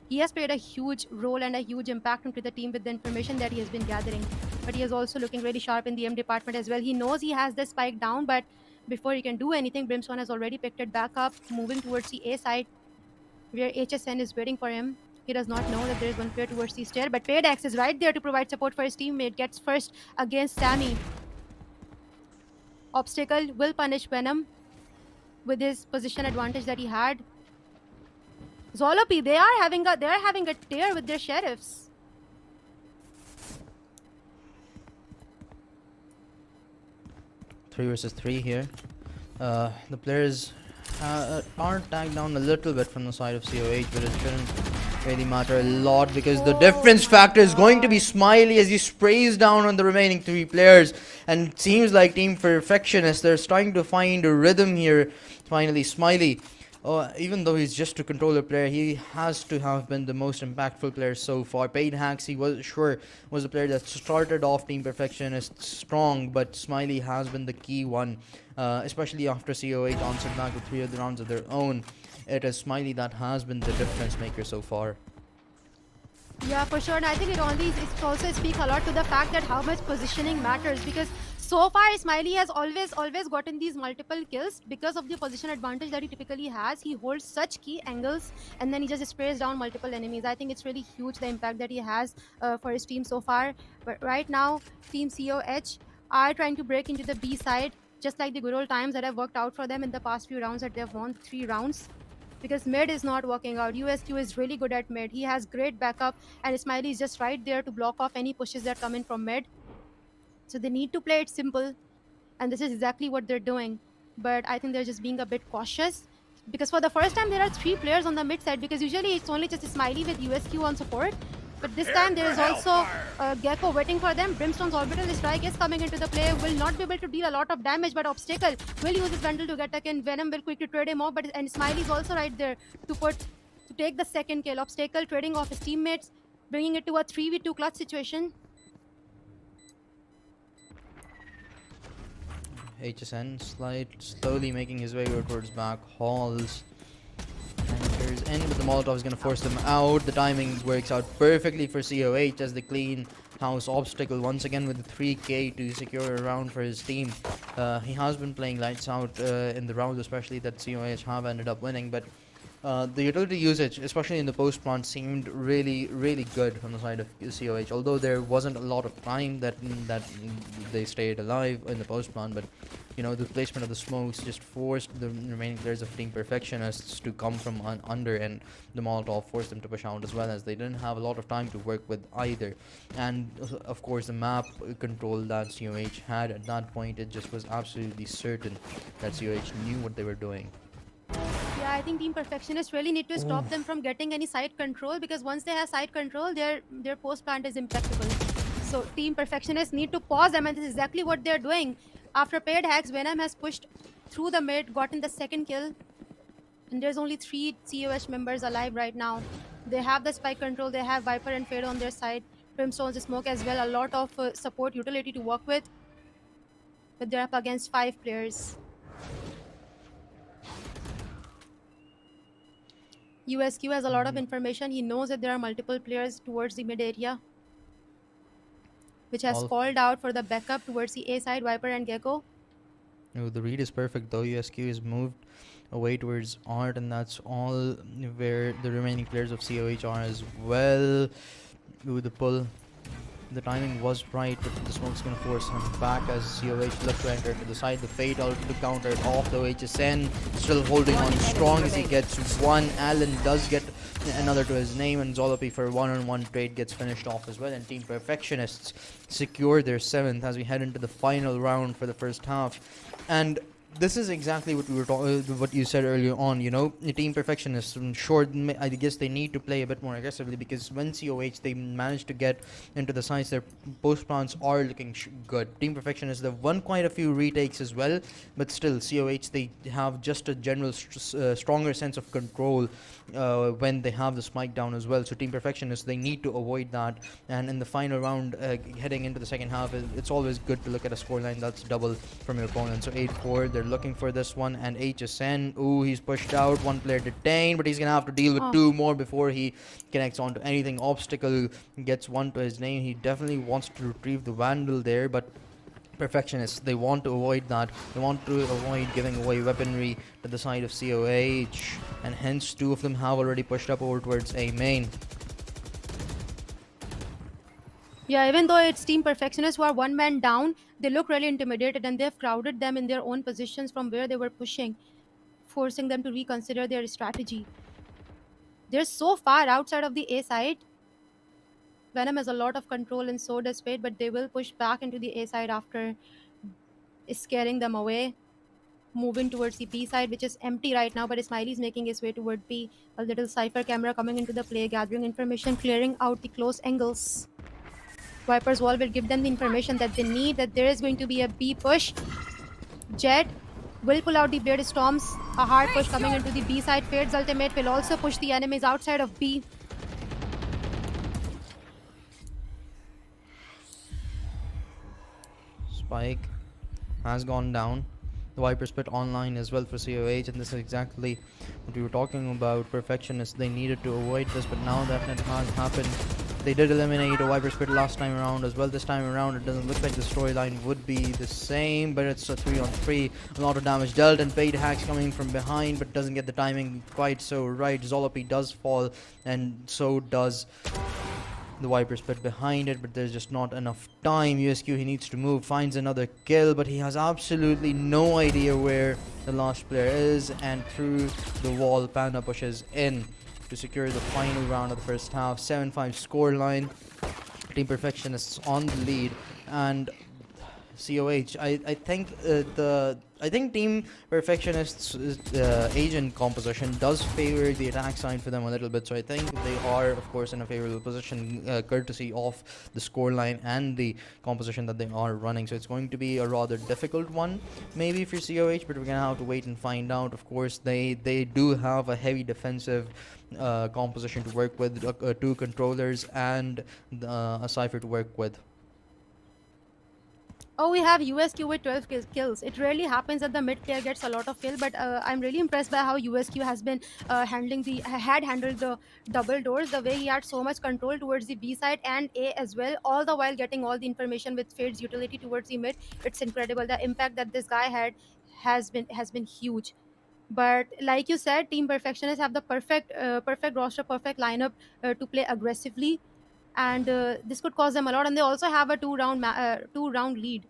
He has played a huge role and a huge impact into the team with the information that he has been gathering. But he is also looking really sharp in the M department as well. He knows he has the spike down, but before he can do anything, Brimstone has already picked it back up, moving towards the A side, where HSN is waiting for him. He does not know that there is one player towards the stair, but Paydax is right there to provide support for his teammate. Gets first against Sammy. Obstacle will punish Venom with his position advantage that he had. Zolopi, they are having a tear with their sheriffs. Three versus three here. The players are tagged down a little bit from the side of COH, but it shouldn't really matter a lot because the difference factor is going to be Smiley as he sprays down on the remaining three players. And it seems like Team Perfectionists, they're starting to find a rhythm here. Finally, Smiley, even though he's just a controller player, he has to have been the most impactful player so far. Paid Hacks, he was a player that started off Team Perfectionists strong, but Smiley has been the key one, especially after COH answered back with 3 of the rounds of their own. It is Smiley that has been the difference maker so far. Yeah, for sure. And I think it also speaks a lot to the fact that how much positioning matters, because so far Smiley has always gotten these multiple kills because of the position advantage that he typically has. He holds such key angles and then he just sprays down multiple enemies. I think it's really huge, the impact that he has for his team so far. But right now, Team COH are trying to break into the B side, just like the good old times that have worked out for them in the past few rounds that they've won 3 rounds. Because mid is not working out. USQ is really good at mid. He has great backup, and Smiley is just right there to block off any pushes that come in from mid. So they need to play it simple, and this is exactly what they're doing. But I think they're just being a bit cautious, because for the first time there are 3 players on the mid side, because usually it's only just Smiley with USQ on support. But this time there is also Gecko waiting for them. Brimstone's orbital strike is coming into the play. Will not be able to deal a lot of damage, but Obstacle will use his bundle to get a kill. Venom will quickly trade him off, and Smiley is also right there to take the second kill. Obstacle trading off his teammates, bringing it to a 3v2 clutch situation. HSN slowly making his way towards back halls. Enters in, but the Molotov is going to force them out. The timing works out perfectly for COH as the clean house Obstacle once again with the 3k to secure a round for his team. He has been playing lights out in the rounds, especially that COH have ended up winning, but the utility usage, especially in the post plant, seemed really good from the side of COH. Although there wasn't a lot of time that they stayed alive in the post plant, but you know, the placement of the smokes just forced the remaining players of Team Perfectionists to come from under, and the Molotov forced them to push out as well, as they didn't have a lot of time to work with either. And of course, the map control that COH had at that point, it just was absolutely certain that COH knew what they were doing. Yeah, I think Team Perfectionists really need to stop them from getting any side control, because once they have side control, their post plant is impeccable. So Team Perfectionists need to pause them, and this is exactly what they're doing. After paired hacks, Venom has pushed through the mid, gotten the second kill, and there's only 3 COH members alive right now. They have the spike control, they have Viper and Fade on their side, Brimstone's smoke as well, a lot of support utility to work with, but they're up against 5 players. USQ has a lot of information. He knows that there are multiple players towards the mid area, which has called out for the backup towards the A side, Viper and Gecko. Oh, the read is perfect though. USQ is moved away towards Art, and that's all where the remaining players of COH are as well. With the pull, the timing was right, but the smoke's gonna force him back as COH look to enter to the side. The Fate out to counter it off, though HSN still holding on strong as he gets one. Allen does get another to his name, and Zolopi for a one-on-one trade gets finished off as well, and Team Perfectionists secure their 7th as we head into the final round for the first half. And this is exactly what we were what you said earlier on. You know, the Team Perfectionists. Sure, I guess they need to play a bit more aggressively because when COH they managed to get into the sides, their post plants are looking good. Team Perfectionists they've won quite a few retakes as well, but still COH they have just a general stronger sense of control when they have the spike down as well. So Team Perfectionists they need to avoid that. And in the final round, heading into the second half, it's always good to look at a scoreline that's double from your opponent. So 8-4, they're looking for this one. And HSN, ooh, he's pushed out. One player detained, but he's gonna have to deal with two more before he connects onto anything. Obstacle gets one to his name. He definitely wants to retrieve the Vandal there, but Perfectionists they want to avoid that. They want to avoid giving away weaponry to the side of COH, and hence two of them have already pushed up over towards A main. Yeah, even though it's Team Perfectionists who are one man down, they look really intimidated and they've crowded them in their own positions from where they were pushing, forcing them to reconsider their strategy. They're so far outside of the A side. Venom has a lot of control and so does Fate, but they will push back into the A side after scaring them away. Moving towards the B side, which is empty right now, but Smiley is making his way toward B. A little Cypher camera coming into the play, gathering information, clearing out the close angles. Viper's wall will give them the information that they need, that there is going to be a B push. Jet will pull out the Beard Storms. A hard push coming into the B side. Fade's ultimate will also push the enemies outside of B. Spike has gone down. The Viper split online as well for COH, and this is exactly what we were talking about. Perfectionists, they needed to avoid this, but now that it has happened, they did eliminate a Viper split last time around as well. This time around, it doesn't look like the storyline would be the same, but it's a 3-on-3. A lot of damage dealt, and Fade Hacks coming from behind, but doesn't get the timing quite so right. Zolopi does fall, and so does the Viper split behind it, but there's just not enough time. USQ, he needs to move, finds another kill, but he has absolutely no idea where the last player is, and through the wall, Panda pushes in to secure the final round of the first half. 7-5 scoreline. Team Perfectionists on the lead, and COH. I think Team Perfectionists' agent composition does favor the attack side for them a little bit. So I think they are, of course, in a favorable position, courtesy of the scoreline and the composition that they are running. So it's going to be a rather difficult one, maybe for COH, but we're gonna have to wait and find out. Of course, they do have a heavy defensive composition to work with, 2 controllers and a Cypher to work with. Oh, we have USQ with 12 kills. It rarely happens that the mid player gets a lot of kill, but I'm really impressed by how USQ has been handled the double doors, the way he had so much control towards the B side and A as well, all the while getting all the information with Fade's utility towards the mid. It's incredible. The impact that this guy had has been huge. But like you said, Team Perfectionists have the perfect roster, perfect lineup to play aggressively, and this could cause them a lot. And they also have a two-round lead.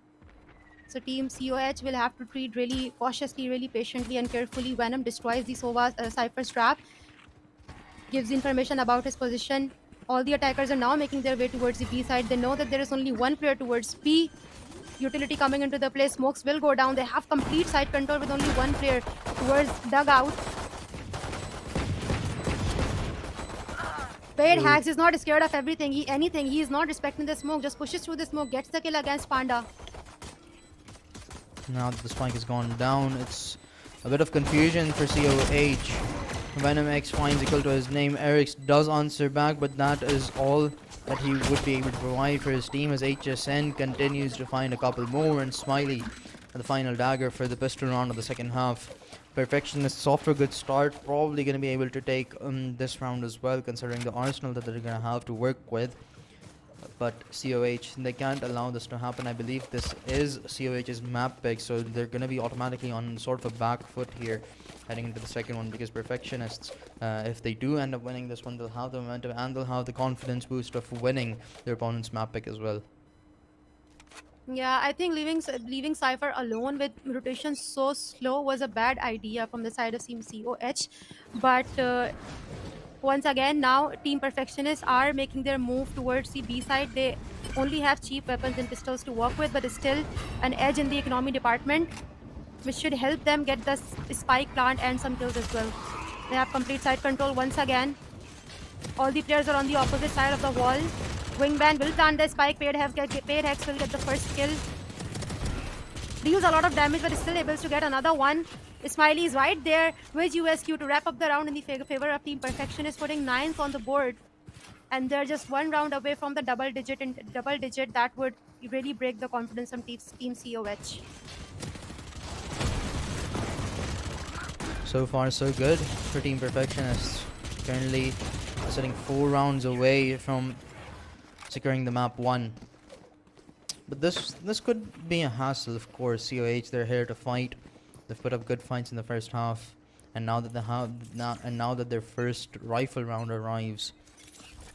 So Team COH will have to treat really cautiously, really patiently and carefully. Venom destroys the Sova's Cypher's trap, gives information about his position. All the attackers are now making their way towards the B side. They know that there is only one player towards B. Utility coming into the play. Smokes will go down. They have complete side control with only one player towards dugout. Fade Hacks is not scared of anything. He is not respecting the smoke. Just pushes through the smoke. Gets the kill against Panda. Now that the spike has gone down, it's a bit of confusion for COH. Venom X finds equal to his name. Eric's does answer back, but that is all that he would be able to provide for his team as HSN continues to find a couple more, and Smiley at the final dagger for the pistol round of the second half. Perfectionists off to a good start, probably going to be able to take this round as well, considering the arsenal that they're going to have to work with. But COH, they can't allow this to happen. I believe this is COH's map pick, so they're going to be automatically on sort of a back foot here heading into the second one, because Perfectionists, if they do end up winning this one, they'll have the momentum and they'll have the confidence boost of winning their opponent's map pick as well. Yeah, I think leaving Cypher alone with rotation so slow was a bad idea from the side of Team COH. But once again, now Team Perfectionists are making their move towards the B side. They only have cheap weapons and pistols to work with, but it's still an edge in the economy department. which should help them get the spike plant and some kills as well. They have complete side control once again. All the players are on the opposite side of the wall. Wingman will plant the spike. Paid Hex will get the first kill. Deals a lot of damage, but is still able to get another one. Smiley is right there with USQ to wrap up the round in the favor of Team Perfectionists, putting 9th on the board. And they're just one round away from the double digit, and double digit that would really break the confidence of Team COH. So far, so good for Team Perfectionists. Currently sitting 4 rounds away from securing the map 1. But this could be a hassle, of course. COH, they're here to fight. They've put up good fights in the first half, and now that their first rifle round arrives,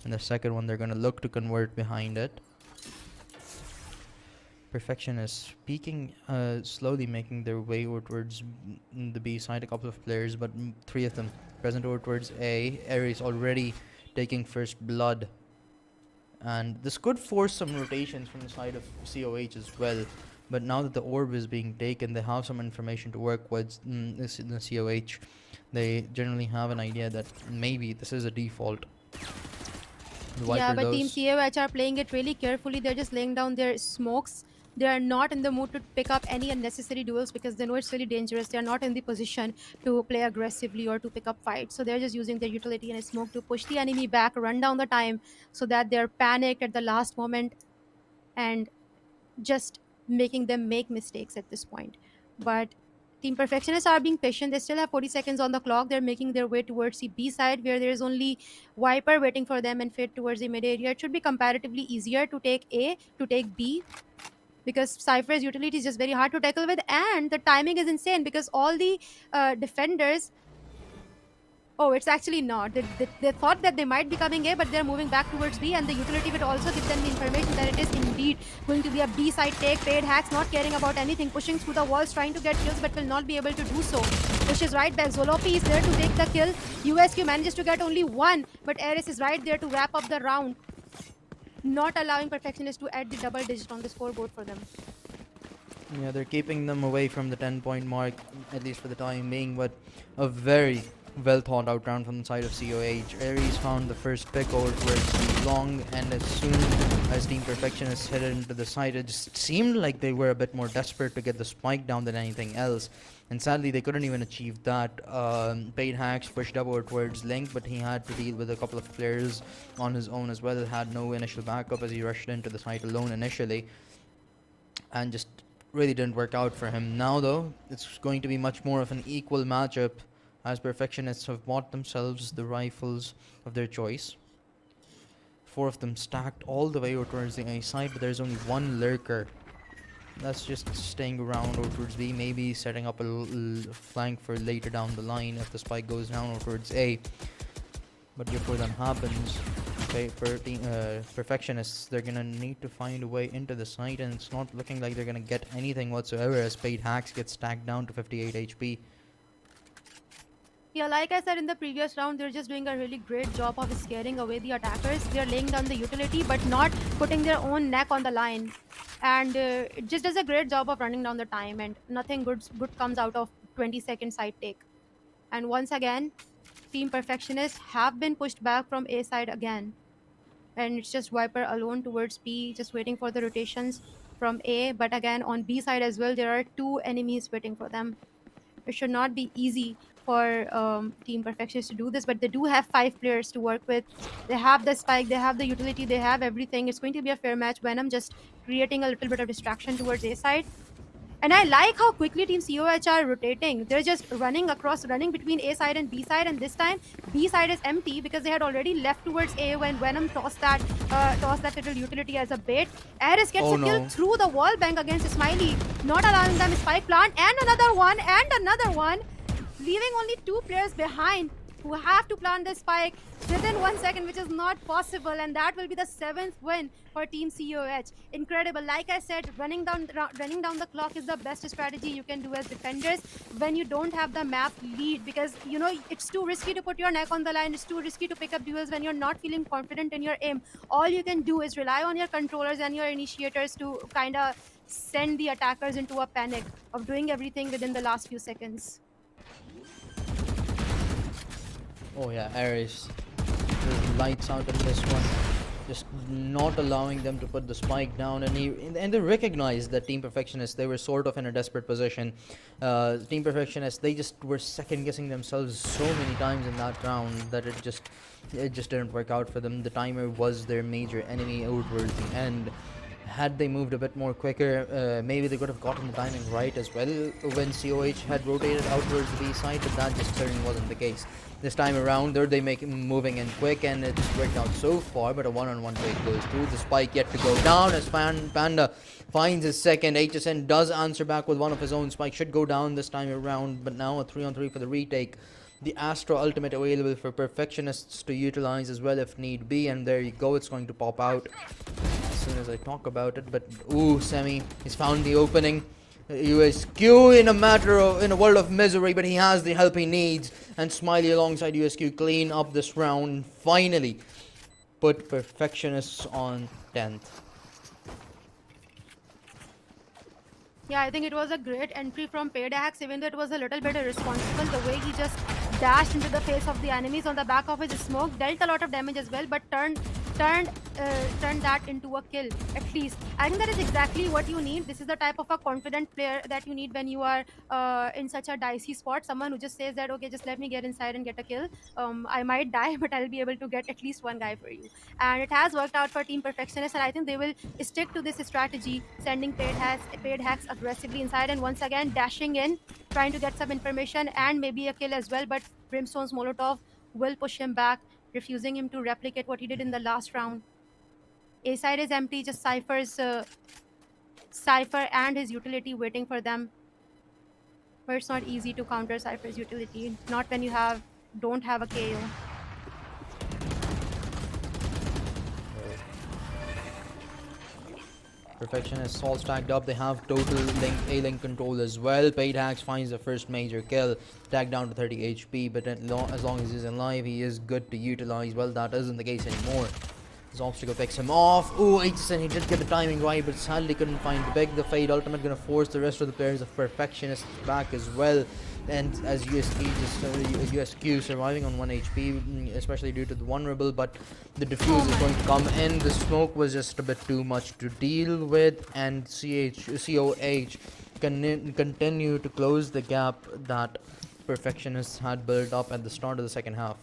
and the second one they're gonna look to convert behind it. Perfectionists peeking, slowly making their way over towards the B side. A couple of players, but 3 of them present over towards A. Ares already taking first blood, and this could force some rotations from the side of COH as well. But now that the orb is being taken, they have some information to work with. This in the COH, they generally have an idea that maybe this is a default. Yeah, but Team COH are playing it really carefully. They're just laying down their smokes. They are not in the mood to pick up any unnecessary duels because they know it's really dangerous. They are not in the position to play aggressively or to pick up fights. So they're just using their utility and a smoke to push the enemy back, run down the time so that they're panicked at the last moment and just making them make mistakes at this point. But Team Perfectionists are being patient. They still have 40 seconds on the clock. They're making their way towards the B side where there is only Viper waiting for them and Fade towards the mid area. It should be comparatively easier to take A, to take B, because Cypher's utility is just very hard to tackle with, and the timing is insane because all the defenders... Oh, it's actually not. They thought that they might be coming A, but they're moving back towards B, and the utility will also give them the information that it is indeed going to be a B side take. Paid Hacks not caring about anything, pushing through the walls, trying to get kills, but will not be able to do so. Pushes right back. Zolopi is there to take the kill. USQ manages to get only one, but Ares is right there to wrap up the round, not allowing Perfectionists to add the double digit on the scoreboard for them. Yeah, they're keeping them away from the 10-point mark, at least for the time being, but a very well thought out round from the side of COH. Ares found the first pick over towards the long, and as soon as Team Perfectionists headed into the side, it just seemed like they were a bit more desperate to get the spike down than anything else. And sadly, they couldn't even achieve that. Paid Hacks pushed up over towards Link, but he had to deal with a couple of players on his own as well. Had no initial backup as he rushed into the site alone initially, and just really didn't work out for him. Now, though, it's going to be much more of an equal matchup, as Perfectionists have bought themselves the rifles of their choice. 4 of them stacked all the way over towards the A side, but there's only one lurker that's just staying around over towards B, maybe setting up a little flank for later down the line if the spike goes down over towards A. But before that happens, Perfectionists, they're gonna need to find a way into the site, and it's not looking like they're gonna get anything whatsoever as Paid Hacks gets stacked down to 58 HP. Yeah, like I said in the previous round, they're just doing a really great job of scaring away the attackers. They're laying down the utility, but not putting their own neck on the line. And it just does a great job of running down the time, and nothing good comes out of 20-second side take. And once again, Team Perfectionists have been pushed back from A side again. And it's just Viper alone towards B, just waiting for the rotations from A. But again, on B side as well, there are 2 enemies waiting for them. It should not be easy for Team Perfectionists to do this, but they do have 5 players to work with. They have the spike, they have the utility, they have everything. It's going to be a fair match. Venom just creating a little bit of distraction towards A side. And I like how quickly Team COH are rotating. They're just running between A side and B side, and this time B side is empty because they had already left towards A when Venom tossed that little utility as a bait. Ares gets a kill through the wall bang against Smiley, not allowing them spike plant, and another one, leaving only 2 players behind who have to plant the spike within 1 second, which is not possible, and that will be the 7th win for Team COH. Incredible. Like I said, running down the clock is the best strategy you can do as defenders when you don't have the map lead, because you know it's too risky to put your neck on the line. It's too risky to pick up duels when you're not feeling confident in your aim. All you can do is rely on your controllers and your initiators to kind of send the attackers into a panic of doing everything within the last few seconds. Oh yeah, Ares. Just lights out in this one. Just not allowing them to put the spike down, and they recognized that Team Perfectionists, they were sort of in a desperate position. Team Perfectionists, they just were second guessing themselves so many times in that round that it just didn't work out for them. The timer was their major enemy towards the end. Had they moved a bit more quicker, maybe they could have gotten the timing right as well when COH had rotated out towards the B side, but that just certainly wasn't the case. This time around, they make moving in quick, and it just worked out so far, but a one-on-one trade goes through. The spike yet to go down as Panda finds his second. HSN does answer back with one of his own. Spike should go down this time around, but now a 3-on-3 for the retake. The Astro Ultimate available for Perfectionists to utilize as well if need be, and there you go, it's going to pop out as soon as I talk about it. But ooh, Semi, he's found the opening. USQ in a world of misery, but he has the help he needs, and Smiley alongside USQ clean up this round. Finally put Perfectionists on 10th. Yeah, I think it was a great entry from Paydax, even though it was a little bit irresponsible. The way he just dashed into the face of the enemies on the back of his smoke, dealt a lot of damage as well, but turned that into a kill. At least I think that is exactly what you need. This is the type of a confident player that you need when you are in such a dicey spot. Someone who just says that, okay, just let me get inside and get a kill. I might die, but I'll be able to get at least one guy for you. And it has worked out for Team Perfectionists, and I think they will stick to this strategy, sending paid hacks aggressively inside, and once again dashing in, trying to get some information and maybe a kill as well. But Brimstone's Molotov will push him back, refusing him to replicate what he did in the last round. A side is empty, just Cypher and his utility waiting for them. But it's not easy to counter Cypher's utility, not when you don't have a KO. Perfectionists all stacked up. They have total A-link control as well. Paid Hacks finds the first major kill. Tag down to 30 HP, but as long as he's alive, he is good to utilize. Well, that isn't the case anymore. His obstacle picks him off. Oh, HSN, he did get the timing right, but sadly couldn't find the big. The Fade Ultimate gonna force the rest of the players of Perfectionists back as well. And as USQ surviving on 1 HP, especially due to the vulnerable, but the defuse is going to come in. The smoke was just a bit too much to deal with, and COH continue to close the gap that Perfectionists had built up at the start of the second half.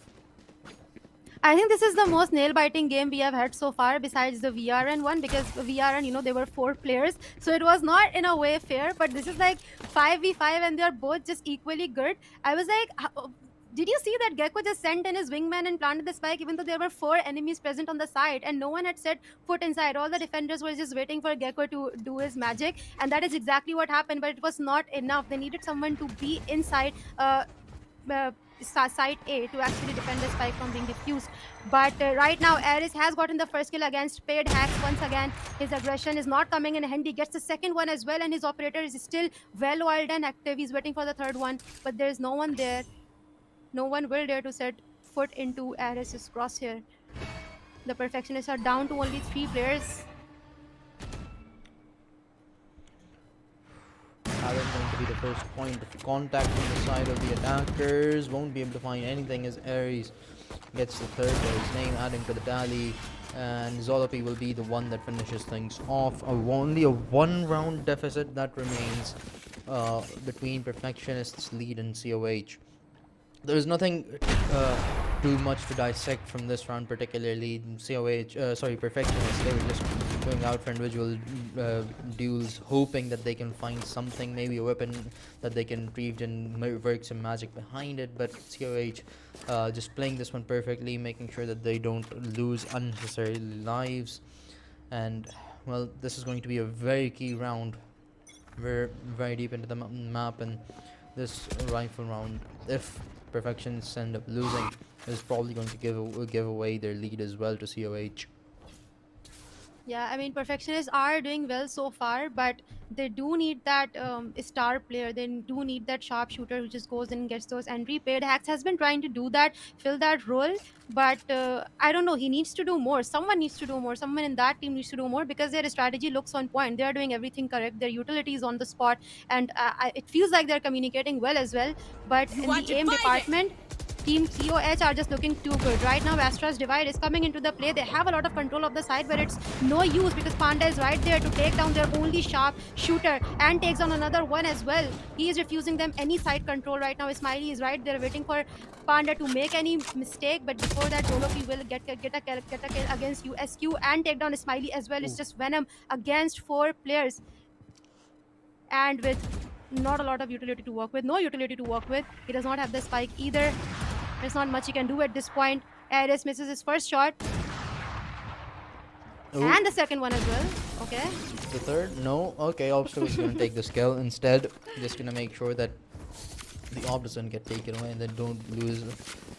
I think this is the most nail-biting game we have had so far, besides the VRN one, because VRN, there were 4 players, so it was not in a way fair. But this is like 5v5, and they are both just equally good. I was like, did you see that Gecko just sent in his wingman and planted the spike, even though there were 4 enemies present on the side, and no one had set foot inside? All the defenders were just waiting for Gecko to do his magic, and that is exactly what happened. But it was not enough. They needed someone to be inside site A to actually defend the spike from being diffused. But right now, Ares has gotten the first kill against Paid Hacks. Once again, his aggression is not coming in handy. Gets the second one as well, and his operator is still well oiled and active. He's waiting for the third one, but there's no one there. No one will dare to set foot into Ares' crosshair. The Perfectionists are down to only 3 players. Alan going to be the first point of contact on the side of the attackers. Won't be able to find anything as Ares gets the third by his name, adding to the tally. And Zolopi will be the one that finishes things off. Only a 1-round deficit that remains between Perfectionists' lead and COH. There's nothing too much to dissect from this round, particularly Perfectionists. They were just going out for individual duels, hoping that they can find something, maybe a weapon that they can retrieve and work some magic behind it. But COH just playing this one perfectly, making sure that they don't lose unnecessary lives. And well, this is going to be a very key round. We're very deep into the map, and this rifle round, if Perfectionists end up losing, is probably going to give away their lead as well to COH. Yeah, I mean, Perfectionists are doing well so far, but they do need that star player. They do need that sharpshooter who just goes in and gets those entry. Paid Hacks has been trying to do that, fill that role, but I don't know. He needs to do more. Someone needs to do more. Someone in that team needs to do more because their strategy looks on point. They are doing everything correct. Their utility is on the spot, and it feels like they're communicating well as well. But You in the want to aim fight it? department, Team KOH are just looking too good. Right now, Astra's Divide is coming into the play. They have a lot of control of the side, but it's no use because Panda is right there to take down their only sharp shooter and takes on another one as well. He is refusing them any side control right now. Smiley is right there waiting for Panda to make any mistake, but before that, Joloki will get a kill against USQ and take down Smiley as well. It's Ooh. just Venom against four players and with not a lot of utility to work with, no utility to work with. He does not have the spike either. There's not much he can do at this point. Ares misses his first shot Ooh. and the second one as well. Okay. The third? No. Okay, Obstacle's gonna take the skill instead. Just gonna make sure that the Ob doesn't get taken away and then don't lose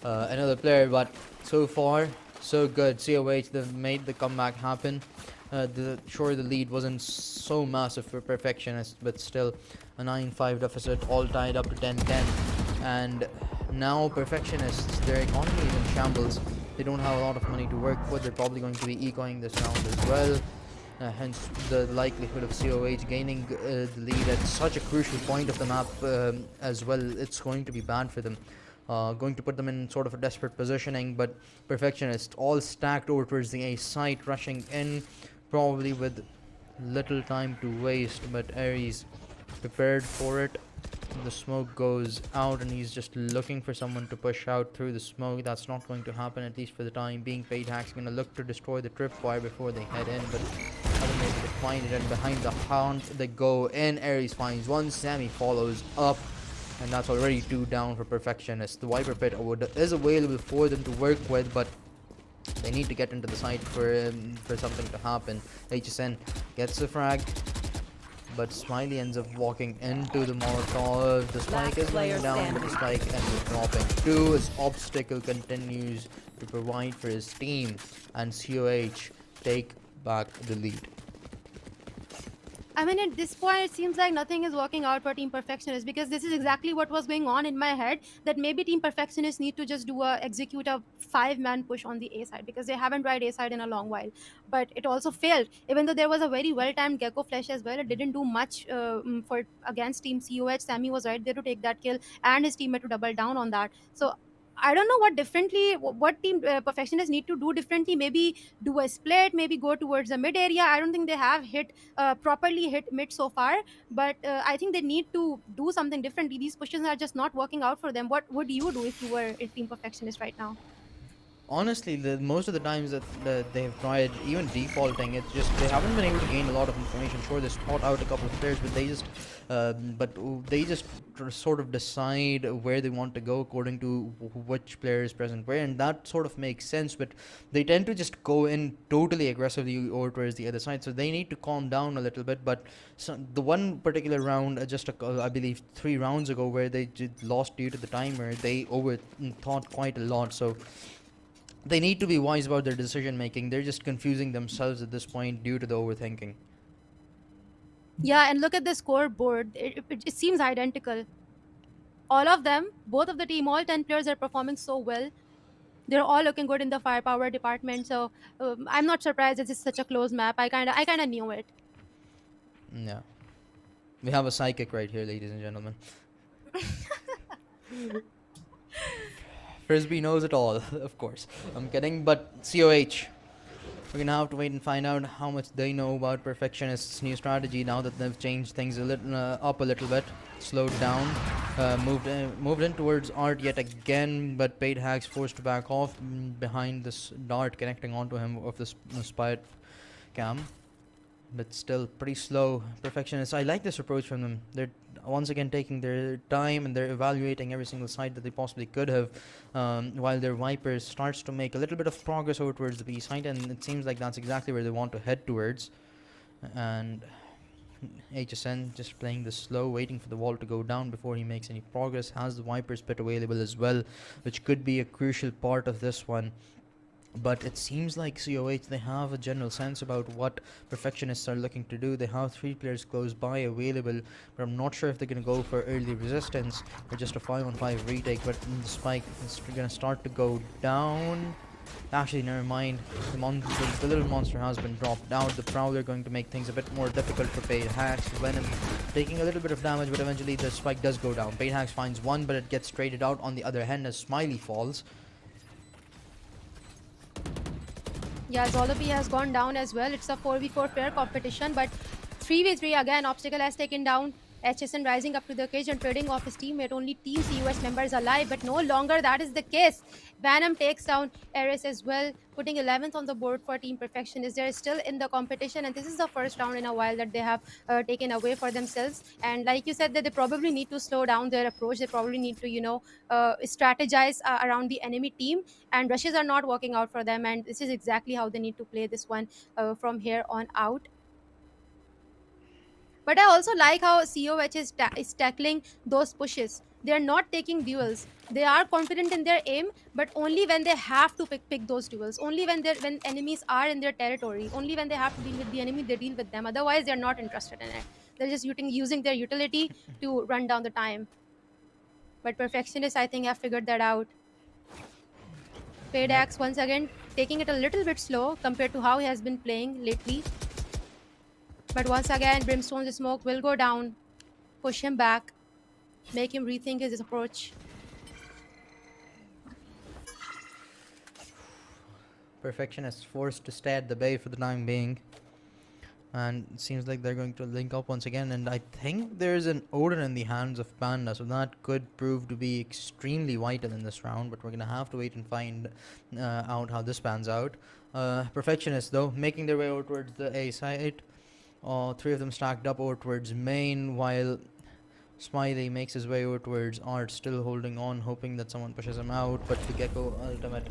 another player. But so far, so good. COH, they've made the comeback happen. The lead wasn't so massive for Perfectionists, but still a 9-5 deficit, all tied up to 10-10. And now Perfectionists, their economy is in shambles. They don't have a lot of money to work with. They're probably going to be ecoing this round as well. Hence the likelihood of COH gaining the lead at such a crucial point of the map as well. It's going to be bad for them. Going to put them in sort of a desperate positioning, but Perfectionist all stacked over towards the A site, rushing in, probably with little time to waste, but Ares prepared for it. The smoke goes out and he's just looking for someone to push out through the smoke. That's not going to happen, at least for the time being. Paid Hack's gonna look to destroy the tripwire before they head in, but haven't been able to find it, and behind the Hound they go in. Ares finds one, Sammy follows up, and that's already 2 down for Perfectionist. The Viper Pit is available for them to work with, but they need to get into the site for something to happen. HSN gets a frag, but Smiley ends up walking into the Molotov. The spike Last is going player down, but the spike ends up dropping too. His obstacle continues to provide for his team, and COH take back the lead. I mean, at this point, it seems like nothing is working out for Team Perfectionist because this is exactly what was going on in my head. That maybe Team Perfectionist need to just execute a 5-man push on the A side because they haven't tried A side in a long while. But it also failed, even though there was a very well timed Gecko flash as well. It didn't do much for against Team COH. Sammy was right there to take that kill, and his teammate to double down on that. So I don't know what Team Perfectionists need to do differently. Maybe do a split, maybe go towards the mid area. I don't think they have properly hit mid so far, but I think they need to do something differently. These pushes are just not working out for them. What would you do if you were a Team Perfectionist right now? Honestly, most of the times that they've tried even defaulting, it's just they haven't been able to gain a lot of information. Sure, they spot out a couple of players, but they just sort of decide where they want to go according to which player is present where, and that sort of makes sense. But they tend to just go in totally aggressively over towards the other side, so they need to calm down a little bit. But the one particular round, I believe 3 rounds ago, where they lost due to the timer, they overthought quite a lot. So they need to be wise about their decision making. They're just confusing themselves at this point due to the overthinking. Yeah, and look at the scoreboard. It seems identical. All of them, both of the team, all 10 players are performing so well. They're all looking good in the firepower department. So I'm not surprised this is such a close map. I kind of knew it. Yeah. We have a psychic right here, ladies and gentlemen. Frisbee knows it all, of course. I'm kidding, but COH. We're gonna have to wait and find out how much they know about Perfectionist's new strategy now that they've changed things up a little bit, slowed down, moved in towards Art yet again, but Paid Hacks forced to back off behind this dart connecting onto him of this spy cam. But still pretty slow. Perfectionists, I like this approach from them. They're once again taking their time and they're evaluating every single side that they possibly could have, while their Vipers starts to make a little bit of progress over towards the B side, and it seems like that's exactly where they want to head towards. And HSN just playing this slow, waiting for the wall to go down before he makes any progress. Has the Vipers pit available as well, which could be a crucial part of this one. But it seems like COH, they have a general sense about what Perfectionists are looking to do. They have 3 players close by available, but I'm not sure if they're going to go for early resistance or just a 5-on-5 retake. But the spike is going to start to go down. Actually, never mind. The little monster has been dropped out. The Prowler going to make things a bit more difficult for Paid Hacks. Venom taking a little bit of damage, but eventually the spike does go down. Paid Hacks finds one, but it gets traded out on the other hand as Smiley falls. Yeah, Zolopi has gone down as well. It's a 4v4 fair competition, but 3v3 again, Obstacle has taken down. HSN rising up to the cage and trading off his teammate. Only Team CUS members alive, but no longer that is the case. Venom takes down Eris as well, putting 11th on the board for Team Perfectionists. They're still in the competition, and this is the first round in a while that they have taken away for themselves. And like you said, that they probably need to slow down their approach. They probably need to, strategize around the enemy team, and rushes are not working out for them. And this is exactly how they need to play this one from here on out. But I also like how COH is tackling those pushes. They are not taking duels. They are confident in their aim, but only when they have to pick those duels. Only when enemies are in their territory. Only when they have to deal with the enemy, they deal with them. Otherwise, they're not interested in it. They're just using their utility to run down the time. But Perfectionists, I think, have figured that out. Paid Axe once again taking it a little bit slow compared to how he has been playing lately. But once again, Brimstone's smoke will go down, push him back, make him rethink his approach. Perfectionists forced to stay at the bay for the time being. And it seems like they're going to link up once again. And I think there's an Odin in the hands of Panda, so that could prove to be extremely vital in this round. But we're going to have to wait and find out how this pans out. Perfectionists, though, making their way over towards the A side. 3 of them stacked up over towards main, while Smiley makes his way over towards Art, still holding on, hoping that someone pushes him out. But the Gecko ultimate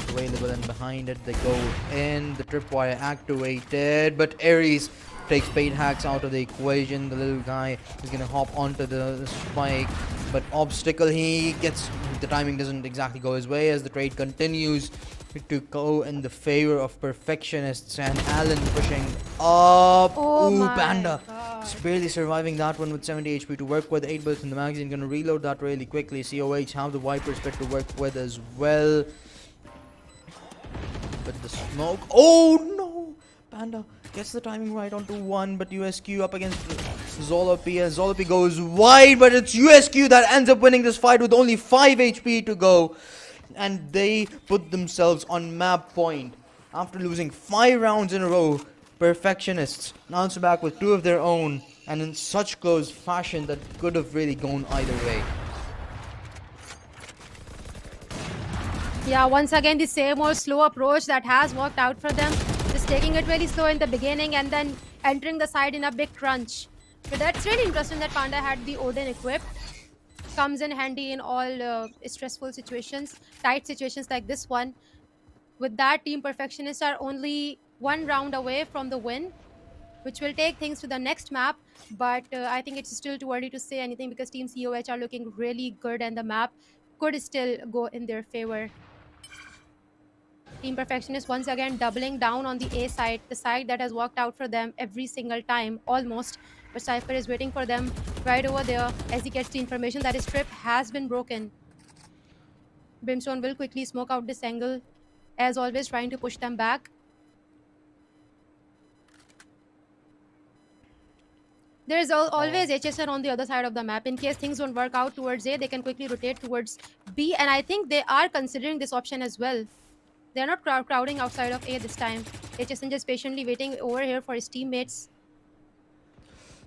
available, and behind it they go in. The tripwire activated, but Ares takes Paid Hacks out of the equation. The little guy is gonna hop onto the spike, but Obstacle, he gets, the timing doesn't exactly go his way as the trade continues to go in the favor of Perfectionists, and Alan pushing up. Oh Ooh, my Panda God. just barely surviving that one with 70 HP to work with. 8 bullets in the magazine, gonna reload that really quickly. COH have the Viper Spit to work with as well. But the smoke, oh no! Panda gets the timing right onto one, but USQ up against Zolopi, as Zolopi goes wide, but it's USQ that ends up winning this fight with only 5 HP to go. And they put themselves on map point after losing 5 rounds in a row. Perfectionists now back with 2 of their own, and in such close fashion that could have really gone either way. Yeah, once again, the same old slow approach that has worked out for them. Just taking it really slow in the beginning and then entering the side in a big crunch. But that's really interesting that Panda had the Odin equipped. Comes in handy in all stressful situations, tight situations like this one. With that, Team Perfectionists are only 1 round away from the win, which will take things to the next map. But I think it's still too early to say anything because Team COH are looking really good and the map could still go in their favor. Team Perfectionists once again doubling down on the A side, the side that has worked out for them every single time, almost. But Cypher is waiting for them right over there as he gets the information that his trip has been broken. Brimstone will quickly smoke out this angle, as always trying to push them back. There is always HSN on the other side of the map. In case things don't work out towards A, they can quickly rotate towards B. And I think they are considering this option as well. They're not crowding outside of A this time. HSN just patiently waiting over here for his teammates.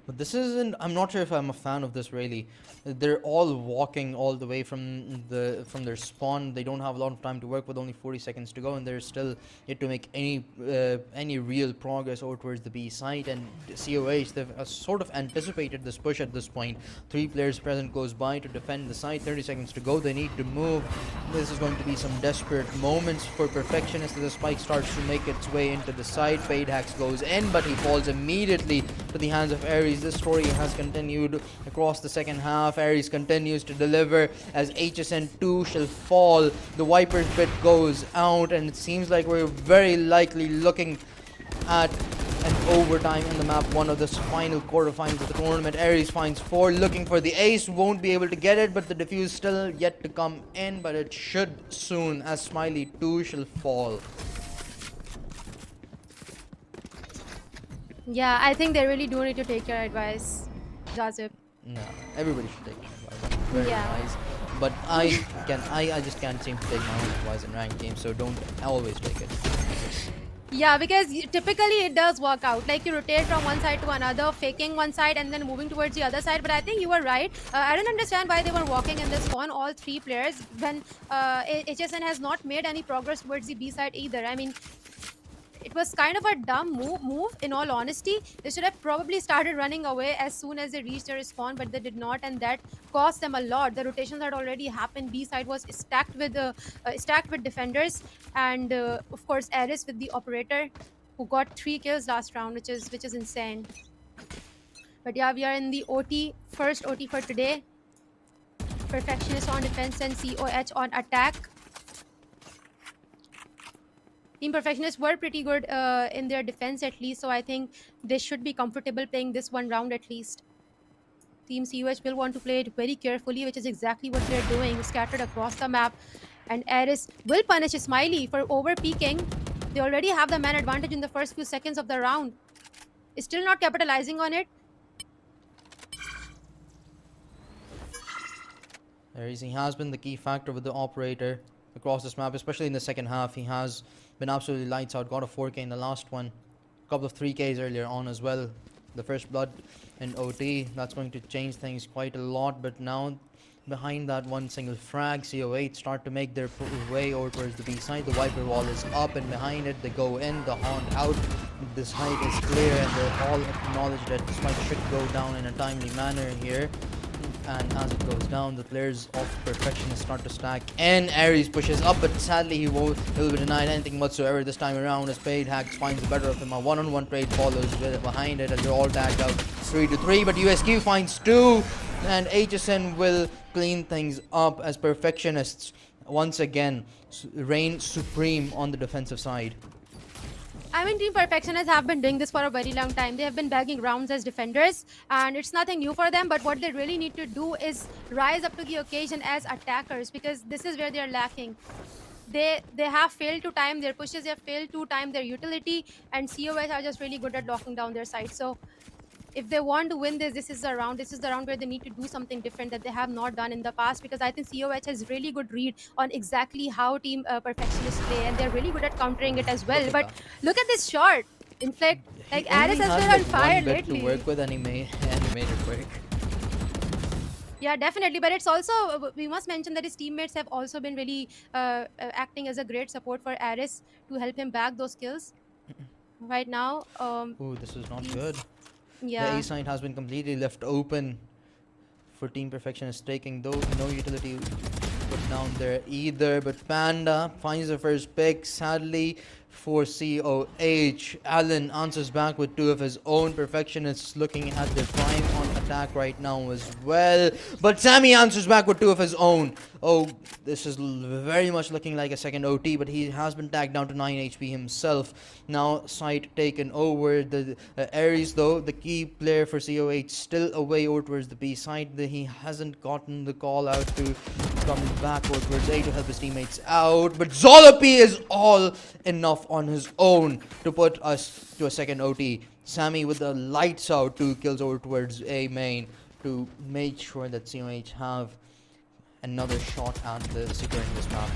But this isn't, I'm not sure if I'm a fan of this really. They're all walking all the way from their spawn. They don't have a lot of time to work with, only 40 seconds to go, and they're still yet to make any real progress over towards the B site. And COH, they've sort of anticipated this push at this point. 3 players present goes by to defend the site, 30 seconds to go, they need to move. This is going to be some desperate moments for Perfectionists as the spike starts to make its way into the site. Paid Hacks goes in, but he falls immediately to the hands of Ares. Aries. This story has continued across the second half. Aries continues to deliver as HSN 2 shall fall. The Viper's bit goes out, and it seems like we're very likely looking at an overtime in the map 1 of this final quarterfinals of the tournament. Aries finds 4, looking for the ace, won't be able to get it, but the defuse still yet to come in, but it should soon as Smiley 2 shall fall. Yeah, I think they really do need to take your advice, Joseph. No, everybody should take my advice. Very Yeah. nice. But I just can't seem to take my own advice in ranked games, so don't always take it. Yeah, because typically it does work out. Like you rotate from one side to another, faking one side and then moving towards the other side. But I think you were right. I don't understand why they were walking in this spawn, all 3 players, when HSN has not made any progress towards the B side either. I mean, it was kind of a dumb move in all honesty. They should have probably started running away as soon as they reached their spawn, but they did not, and that cost them a lot. The rotations had already happened. B side was stacked with defenders, and of course Eris with the operator, who got 3 kills last round, which is insane. But yeah, we are in the OT, first OT for today. Perfectionists on defense and COH on attack. Team Perfectionists were pretty good in their defense at least, so I think they should be comfortable playing this one round at least. Team COH will want to play it very carefully, which is exactly what they're doing, scattered across the map. And Eris will punish Smiley for over-peaking. They already have the man advantage in the first few seconds of the round. Still not capitalizing on it. Aries, he has been the key factor with the operator across this map, especially in the second half. He has been absolutely lights out. Got a 4K in the last one. A couple of 3Ks earlier on as well. The first blood in OT. That's going to change things quite a lot. But now, behind that one single frag, CO8 start to make their way over towards the B side. The Viper wall is up, and behind it, they go in. The Haunt out. This height is clear, and they all acknowledge that this fight should go down in a timely manner here. And as it goes down, the players of Perfectionists start to stack, and Aries pushes up, but sadly he will be denied anything whatsoever this time around, as Paid Hacks finds the better of him. A one-on-one trade follows with behind it, and they're all tagged out 3-3, but USQ finds 2, and HSN will clean things up as Perfectionists once again reign supreme on the defensive side. I mean, Team Perfectionists have been doing this for a very long time. They have been bagging rounds as defenders, and it's nothing new for them. But what they really need to do is rise up to the occasion as attackers, because this is where they're lacking. They have failed to time their pushes, they have failed to time their utility, and COS are just really good at locking down their side. So if they want to win this is the round. This is the round where they need to do something different that they have not done in the past, because I think COH has really good read on exactly how Team Perfectionists play, and they're really good at countering it as well. Look at But that. look at this shot. In fact, like He only Aris has has been on like fire one bit lately. to work with, and he made it work. Yeah, definitely. But it's also, we must mention that his teammates have also been really acting as a great support for Aris to help him back those kills. Right now, Ooh, this is not he's- good. The yeah. A side has been completely left open for Team Perfectionists, taking though no utility put down there either. But Panda finds the first pick. Sadly for COH, Allen answers back with 2 of his own. Perfectionists looking at their prime on attack right now as well. But Sammy answers back with 2 of his own. Oh, this is very much looking like a second OT, but he has been tagged down to 9 HP himself. Now site taken over. The Aries, though, the key player for COH, still away over towards the B side. He hasn't gotten the call out to come back over towards A to help his teammates out. But Zolopi is all enough on his own to put us to a second OT. Sammy with the lights out 2 kills over towards A main to make sure that COH have another shot at the securing this map.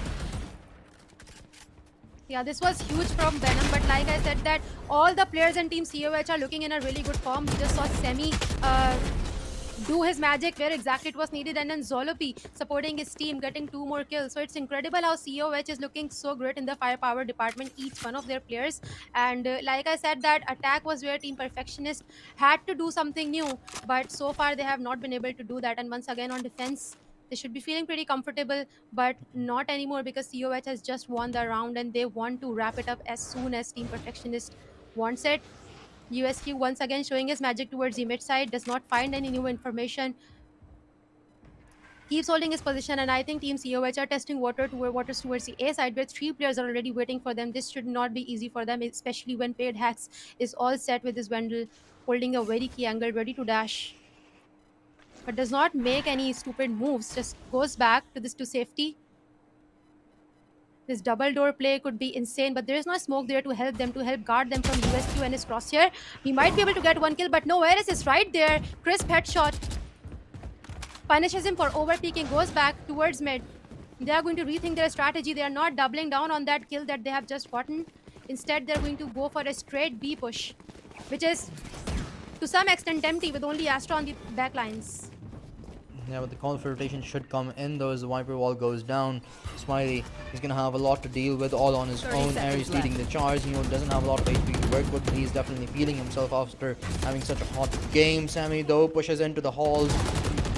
Yeah, this was huge from Venom, but like I said, that all the players in Team COH are looking in a really good form. We just saw Semi do his magic where exactly it was needed, and then Zolopi supporting his team, getting 2 more kills. So it's incredible how COH is looking so great in the firepower department, each one of their players. And like I said, that attack was where Team Perfectionist had to do something new, but so far they have not been able to do that. And once again on defense, they should be feeling pretty comfortable, but not anymore, because COH has just won the round and they want to wrap it up as soon as Team Perfectionist wants it. USQ once again showing his magic towards the mid side, does not find any new information. Keeps holding his position, and I think Team COH are testing waters towards the A side, where 3 players are already waiting for them. This should not be easy for them, especially when Paid Hacks is all set with his Wendell, holding a very key angle, ready to dash. But does not make any stupid moves, just goes back to this to safety. This double door play could be insane, but there is no smoke there to help them, to help guard them from USQ and his crosshair. He might be able to get one kill, but no, Eris is right there. Crisp headshot. Punishes him for overpeaking, goes back towards mid. They are going to rethink their strategy. They are not doubling down on that kill that they have just gotten. Instead, they're going to go for a straight B push, which is to some extent empty with only Astra on the backlines. Yeah, but the call for rotation should come in though as the Viper wall goes down. Smiley is going to have a lot to deal with all on his 30 own. seconds Aries leading the charge. Doesn't have a lot of HP to work with, but he's definitely feeling himself after having such a hot game. Sammy though pushes into the halls,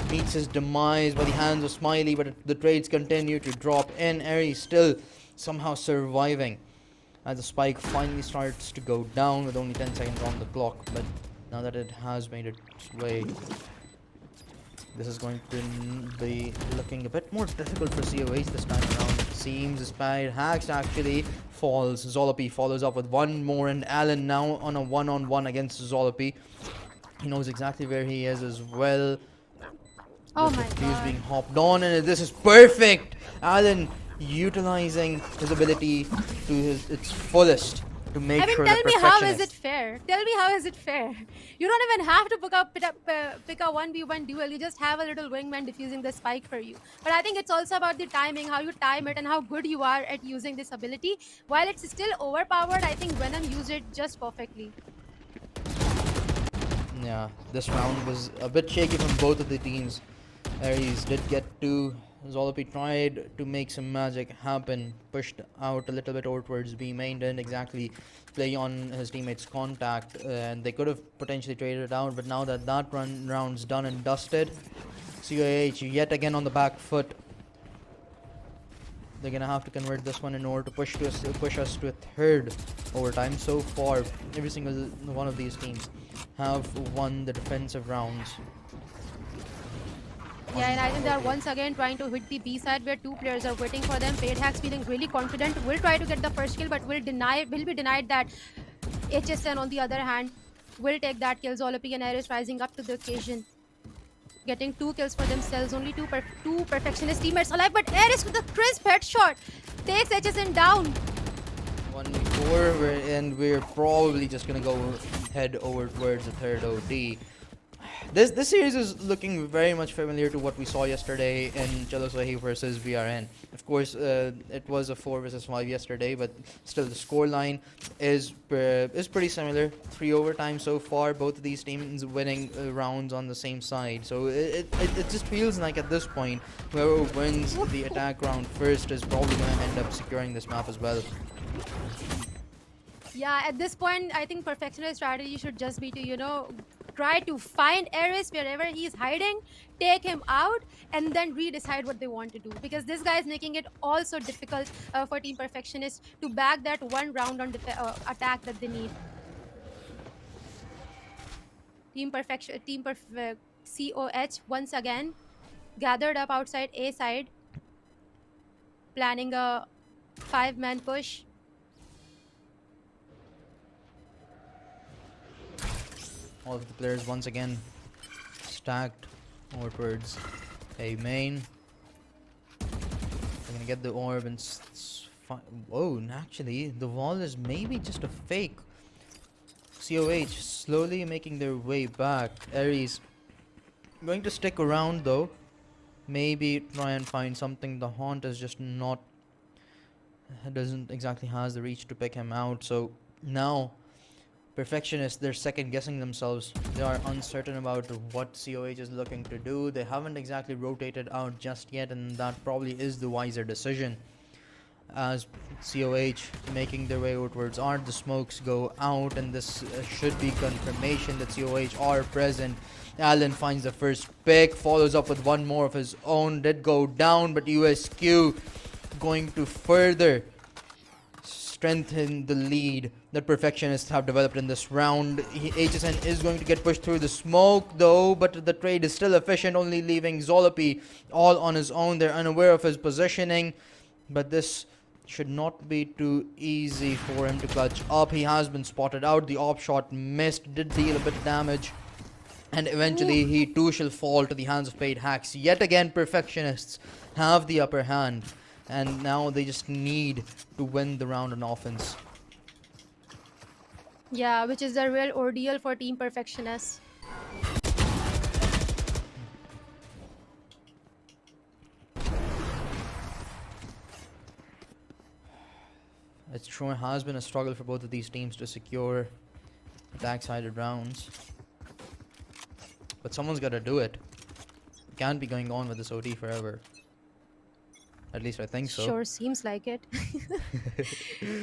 meets his demise by the hands of Smiley, but the trades continue to drop in. Aries still somehow surviving as the spike finally starts to go down with only 10 seconds on the clock, but now that it has made its way, this is going to be looking a bit more difficult for COH this time around. It seems despite Hacks actually falls. Zolopi follows up with one more, and Alan now on a one-on-one against Zolopi. He knows exactly where he is as well. Oh The my He's god. being hopped on, and this is perfect! Alan utilizing his ability to its fullest to make I mean, sure tell that me how is it Perfectionists. fair? Tell me how is it fair? You don't even have to pick a 1v1 duel. You just have a little wingman diffusing the spike for you. But I think it's also about the timing, how you time it, and how good you are at using this ability. While it's still overpowered, I think Venom used it just perfectly. Yeah, this round was a bit shaky from both of the teams. Aries did get two. Zolopi tried to make some magic happen, pushed out a little bit over towards B main, didn't exactly play on his teammates' contact, and they could have potentially traded it out, but now that round's done and dusted, COH yet again on the back foot. They're gonna have to convert this one in order to push us to a third overtime. So far, every single one of these teams have won the defensive rounds. Yeah, and I think they are once again trying to hit the B side where 2 players are waiting for them. Paid Hacks feeling really confident, will try to get the first kill, but will be denied that. HSN on the other hand will take that kill. Zolopi and Aris rising up to the occasion, getting 2 kills for themselves. Only two Perfectionist teammates alive, but Aris with a crisp headshot takes HSN down. 1v4, and we're probably just gonna go head over towards the third OT. This series is looking very much familiar to what we saw yesterday in Chalo Sahi versus VRN. Of course, it was a 4 versus 5 yesterday, but still the scoreline is pretty similar. 3 overtime so far, both of these teams winning rounds on the same side. So it just feels like at this point, whoever wins the attack round first is probably going to end up securing this map as well. Yeah, at this point, I think Perfectionist strategy should just be to, try to find Aris wherever he's hiding, take him out, and then redecide what they want to do. Because this guy is making it also difficult for Team Perfectionist to back that one round on attack that they need. COH once again gathered up outside A side, planning a 5-man push. All of the players once again stacked over towards A main. They're gonna get the orb and whoa, and actually the wall is maybe just a fake. COH slowly making their way back. Aries going to stick around though. Maybe try and find something. The haunt is just not, doesn't exactly has the reach to pick him out. So now Perfectionists, they're second guessing themselves. They are uncertain about what COH is looking to do. They haven't exactly rotated out just yet, and that probably is the wiser decision. As COH making their way towards Art, the smokes go out, and this should be confirmation that COH are present. Allen finds the first pick, follows up with one more of his own, did go down, but USQ going to further strengthen the lead that Perfectionists have developed in this round. HSN is going to get pushed through the smoke though, but the trade is still efficient, only leaving Zolopi all on his own. They're unaware of his positioning, but this should not be too easy for him to clutch up. He has been spotted out. The op shot missed, did deal a bit of damage, and eventually he too shall fall to the hands of paid hacks. Yet again, Perfectionists have the upper hand, and now they just need to win the round on offense. Yeah, which is the real ordeal for Team Perfectionists. It's true, it has been a struggle for both of these teams to secure attack-sided rounds, but someone's got to do it. We can't be going on with this OT forever. At least I think so. Sure seems like it.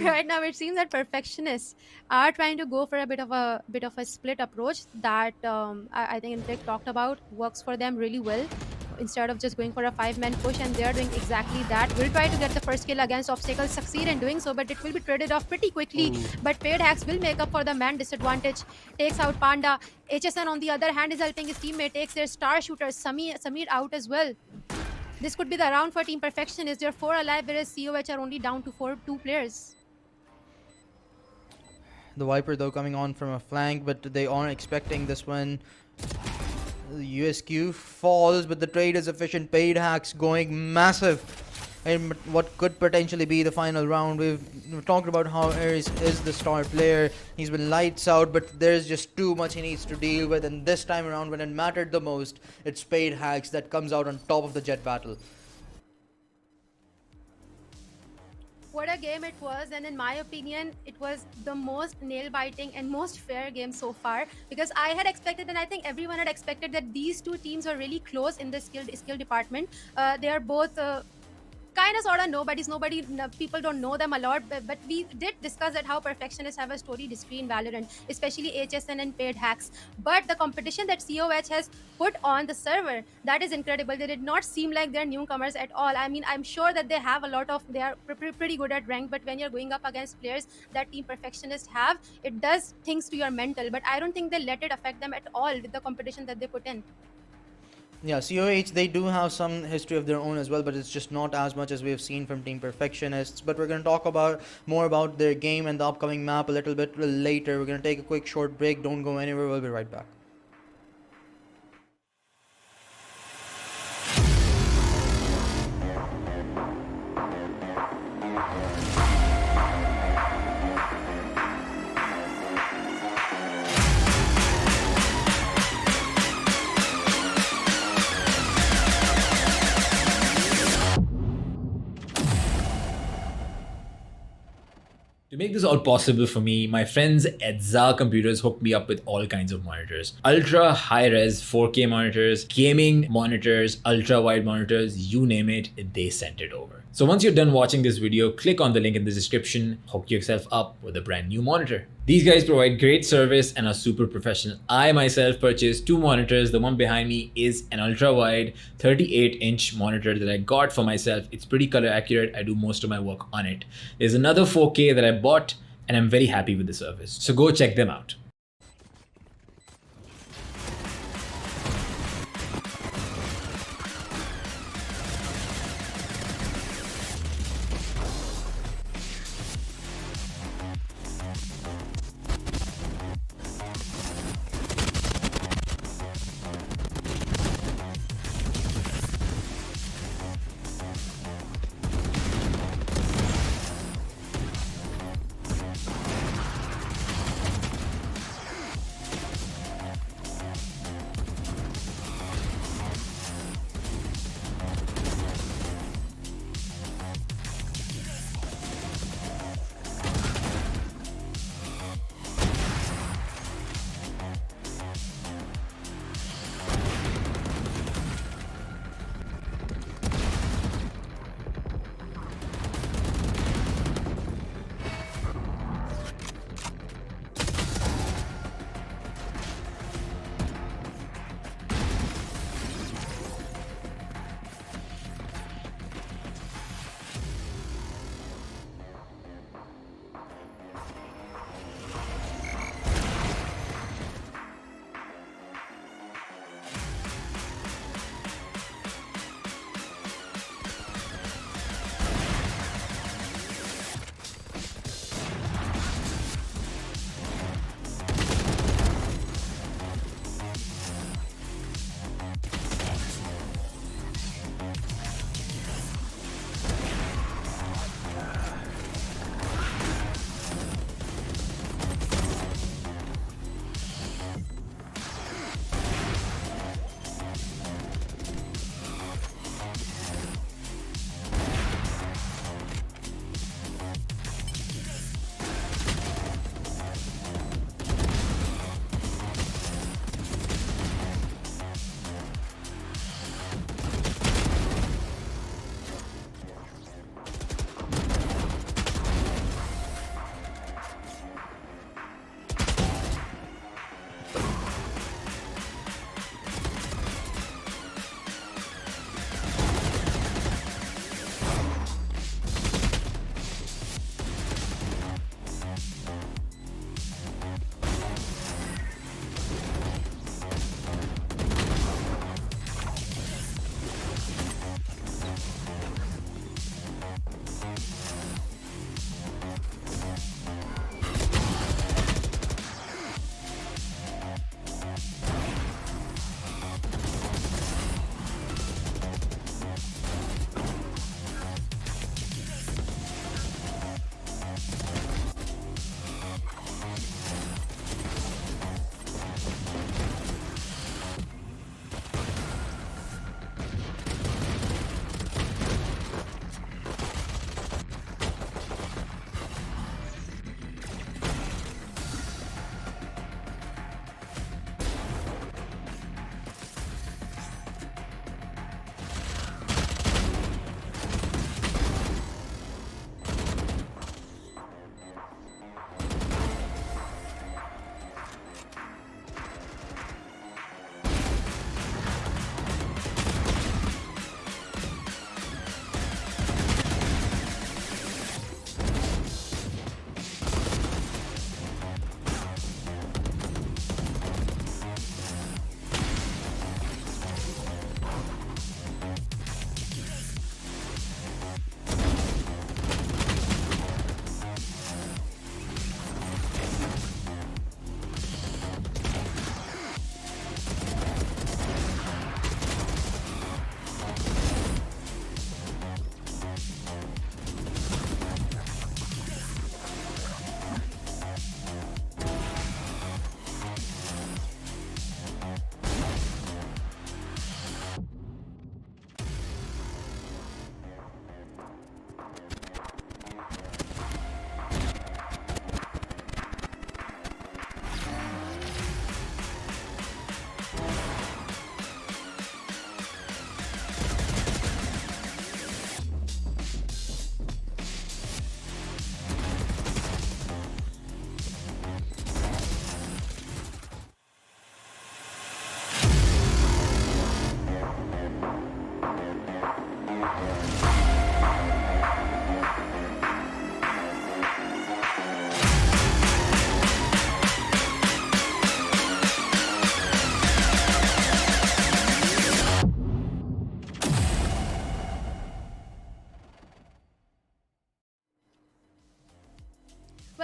Right now, it seems that Perfectionists are trying to go for a bit of a split approach that I think Intec talked about works for them really well. Instead of just going for a 5-man push, and they're doing exactly that. Will try to get the first kill against obstacles, succeed in doing so, but it will be traded off pretty quickly. Ooh. But paid hacks will make up for the man disadvantage. Takes out Panda. HSN on the other hand is helping his teammate. Takes their star shooters Samir out as well. This could be the round for Team Perfectionists. They're 4 alive, whereas COH are only down to 2 players. The Viper though coming on from a flank, but they aren't expecting this one. The USQ falls, but the trade is efficient. Paid hacks going massive in what could potentially be the final round. We've talked about how Ares is the star player. He's been lights out, but there's just too much he needs to deal with, and this time around when it mattered the most, it's paid hacks that comes out on top of the jet battle. What a game it was, and in my opinion, it was the most nail-biting and most fair game so far, because I had expected, and I think everyone had expected, that these two teams are really close in the skill department. They are both kind of sort of nobody, people don't know them a lot, but we did discuss that how Perfectionists have a storied history in Valorant, especially HSN and paid hacks. But the competition that COH has put on the server, that is incredible. They did not seem like they're newcomers at all. I mean, I'm sure that they have they are pretty good at rank, but when you're going up against players that Team Perfectionists have, it does things to your mental. But I don't think they let it affect them at all with the competition that they put in. Yeah, COH, they do have some history of their own as well, but it's just not as much as we have seen from Team Perfectionists. But we're going to talk more about their game and the upcoming map a little bit later. We're going to take a quick short break. Don't go anywhere. We'll be right back. To make this all possible for me, my friends at Zah Computers hooked me up with all kinds of monitors. Ultra high-res 4K monitors, gaming monitors, ultra-wide monitors, you name it, they sent it over. So once you're done watching this video, click on the link in the description, hook yourself up with a brand new monitor. These guys provide great service and are super professional. I myself purchased 2 monitors. The one behind me is an ultra-wide 38-inch monitor that I got for myself. It's pretty color accurate. I do most of my work on it. There's another 4K that I bought, and I'm very happy with the service. So go check them out.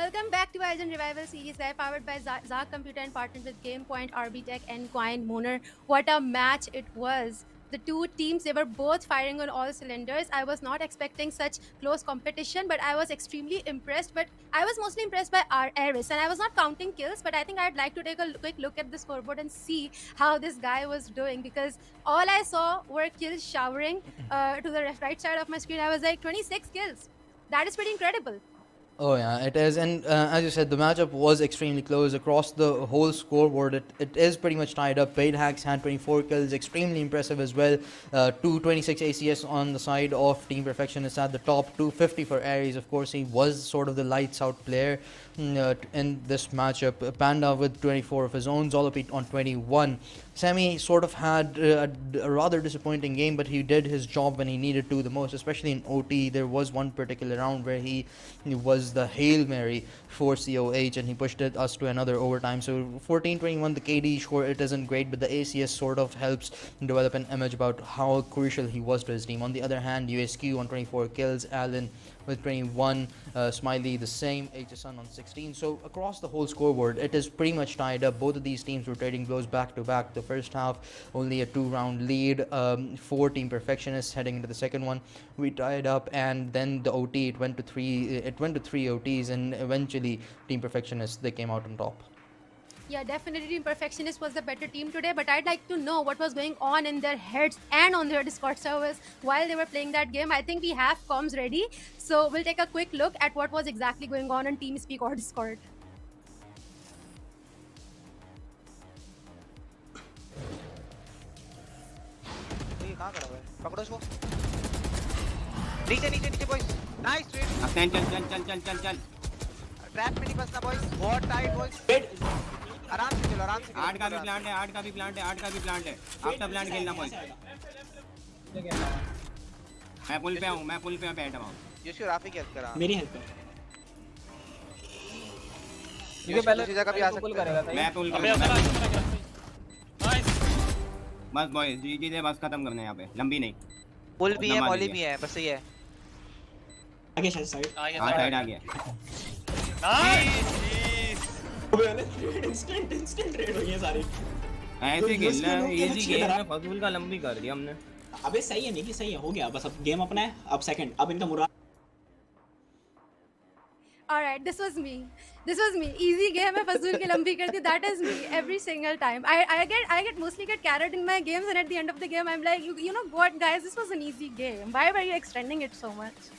welcome back to IGEN Revival Series, powered by Zah Computer and partnered with GamePoint, RBTech, and Quine Mooner. What a match it was! The two teams, they were both firing on all cylinders. I was not expecting such close competition, but I was extremely impressed. But I was mostly impressed by Aris, and I was not counting kills, but I think I'd like to take a quick look at the scoreboard and see how this guy was doing, because all I saw were kills showering to the right side of my screen. I was like, 26 kills. That is pretty incredible. Oh yeah, it is, and as you said, the matchup was extremely close across the whole scoreboard. It is pretty much tied up. Paid Hacks had 24 kills, extremely impressive as well. 226 ACS on the side of Team Perfectionists at the top. 250 for Ares. Of course, he was sort of the lights out player in this matchup. Panda with 24 of his own, Zolopete on 21. Sammy sort of had a rather disappointing game, but he did his job when he needed to the most, especially in OT. There was one particular round where he was the Hail Mary for COH and he pushed us to another overtime. So 14-21, the KD score, it isn't great, but the ACS sort of helps develop an image about how crucial he was to his team. On the other hand, USQ on 24 kills, Allen with 21, Smiley the same, HSN on 16. So across the whole scoreboard, it is pretty much tied up. Both of these teams were trading blows back to back. The first half, only a 2-round lead for Team Perfectionists. Heading into the second one, we tied up, and then the OT, it went to three OTs, and eventually Team Perfectionists, they came out on top. Yeah, definitely Team Perfectionist was the better team today, but I'd like to know what was going on in their heads and on their Discord servers while they were playing that game. I think we have comms ready, so we'll take a quick look at what was exactly going on TeamSpeak or Discord. कहाँ खड़ा हुआ है? पकड़ो इसको। नीचे नीचे नीचे boys. Nice trade. चल ट्रैप में नहीं फंसना बॉयज। बहुत टाइट बॉयज। आराम से चलो आराम से। आठ का भी प्लांट है। आफ्टर प्लांट खेलना बॉयज। मैं पुल पे हूं बैठा हूं। यशु राफी की हेल्प करा। मेरी हेल्प कर। ये पहले दूसरी जगह भी आ सकता है। मैं पुल पे बस बॉयज जी दे बस खत्म करना है यहां पे, लंबी नहीं। पुल भी है, मॉली भी है, बस ये है। आगे साइड साइड आ गया। इंस्टेंट ट्रेड हो गए सारे। ऐसे खेलना है, इजी गेम में फजूल का लंबी कर दिया हमने। अबे सही है, नहीं सही है, हो गया बस। अब गेम अपना है, अब सेकंड, अब इनका मुराद। Alright, this was me. Easy game है, फजूल की लंबी कर दी. That is me every single time. I mostly get carried in my games, and at the end of the game, I'm like, you know what, guys, this was an easy game. Why were you extending it so much?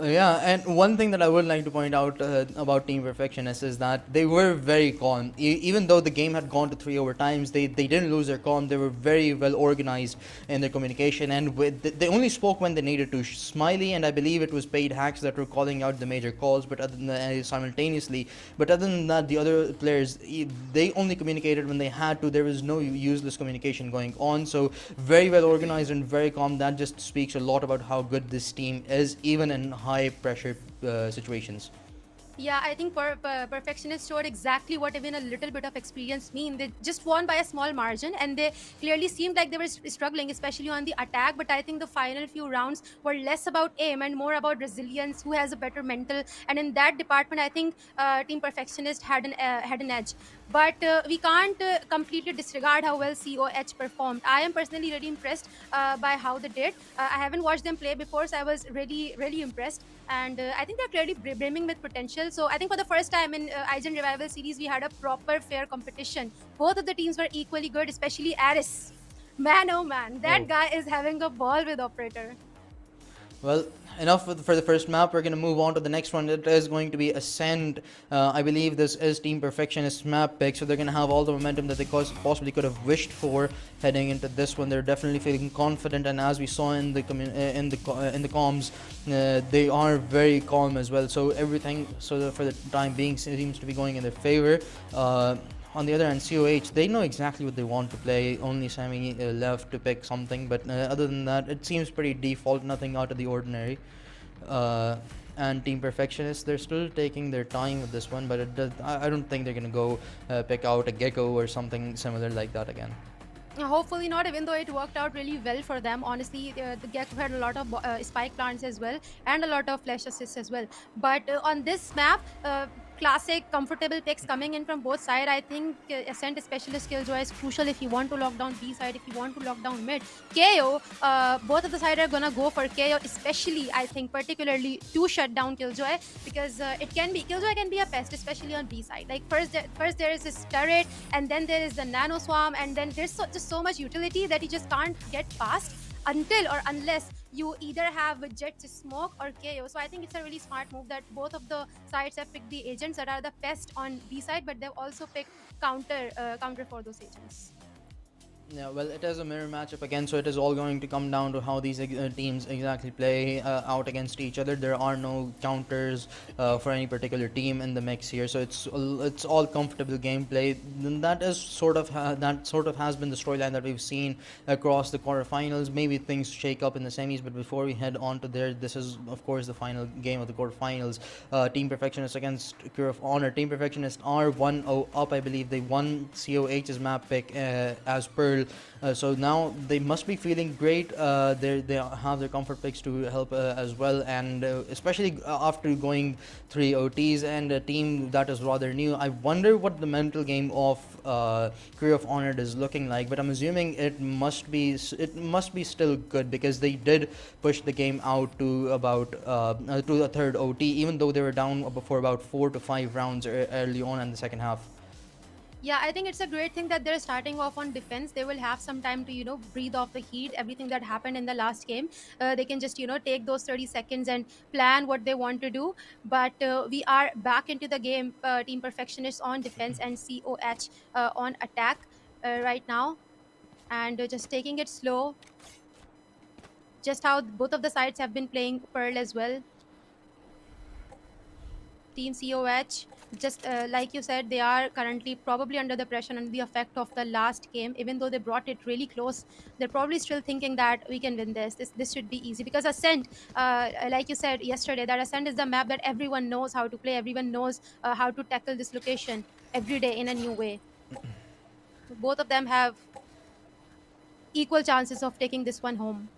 Yeah, and one thing that I would like to point out about Team Perfectionists is that they were very calm. Even though the game had gone to 3 overtimes, they didn't lose their calm. They were very well organized in their communication, and they only spoke when they needed to. Smiley and I believe it was Paid Hacks that were calling out the major calls, but other than that, simultaneously. But other than that, the other players, they only communicated when they had to. There was no useless communication going on. So very well organized and very calm. That just speaks a lot about how good this team is, even in high pressure situations. Yeah, I think Perfectionists showed exactly what even a little bit of experience mean. They just won by a small margin, and they clearly seemed like they were struggling, especially on the attack. But I think the final few rounds were less about aim and more about resilience, who has a better mental. And in that department, I think Team Perfectionist had an edge. But we can't completely disregard how well COH performed. I am personally really impressed by how they did. I haven't watched them play before, so I was really impressed. And I think they're clearly brimming with potential. So I think for the first time in IGEN Revival Series, we had a proper fair competition. Both of the teams were equally good, especially Aris. Man, oh man, that guy is having a ball with Operator. Well, enough for the first map. We're going to move on to the next one. It is going to be Ascend. I believe this is Team Perfectionist map pick, so they're going to have all the momentum that they possibly could have wished for heading into this one. They're definitely feeling confident, and as we saw in the comms, they are very calm as well. So everything, for the time being, seems to be going in their favor. On the other hand, COH, they know exactly what they want to play. Only Sammy left to pick something, but other than that, it seems pretty default, nothing out of the ordinary. And Team Perfectionists, they're still taking their time with this one, but I don't think they're going to go pick out a Gecko or something similar like that again. Hopefully not, even though it worked out really well for them. Honestly, the Gekko had a lot of spike plants as well and a lot of flash assists as well. But on this map, classic comfortable picks coming in from both sides. I think Ascent Specialist Killjoy is crucial if you want to lock down B side, if you want to lock down mid. KO, both of the side are gonna go for KO, especially I think particularly to shut down Killjoy, because Killjoy can be a pest, especially on B side. Like first there is this turret, and then there is the nano swarm, and then there's just so much utility that you just can't get past until or unless you either have Jet Smoke or KO. So I think it's a really smart move that both of the sides have picked the agents that are the best on B side, but they've also picked counter for those agents. Yeah, well, it is a mirror matchup again, so it is all going to come down to how these teams exactly play out against each other. There are no counters for any particular team in the mix here, so it's all comfortable gameplay. Then that is sort of has been the storyline that we've seen across the quarterfinals. Maybe things shake up in the semis, but before we head on to there, this is of course the final game of the quarterfinals. Team Perfectionists against Cure of Honor. Team Perfectionists are 1-0 up, I believe. They won COH's map pick as per. So now they must be feeling great. They have their comfort picks to help as well, and especially after going 3 OTs and a team that is rather new. I wonder what the mental game of Career of Honored is looking like, but I'm assuming it must be still good, because they did push the game out to about to the third OT, even though they were down for about 4 to 5 rounds early on in the second half. Yeah, I think it's a great thing that they're starting off on defense. They will have some time to, breathe off the heat, everything that happened in the last game. They can just, take those 30 seconds and plan what they want to do. But we are back into the game. Team Perfectionists on defense and COH on attack right now. And just taking it slow. Just how both of the sides have been playing Pearl as well. Team COH, just like you said, they are currently probably under the pressure and the effect of the last game. Even though they brought it really close, they're probably still thinking that we can win this. This should be easy, because Ascent, like you said yesterday, that Ascent is the map that everyone knows how to play. Everyone knows how to tackle this location every day in a new way. Both of them have equal chances of taking this one home.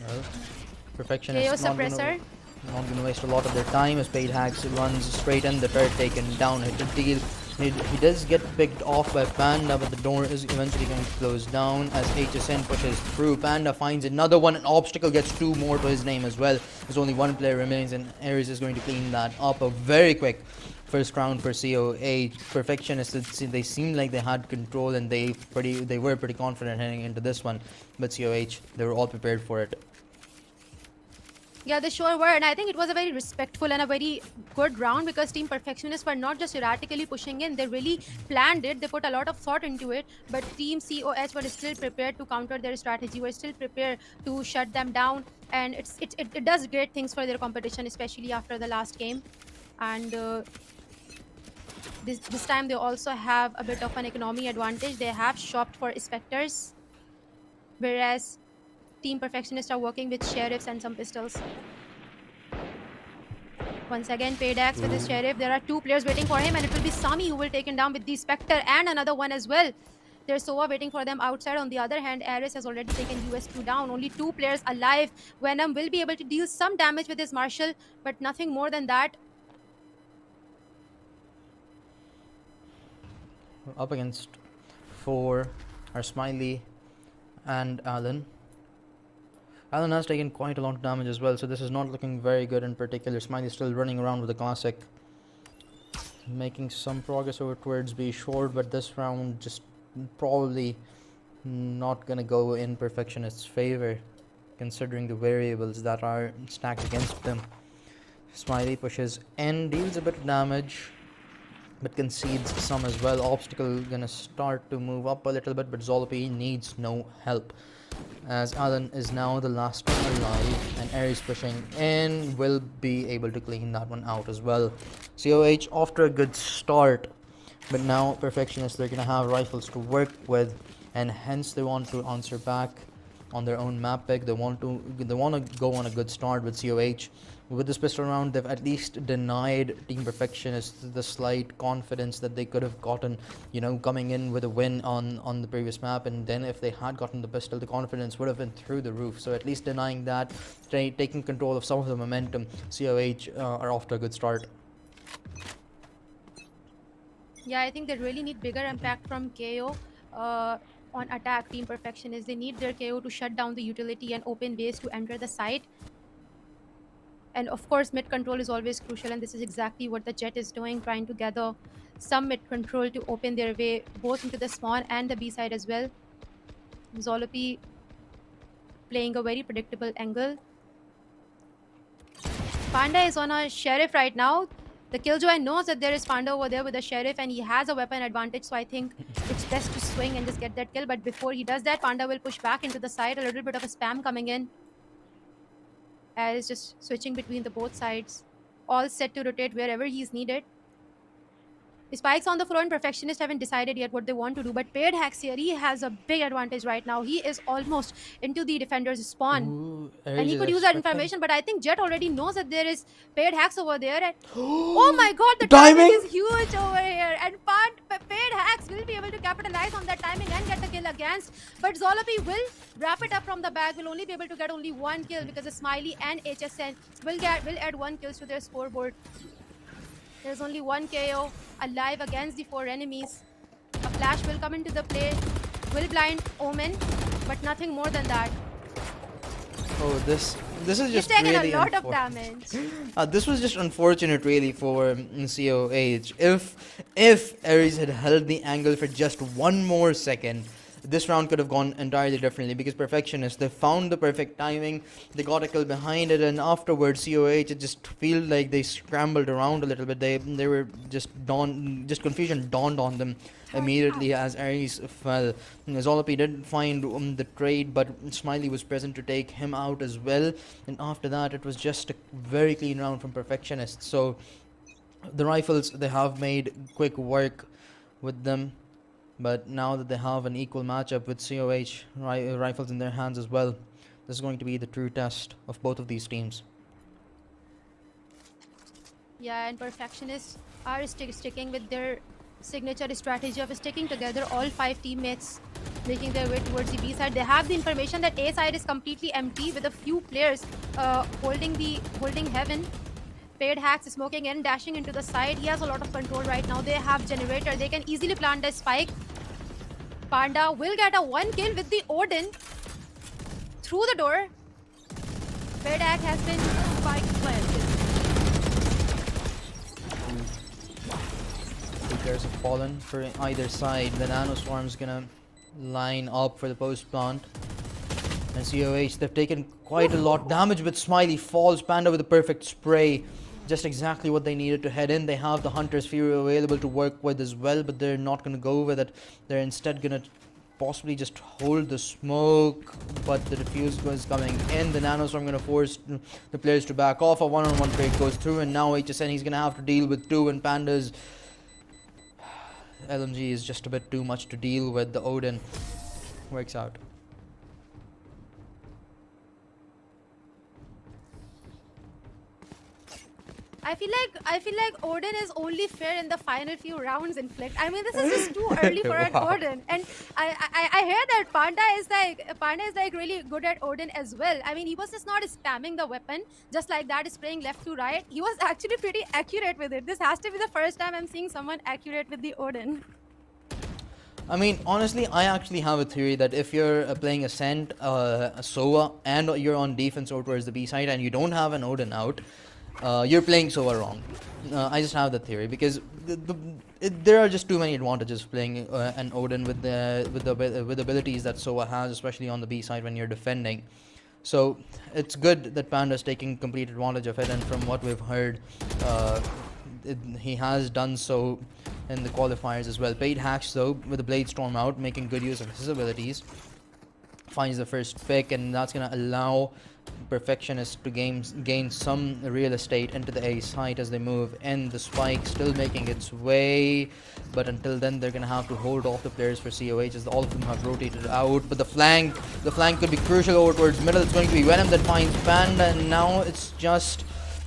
Well, Perfectionist KO suppressor. not going to waste a lot of their time as Spade Hacks runs straight in, the turret taken down. Hit the deal. He does get picked off by Panda, but the door is eventually going to close down as HSN pushes through. Panda finds another one. An obstacle gets 2 more to his name as well. There's only 1 player remains, and Ares is going to clean that up. A very quick first round for COH. Perfectionists, they seemed like they had control, and they were pretty confident heading into this one. But COH, they were all prepared for it. Yeah, they sure were, and I think it was a very respectful and a very good round, because Team Perfectionists were not just erratically pushing in, they really planned it, they put a lot of thought into it, but Team COH were still prepared to counter their strategy, were still prepared to shut them down, and it does great things for their competition, especially after the last game. And this time they also have a bit of an economy advantage. They have shopped for Spectres, whereas Team Perfectionists are working with Sheriffs and some pistols. Once again, Paydax with his Sheriff. There are 2 players waiting for him, and it will be Sami who will take him down with the Spectre and another one as well. There's Sova waiting for them outside. On the other hand, Ares has already taken US2 down. Only 2 players alive. Venom will be able to deal some damage with his Marshal, but nothing more than that. We're up against 4 are Smiley and Alan. Alan has taken quite a lot of damage as well, so this is not looking very good in particular. Smiley is still running around with the classic, making some progress over towards B short, but this round just probably not gonna go in Perfectionist's favor, considering the variables that are stacked against them. Smiley pushes in, deals a bit of damage, but concedes some as well. Obstacle gonna start to move up a little bit, but Zolopi needs no help, as Alan is now the last one alive, and Ares pushing in will be able to clean that one out as well. COH after a good start, but now Perfectionists, they're gonna have rifles to work with, and hence they want to answer back on their own map pick. They want to go on a good start with COH, with this pistol round, they've at least denied Team Perfectionists the slight confidence that they could have gotten, coming in with a win on the previous map. And then if they had gotten the pistol, the confidence would have been through the roof. So at least denying that, taking control of some of the momentum, COH are off to a good start. Yeah, I think they really need bigger impact from KO on attack. Team Perfectionists, they need their KO to shut down the utility and open base to enter the site. And of course, mid control is always crucial, and this is exactly what the Jet is doing, trying to gather some mid control to open their way both into the spawn and the B side as well. Zolopi playing a very predictable angle. Panda is on a Sheriff right now. The Killjoy knows that there is Panda over there with the Sheriff, and he has a weapon advantage, so I think it's best to swing and just get that kill. But before he does that, Panda will push back into the side. A little bit of a spam coming in. Is just switching between the both sides, all set to rotate wherever he's needed. Spikes on the floor, and Perfectionists haven't decided yet what they want to do, but Paired Hacks here, he has a big advantage right now. He is almost into the defender's spawn. Ooh, And he could use that information, but I think Jet already knows that there is Paired Hacks over there. And oh my god, the timing is huge over here. And Paired Hacks will be able to capitalize on that timing and get the kill against. But Zolopi will wrap it up from the back, will only be able to get only one kill because the Smiley and HSN will add one kills to their scoreboard. There's only one KO alive against the 4 enemies. A flash will come into the play, will blind Omen, but nothing more than that. Oh, this is He's just taken really a lot of damage. This was just unfortunate, really, for COH. If Ares had held the angle for just one more second, this round could have gone entirely differently, because Perfectionists, they found the perfect timing, they got a kill behind it, and afterwards COH, it just felt like they scrambled around a little bit. They were just confusion dawned on them immediately as Ares fell. Zolopi did find the trade, but Smiley was present to take him out as well, and after that it was just a very clean round from Perfectionists. So the Rifles, they have made quick work with them. But now that they have an equal matchup with COH Rifles in their hands as well, this is going to be the true test of both of these teams. Yeah, and Perfectionists are sticking with their signature strategy of sticking together, all 5 teammates making their way towards the B side. They have the information that A side is completely empty with a few players holding heaven. Paired Hacks is smoking in, dashing into the side. He has a lot of control right now. They have Generator. They can easily plant a spike. Panda will get a 1 kill with the Odin through the door. Paired Hack has been Spike planted. Two players have fallen for either side. The Nano Swarm's gonna line up for the post plant. And COH, they've taken quite a lot damage, but Smiley falls. Panda with a perfect spray. Just exactly what they needed to head in. They have the Hunter's Fury available to work with as well, but they're not going to go with it. They're instead going to possibly just hold the smoke, but the defuse is coming in. The Nano Storm going to force the players to back off. A one-on-one trade goes through, and now HSN, he's going to have to deal with 2, and Panda's LMG is just a bit too much to deal with. The Odin works out. I feel like Odin is only fair in the final few rounds in Flick. I mean, this is just too early for an Odin. And I hear that Panda is like really good at Odin as well. I mean, he was just not spamming the weapon just like that, spraying left to right. He was actually pretty accurate with it. This has to be the first time I'm seeing someone accurate with the Odin. I mean, honestly, I actually have a theory that if you're playing Ascent, a Sova, and you're on defense over towards the B side and you don't have an Odin out, you're playing Sova wrong. I just have that theory because there are just too many advantages playing an Odin with the abilities that Sova has, especially on the B side when you're defending. So it's good that Panda's taking complete advantage of it, and from what we've heard, he has done so in the qualifiers as well. Paired Hacks though, with the Blade Storm out, making good use of his abilities, finds the first pick, and that's going to allow Perfectionists to gain some real estate into the A site as they move in. The spike still making its way, but until then they're going to have to hold off the players for COH as all of them have rotated out. But the flank could be crucial over towards middle. It's going to be Venom that finds Panda, and now it's just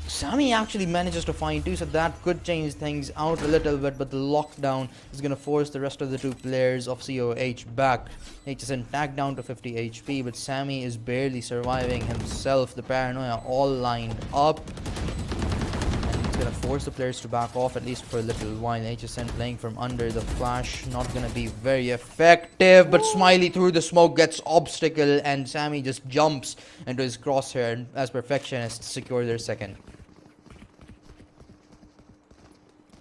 Sammy actually manages to find two, so that could change things out a little bit, but the lockdown is going to force the rest of the two players of COH back. HSN tagged down to 50 HP, but Sammy is barely surviving himself. The paranoia all lined up, and it's going to force the players to back off at least for a little while. HSN playing from under the flash, not going to be very effective, but Smiley through the smoke gets obstacle, and Sammy just jumps into his crosshair as Perfectionists secure their second.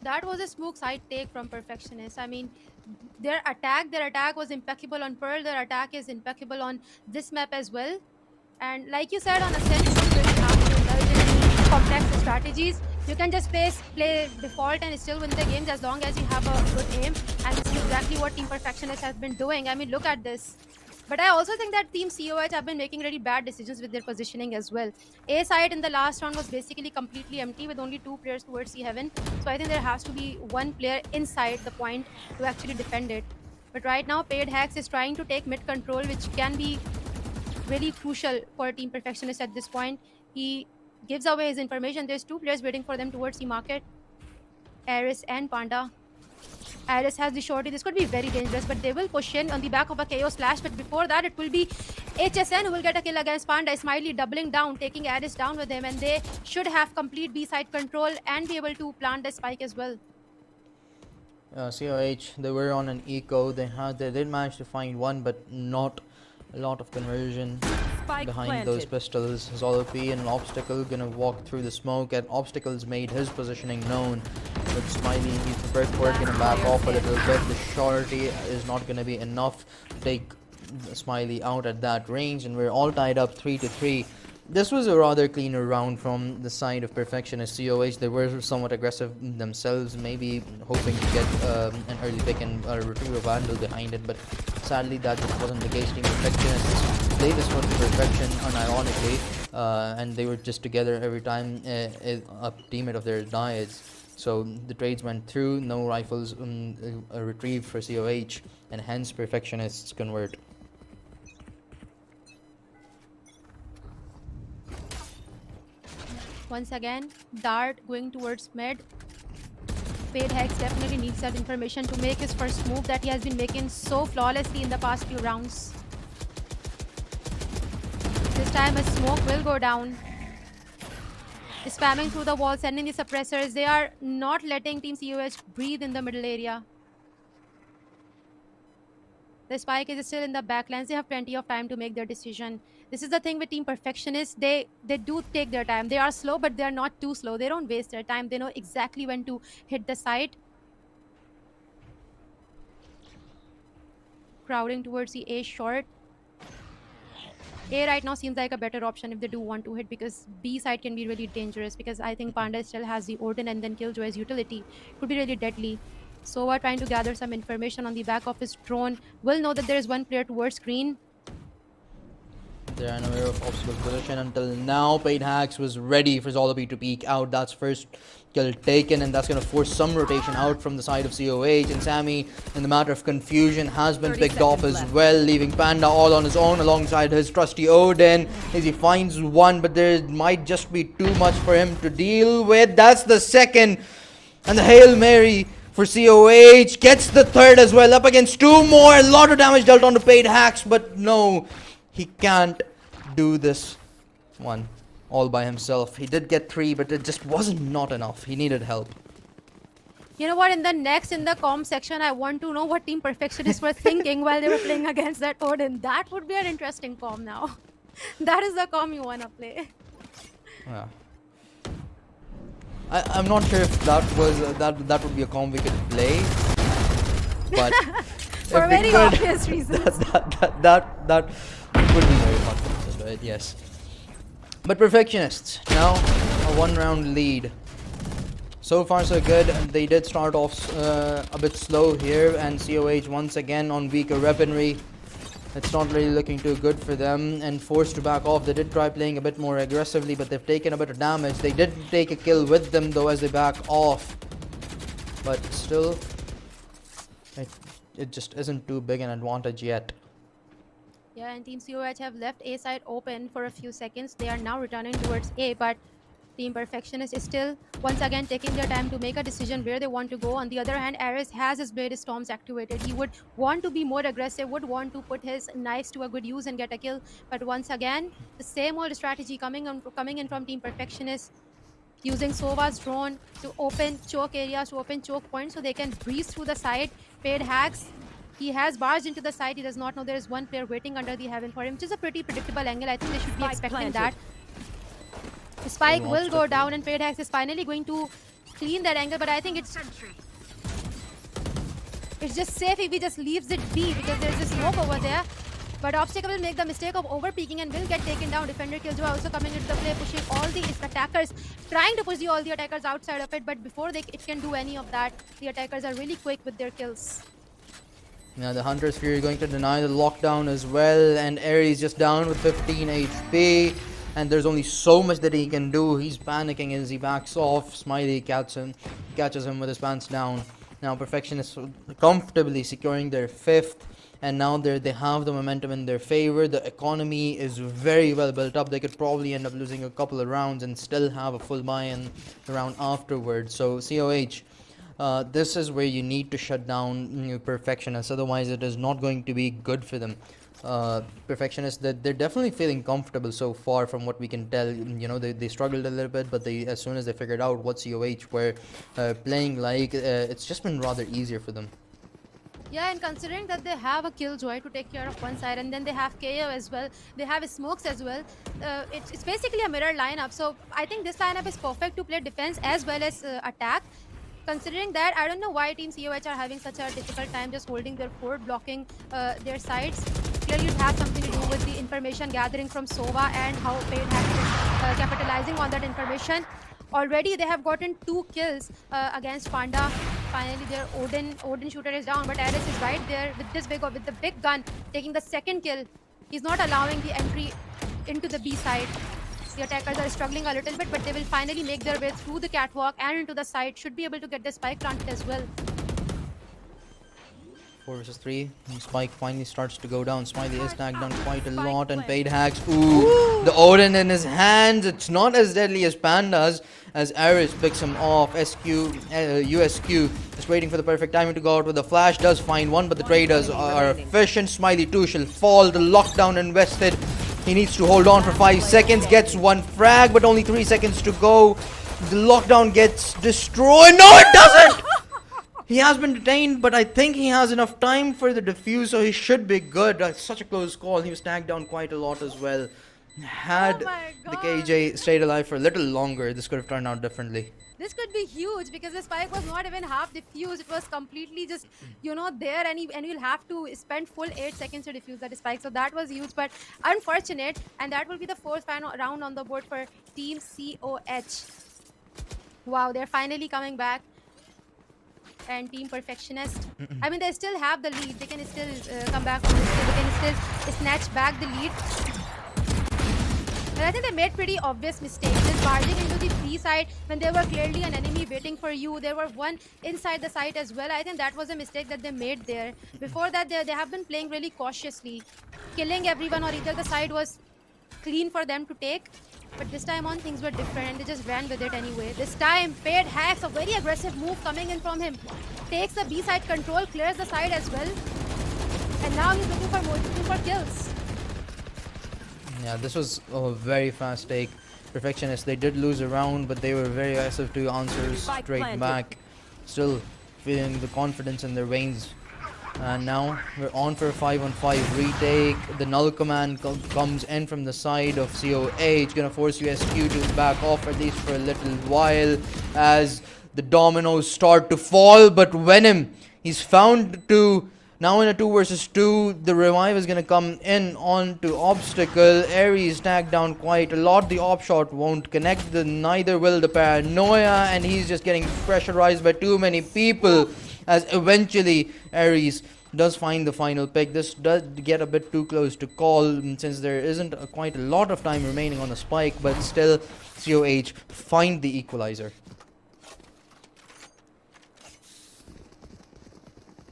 That was a smooth side take from Perfectionists. I mean, their attack was impeccable on Pearl. Their attack is impeccable on this map as well. And like you said, on Ascent, you don't really have to indulge in any complex strategies. You can just play default and still win the games as long as you have a good aim. And this is exactly what Team Perfectionists has been doing. I mean, look at this. But I also think that Team COH have been making really bad decisions with their positioning as well. A side in the last round was basically completely empty with only 2 players towards C7. So I think there has to be 1 player inside the point to actually defend it. But right now, Paid Hacks is trying to take mid control, which can be really crucial for Team Perfectionist at this point. He gives away his information. There's 2 players waiting for them towards the market. Aris and Panda. Aris has the shorty. This could be very dangerous, but they will push in on the back of a KO slash. But before that, it will be HSN who will get a kill against Panda. Smiley doubling down, taking Aris down with him, and they should have complete B-side control and be able to plant the spike as well. COH, they were on an eco. They did manage to find one, but not a lot of conversion Spike behind planted. those pistols. Zolopi and Obstacle gonna walk through the smoke, and Obstacle's made his positioning known. But Smiley needs to first work and back off a little bit. The shorty is not gonna be enough to take Smiley out at that range, and we're all tied up 3-3. This was a rather cleaner round from the side of Perfectionist. COH, they were somewhat aggressive themselves, maybe hoping to get an early pick and retrieve a Vandal behind it, but sadly that just wasn't the case. Team Perfectionists played this one to perfection, unironically, and they were just together every time a teammate of theirs died. So the trades went through, no rifles retrieved for COH, and hence Perfectionists convert. Once again, Dart going towards mid. Paid Hex definitely needs that information to make his first move that he has been making so flawlessly in the past few rounds. This time a smoke will go down. Spamming through the wall, sending the suppressors. They are not letting Team COH breathe in the middle area. The spike is still in the backlands. They have plenty of time to make their decision. This is the thing with Team Perfectionists. They do take their time. They are slow, but they are not too slow. They don't waste their time. They know exactly when to hit the site. Crowding towards the A short. A right now seems like a better option if they do want to hit, because B side can be really dangerous, because I think Panda still has the Odin, and then Killjoy's utility could be really deadly. So we're trying to gather some information on the back of his drone. We'll know that there is 1 player towards green. They're unaware of Obstacle's position until now. Paid Hacks was ready for Zolopi to peek out. That's first kill taken, and that's going to force some rotation out from the side of COH. And Sammy, in the matter of confusion, has been 30 picked off seconds as left. well, leaving Panda all on his own alongside his trusty Odin. As he finds one, but there might just be too much for him to deal with. That's the second, and the Hail Mary for COH gets the third as well, up against 2 more. A lot of damage dealt onto Paid Hacks, but no, he can't do this one all by himself. He did get 3, but it just wasn't not enough. He needed help. You know what? In the comm section, I want to know what Team Perfectionists were thinking while they were playing against that Odin. That would be an interesting comm now. That is the comm you wanna play. Yeah. I'm not sure if that was that would be a comm we could play, but For if we very could, obvious reasons. that would be very fun for us, right? Yes. But Perfectionists now a 1-round lead. So far so good. They did start off a bit slow here, and COH once again on weaker weaponry. It's not really looking too good for them, and forced to back off. They did try playing a bit more aggressively, but they've taken a bit of damage. They did take a kill with them though as they back off, but still it just isn't too big an advantage yet. Yeah, and Team COH have left A side open for a few seconds. They are now returning towards A, but Team Perfectionist is still once again taking their time to make a decision where they want to go. On the other hand, Ares has his Blade Storms activated. He would want to be more aggressive, would want to put his knives to a good use and get a kill. But once again, the same old strategy coming in from Team Perfectionist, using Sova's drone to open choke areas, to open choke points so they can breeze through the side. Paid hacks. He has barged into the side. He does not know there is one player waiting under the heaven for him, which is a pretty predictable angle. I think they should be Spike expecting planted. that. Spike will go obstacle. down and Paid hacks is finally going to clean that angle, but I think it's just safe if he just leaves it be because there's just smoke over there. But Obstacle will make the mistake of over-peeking and will get taken down. Defender Killjoy also coming into the play, pushing all the attackers, trying to push all the attackers outside of it. But before it can do any of that, the attackers are really quick with their kills. Now the Hunter's Fury going to deny the lockdown as well, and Ares just down with 15 HP. And there's only so much that he can do. He's panicking as he backs off. Smiley catches him with his pants down. Now Perfectionists comfortably securing their 5th. And now they have the momentum in their favor. The economy is very well built up. They could probably end up losing a couple of rounds and still have a full buy-in the round afterwards. So COH, this is where you need to shut down Perfectionists. Otherwise, it is not going to be good for them. Perfectionists, they're definitely feeling comfortable so far from what we can tell. You know, they struggled a little bit, but as soon as they figured out what COH were playing like, it's just been rather easier for them. Yeah, and considering that they have a Killjoy to take care of one side, and then they have KO as well, they have smokes as well. It's basically a mirror lineup. So I think this lineup is perfect to play defense as well as attack. Considering that, I don't know why Team COH are having such a difficult time just holding their fort, blocking their sides. Clearly, it has something to do with the information gathering from Sova and how Paid Hack is capitalizing on that information. Already, they have gotten 2 kills against Panda. Finally, their Odin shooter is down, but Ares is right there with the big gun, taking the 2nd kill. He's not allowing the entry into the B side. The attackers are struggling a little bit, but they will finally make their way through the catwalk and into the side. Should be able to get the spike planted as well. 4 versus 3. And Spike finally starts to go down. Smiley is tagged down quite a lot, and Paid hacks. Ooh, the Odin in his hands. It's not as deadly as Panda's, as Ares picks him off. USQ is waiting for the perfect timing to go out with the flash. Does find one, but the traders are efficient. Smiley too shall fall. The lockdown invested. He needs to hold on for 5 seconds. Gets one frag, but only 3 seconds to go. The lockdown gets destroyed. No, it doesn't! He has been detained, but I think he has enough time for the defuse, so he should be good. Such a close call. He was tagged down quite a lot as well. Had the KJ stayed alive for a little longer, this could have turned out differently. This could be huge because the spike was not even half diffused. It was completely just, there, and you'll have to spend full 8 seconds to defuse that spike. So that was huge, but unfortunate. And that will be the 4th final round on the board for Team COH. Wow, they're finally coming back. And Team Perfectionist, I mean, they still have the lead. They can still come back from this. They can still snatch back the lead. And I think they made pretty obvious mistakes. Just barging into the B side when there were clearly an enemy waiting for you. There were one inside the site as well. I think that was a mistake that they made there. Before that, they have been playing really cautiously, killing everyone, or either the side was clean for them to take. But this time on, things were different and they just ran with it anyway. This time, Paid hacks, a very aggressive move coming in from him. Takes the B side control, clears the side as well. And now he's looking for kills. Yeah, this was a very fast take. Perfectionists, they did lose a round, but they were very aggressive to answer straight back. Still feeling the confidence in their veins. And now we're on for a 5-on-5 retake. The null command comes in from the side of COH, gonna force USQ to back off at least for a little while as the dominoes start to fall. But Venom, he's found to now in a 2 versus 2. The revive is gonna come in onto Obstacle. Ares tagged down quite a lot. The op shot won't connect. Neither will the paranoia, and he's just getting pressurized by too many people. As eventually Ares does find the final pick. This does get a bit too close to call since there isn't quite a lot of time remaining on the spike, but still COH find the equalizer.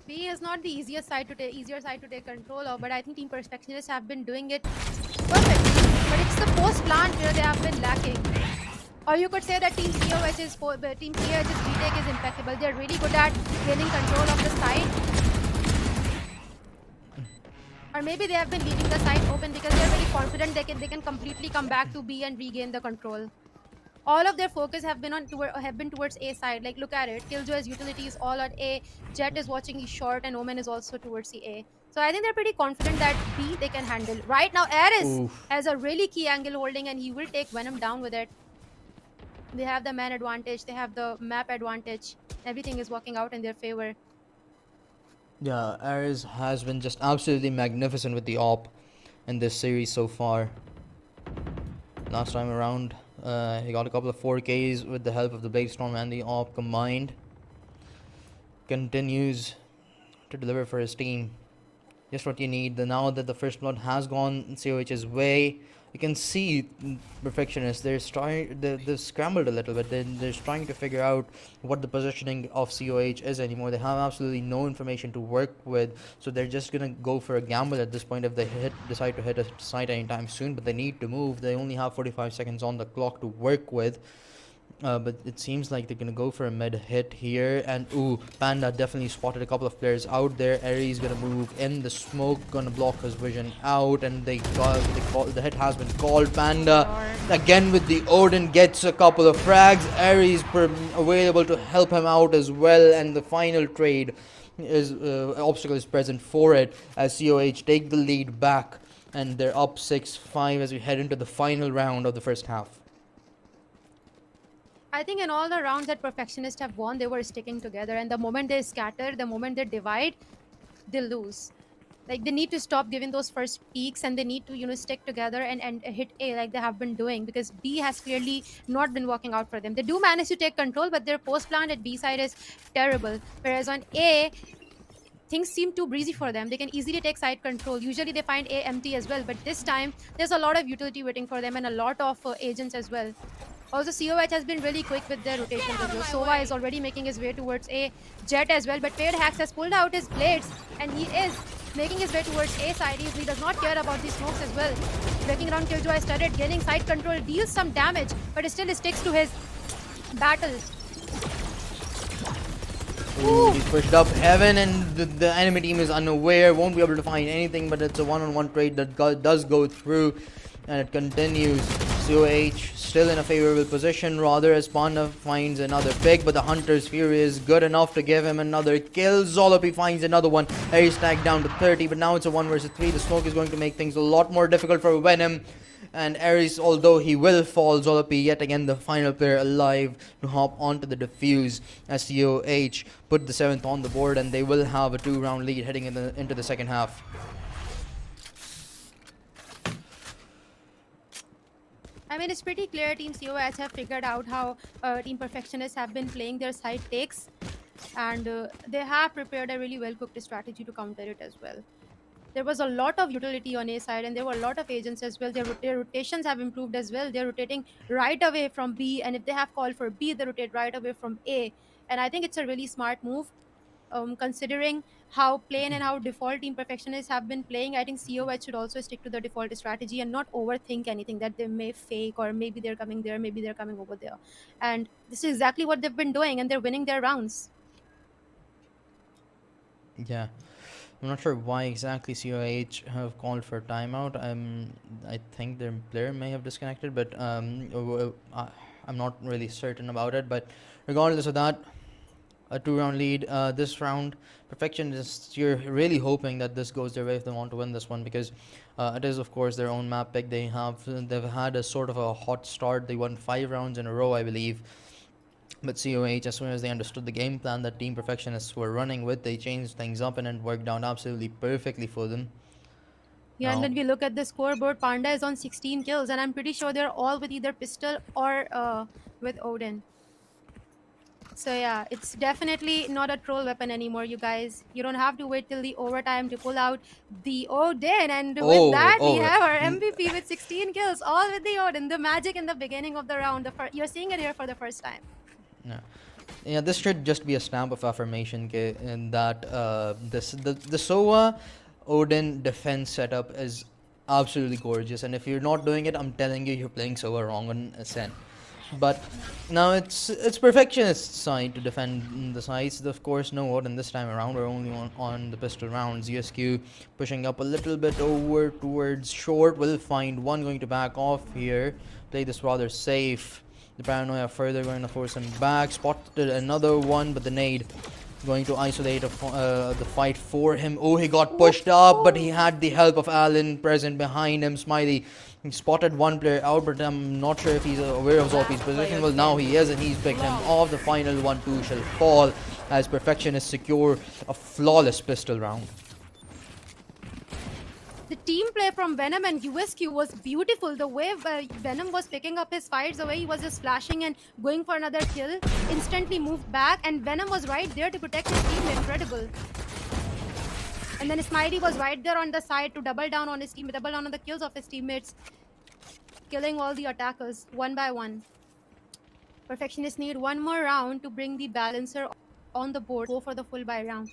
B is not the easier side to take control of, but I think Team Perfectionists have been doing it perfectly. But it's the post plant where they have been lacking. Or you could say that Team KOH's retake is impeccable. They're really good at gaining control of the site. Or maybe they have been leaving the site open because they're very confident they can completely come back to B and regain the control. All of their focus have been towards A side. Like, look at it. Killjoy's utility is all on A. Jet is watching his short, and Omen is also towards the A. So I think they're pretty confident that B they can handle. Right now, Ares has a really key angle holding, and he will take Venom down with it. They have the man advantage. They have the map advantage. Everything is working out in their favor. Yeah, Ares has been just absolutely magnificent with the AWP in this series so far. Last time around, he got a couple of 4Ks with the help of the Bladestorm and the AWP combined. Continues to deliver for his team. Just what you need. Now that the first blood has gone COH's way, you can see Perfectionists. They've scrambled a little bit. They're trying to figure out what the positioning of COH is anymore. They have absolutely no information to work with, so they're just gonna go for a gamble at this point if they decide to hit a site anytime soon. But they need to move. They only have 45 seconds on the clock to work with. But it seems like they're gonna go for a mid hit here, and Panda definitely spotted a couple of players out there. Ares gonna move in the smoke, gonna block his vision out, and the hit has been called. Panda again with the Odin gets a couple of frags. Ares available to help him out as well, and the final trade is obstacle is present for it as COH take the lead back, and they're up 6-5 as we head into the final round of the first half. I think in all the rounds that Perfectionists have won, they were sticking together. And the moment they scatter, the moment they divide, they lose. Like, they need to stop giving those first peaks, and they need to, stick together and hit A like they have been doing, because B has clearly not been working out for them. They do manage to take control, but their post plan at B side is terrible. Whereas on A, things seem too breezy for them. They can easily take side control. Usually they find A empty as well, but this time there's a lot of utility waiting for them and a lot of agents as well. Also, COH has been really quick with their rotations as well. Sova is already making his way towards A. Jet as well, but Fade Hacks has pulled out his blades, and he is making his way towards A side. He does not care about these smokes as well. Breaking around Killjoy started gaining side control, deals some damage, but still sticks to his battle. He's pushed up heaven, and the enemy team is unaware, won't be able to find anything, but it's a one-on-one trade that does go through, and it continues. COH still in a favorable position, rather, as Panda finds another pick, but the Hunter's Fury is good enough to give him another kill. Zolopi finds another one. Ares tagged down to 30, but now it's a 1 versus 3. The smoke is going to make things a lot more difficult for Venom. And Ares, although he will fall, Zolopi yet again the final player alive to hop onto the defuse as COH put the 7th on the board, and they will have a 2-round lead heading into the second half. I mean, it's pretty clear Team COH have figured out how Team Perfectionists have been playing their side takes, and they have prepared a really well-cooked strategy to counter it as well. There was a lot of utility on A side, and there were a lot of agents as well. Their rotations have improved as well. They're rotating right away from B, and if they have called for B, they rotate right away from A. And I think it's a really smart move. Considering how plain and how default Team Perfectionists have been playing, I think COH should also stick to the default strategy and not overthink anything that they may fake, or maybe they're coming there, maybe they're coming over there. And this is exactly what they've been doing, and they're winning their rounds. Yeah. I'm not sure why exactly COH have called for timeout. I think their player may have disconnected, but I'm not really certain about it. But regardless of that, a 2-round lead this round. Perfectionists, you're really hoping that this goes their way if they want to win this one, because it is of course their own map pick. They've had a sort of a hot start. They won 5 rounds in a row, I believe. But COH, as soon as they understood the game plan that Team Perfectionists were running with, they changed things up, and it worked out absolutely perfectly for them. Yeah, and when we look at the scoreboard, Panda is on 16 kills, and I'm pretty sure they're all with either pistol or with Odin. So yeah, it's definitely not a troll weapon anymore, you guys. You don't have to wait till the overtime to pull out the Odin, and with that we have our MVP with 16 kills, all with the Odin. The magic in the beginning of the round. You're seeing it here for the first time. Yeah, this should just be a stamp of affirmation, in that the Sova Odin defense setup is absolutely gorgeous, and if you're not doing it, I'm telling you, you're playing Sova wrong on Ascent. But now it's Perfectionist's side to defend the sides. Of course, no Odin this time around. We're only on the pistol rounds. USQ pushing up a little bit over towards short. Will find one, going to back off here. Play this rather safe. The paranoia further going to force him back. Spotted another one, but the nade going to isolate the fight for him. Oh, he got pushed up, but he had the help of Allen present behind him. Smiley spotted one player out, but I'm not sure if he's aware of Zolpi's position. Well, now he is, and he's picked him off. The final 1-2 shall fall as Perfectionists secure a flawless pistol round. The team play from Venom and USQ was beautiful. The way Venom was picking up his fights, the way he was just flashing and going for another kill, instantly moved back, and Venom was right there to protect his team. Incredible. And then Smiley was right there on the side to double down on his team, double down on the kills of his teammates, killing all the attackers one by one. Perfectionists need one more round to bring the balancer on the board, go for the full buy round,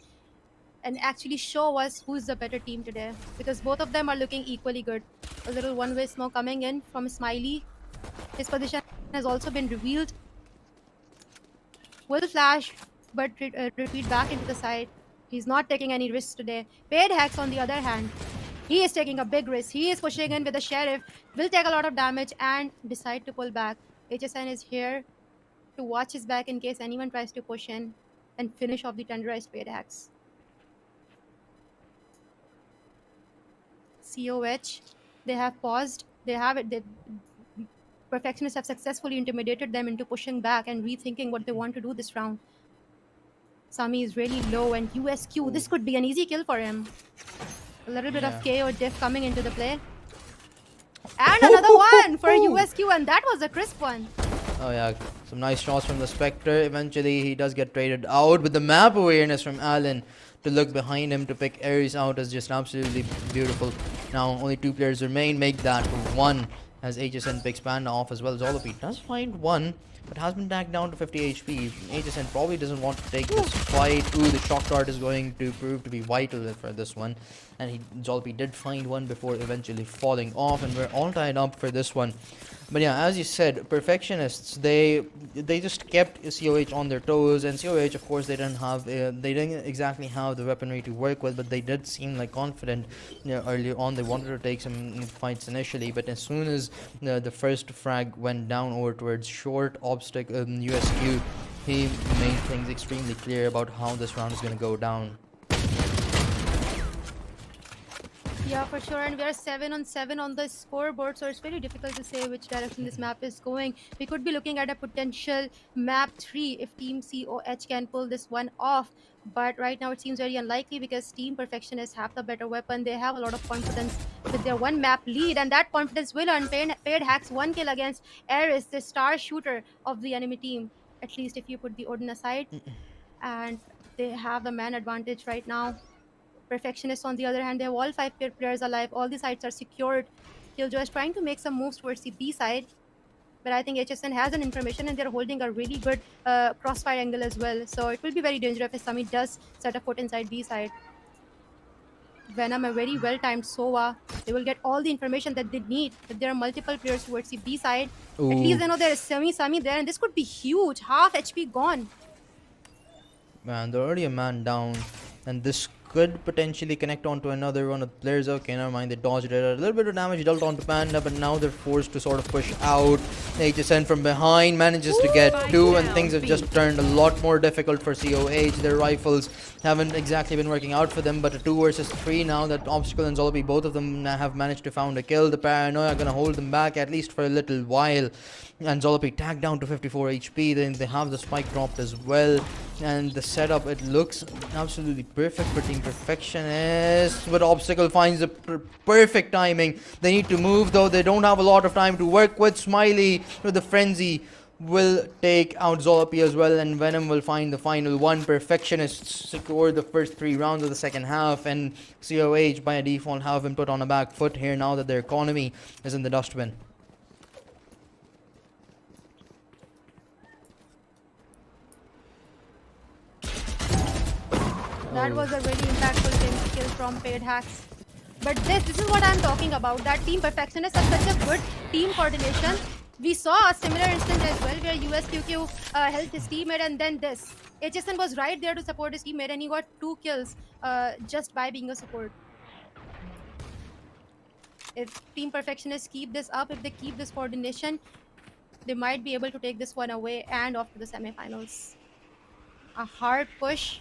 and actually show us who's the better team today, because both of them are looking equally good. A little one-way smoke coming in from Smiley. His position has also been revealed. Will flash, but retreat back into the side. He's not taking any risks today. Paid Hacks, on the other hand, he is taking a big risk. He is pushing in with the Sheriff, will take a lot of damage and decide to pull back. HSN is here to watch his back in case anyone tries to push in and finish off the tenderized Paid Hacks. COH, they have paused. They have it. Perfectionists have successfully intimidated them into pushing back and rethinking what they want to do this round. Sami is really low, and USQ, this could be an easy kill for him. A little bit of KO diff coming into the play. And another one for USQ, and that was a crisp one. Oh yeah, some nice shots from the Spectre. Eventually he does get traded out, with the map awareness from Allen to look behind him to pick Ares out is just absolutely beautiful. Now only 2 players remain, make that 1 as HSN picks Panda off as well as Olopi does find one, but has been tagged down to 50 HP. HSN probably doesn't want to take this fight. Ooh, the shock dart is going to prove to be vital for this one. And Zolpi did find one before eventually falling off, and we're all tied up for this one. But yeah, as you said, Perfectionists, they just kept COH on their toes, and COH, of course, they didn't exactly have the weaponry to work with, but they did seem like confident. Earlier on, they wanted to take some fights initially, but as soon as the first frag went down over towards short obstacle USQ, he made things extremely clear about how this round is going to go down. Yeah, for sure, and we are 7-on-7 on the scoreboard, so it's very difficult to say which direction this map is going. We could be looking at a potential map 3 if Team COH can pull this one off, but right now it seems very unlikely because Team Perfectionists have the better weapon. They have a lot of confidence with their one map lead, and that confidence will earn Paid Hacks 1 kill against Ares, the star shooter of the enemy team, at least if you put the Odin aside. And they have the man advantage right now. Perfectionists, on the other hand, they have all 5 players alive. All the sides are secured. Killjoy is trying to make some moves towards the B side, but I think HSN has an information and they're holding a really good crossfire angle as well. So it will be very dangerous if Sami does set a foot inside B side. Venom, a very well-timed Sova. They will get all the information that they need. If there are multiple players towards the B side, Ooh. at least they know there is Sami there, and this could be huge. Half HP gone. Man, they're already a man down, and this could potentially connect onto another one of the players. Okay, never mind, they dodged it. A little bit of damage dealt onto Panda, but now they're forced to sort of push out. HSN from behind manages to get 2, and things have just turned a lot more difficult for COH. Their rifles haven't exactly been working out for them, but a 2 versus 3 now that Obstacle and Zolpi, both of them have managed to found a kill. The Paranoia gonna hold them back at least for a little while, and Zolpi tagged down to 54 HP. Then they have the spike dropped as well, and the setup, it looks absolutely perfect for Team Perfectionists, but Obstacle finds the perfect timing. They need to move though, they don't have a lot of time to work with. Smiley with the frenzy will take out Zolpi as well, and Venom will find the final one. Perfectionists secure the first 3 rounds of the second half, and COH by default have been put on a back foot here now that their economy is in the dustbin. That was a really impactful kill from Paid Hacks. But this is what I'm talking about. That Team Perfectionists have such a good team coordination. We saw a similar instance as well where USQQ helped his teammate and then this. HSN was right there to support his teammate and he got 2 kills just by being a support. If Team Perfectionists keep this up, if they keep this coordination, they might be able to take this one away and off to the semifinals. A hard push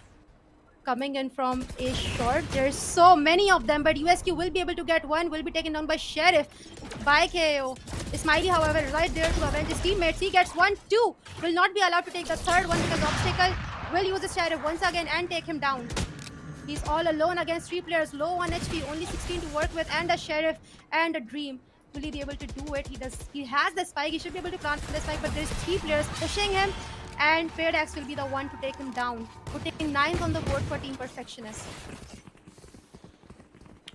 coming in from a short. There's so many of them, but USQ will be able to get one, will be taken down by Sheriff, by KO. Smiley, however, right there to avenge his teammates. He gets 1, 2. Will not be allowed to take the third one because Obstacle will use the Sheriff once again and take him down. He's all alone against 3 players, low on HP, only 16 to work with, and a Sheriff and a Dream. Will he be able to do it? He has the spike. He should be able to plant the spike, but there's 3 players pushing him, and Paydax will be the one to take him down, putting 9th on the board for Team Perfectionists.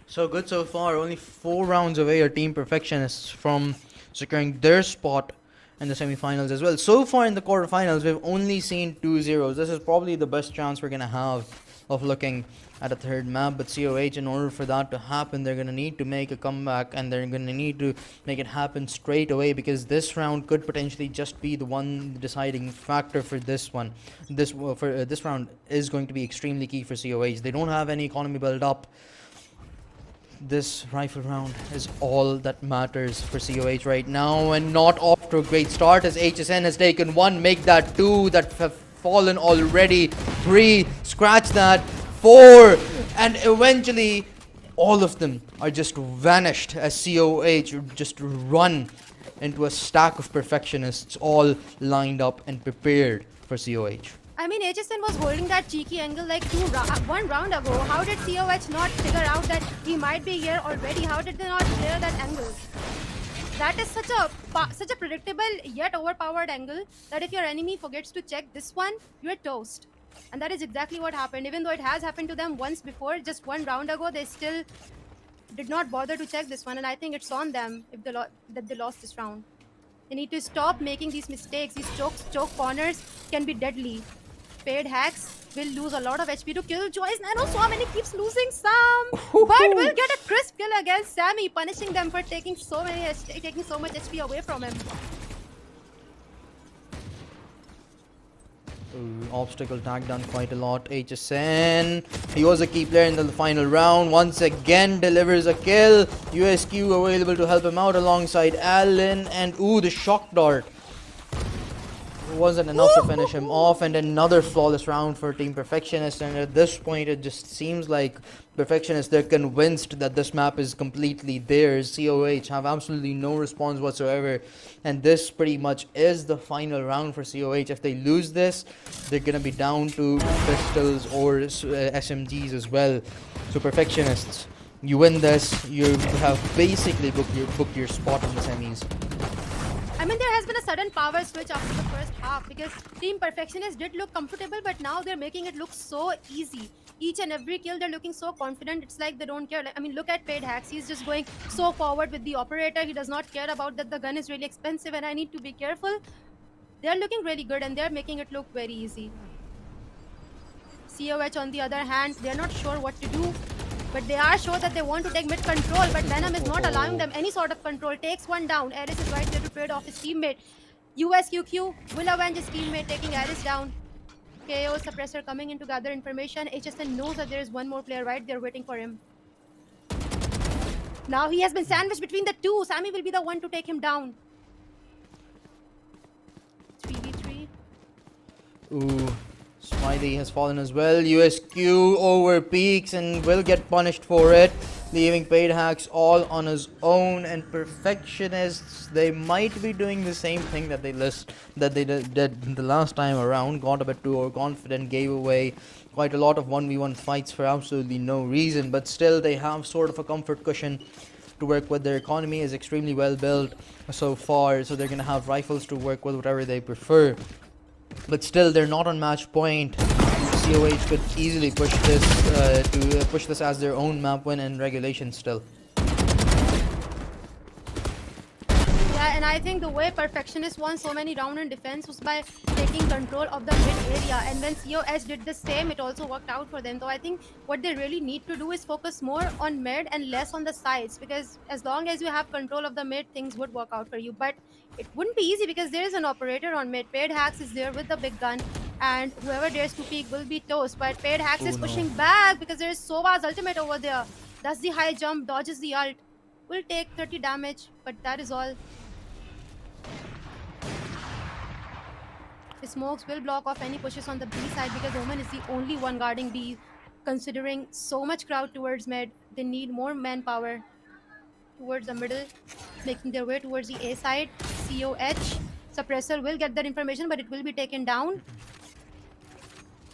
So good so far. Only 4 rounds away are Team Perfectionists from securing their spot in the semifinals as well. So far in the quarterfinals, we've only seen 2-0s. This is probably the best chance we're gonna have of looking at a third map, but COH, in order for that to happen, they're gonna need to make a comeback, and they're gonna need to make it happen straight away, because this round could potentially just be the one deciding factor for this one. This round is going to be extremely key for COH. They don't have any economy built up. This rifle round is all that matters for COH right now, and not off to a great start as HSN has taken 1, make that 2 that have fallen already, 3, scratch that, 4, and eventually all of them are just vanished as COH just run into a stack of Perfectionists all lined up and prepared for COH. I mean, HSN was holding that cheeky angle like 1 round ago. How did COH not figure out that he might be here already? How did they not clear that angle? That is such a predictable yet overpowered angle that if your enemy forgets to check this one, you're toast. And that is exactly what happened. Even though it has happened to them once before, just 1 round ago, they still did not bother to check this one. And I think it's on them if that they lost this round. They need to stop making these mistakes. These choke corners can be deadly. Paid hacks will lose a lot of HP to kill Joyce. Nano Swamini keeps losing some, but will get a crisp kill against Sammy, punishing them for taking so much HP away from him. Obstacle tag done quite a lot. HSN, he was a key player in the final round, once again delivers a kill. USQ available to help him out alongside Allen, and the shock dart wasn't enough to finish him off, and another flawless round for Team Perfectionists. And at this point it just seems like Perfectionists, they're convinced that this map is completely theirs. COH have absolutely no response whatsoever, and this pretty much is the final round for COH. If they lose this, they're gonna be down to pistols or SMGs as well. So Perfectionists, you win this, you have basically booked your spot in the semis. I mean, there has been a sudden power switch after the first half because Team Perfectionists did look comfortable, but now they're making it look so easy. Each and every kill, they're looking so confident. It's like they don't care. I mean, look at Paid Hacks. He's just going so forward with the operator. He does not care about that the gun is really expensive and I need to be careful. They're looking really good and they're making it look very easy. COH, on the other hand, they're not sure what to do. But they are sure that they want to take mid control, but Venom is not allowing them any sort of control. Takes 1 down. Aris is right there to trade off his teammate. USQQ will avenge his teammate, taking Aris down. KO suppressor coming in to gather information. HSN knows that there is 1 more player right there waiting for him. Now he has been sandwiched between the 2. Sammy will be the one to take him down. 3v3. Smiley has fallen as well. USQ over peaks and will get punished for it, leaving Paid Hacks all on his own. And Perfectionists, they might be doing the same thing that they did the last time around. Got a bit too overconfident, gave away quite a lot of 1v1 fights for absolutely no reason, but still they have sort of a comfort cushion to work with. Their economy is extremely well built so far, so they're gonna have rifles to work with, whatever they prefer. But still, they're not on match point. COH could easily push this as their own map win in regulation still. Yeah, and I think the way Perfectionists won so many rounds in defense was by taking control of the mid area. And when COS did the same, it also worked out for them. So I think what they really need to do is focus more on mid and less on the sides, because as long as you have control of the mid, things would work out for you. But it wouldn't be easy because there is an operator on mid. Paired Hacks is there with the big gun, and whoever dares to peek will be toast. But Paired Hacks is pushing back because there is Sova's ultimate over there. Does the high jump, dodges the ult, will take 30 damage, but that is all. The smokes will block off any pushes on the B side because Omen is the only one guarding B. Considering so much crowd towards mid, they need more manpower towards the middle, making their way towards the A side. COH suppressor will get that information, but it will be taken down.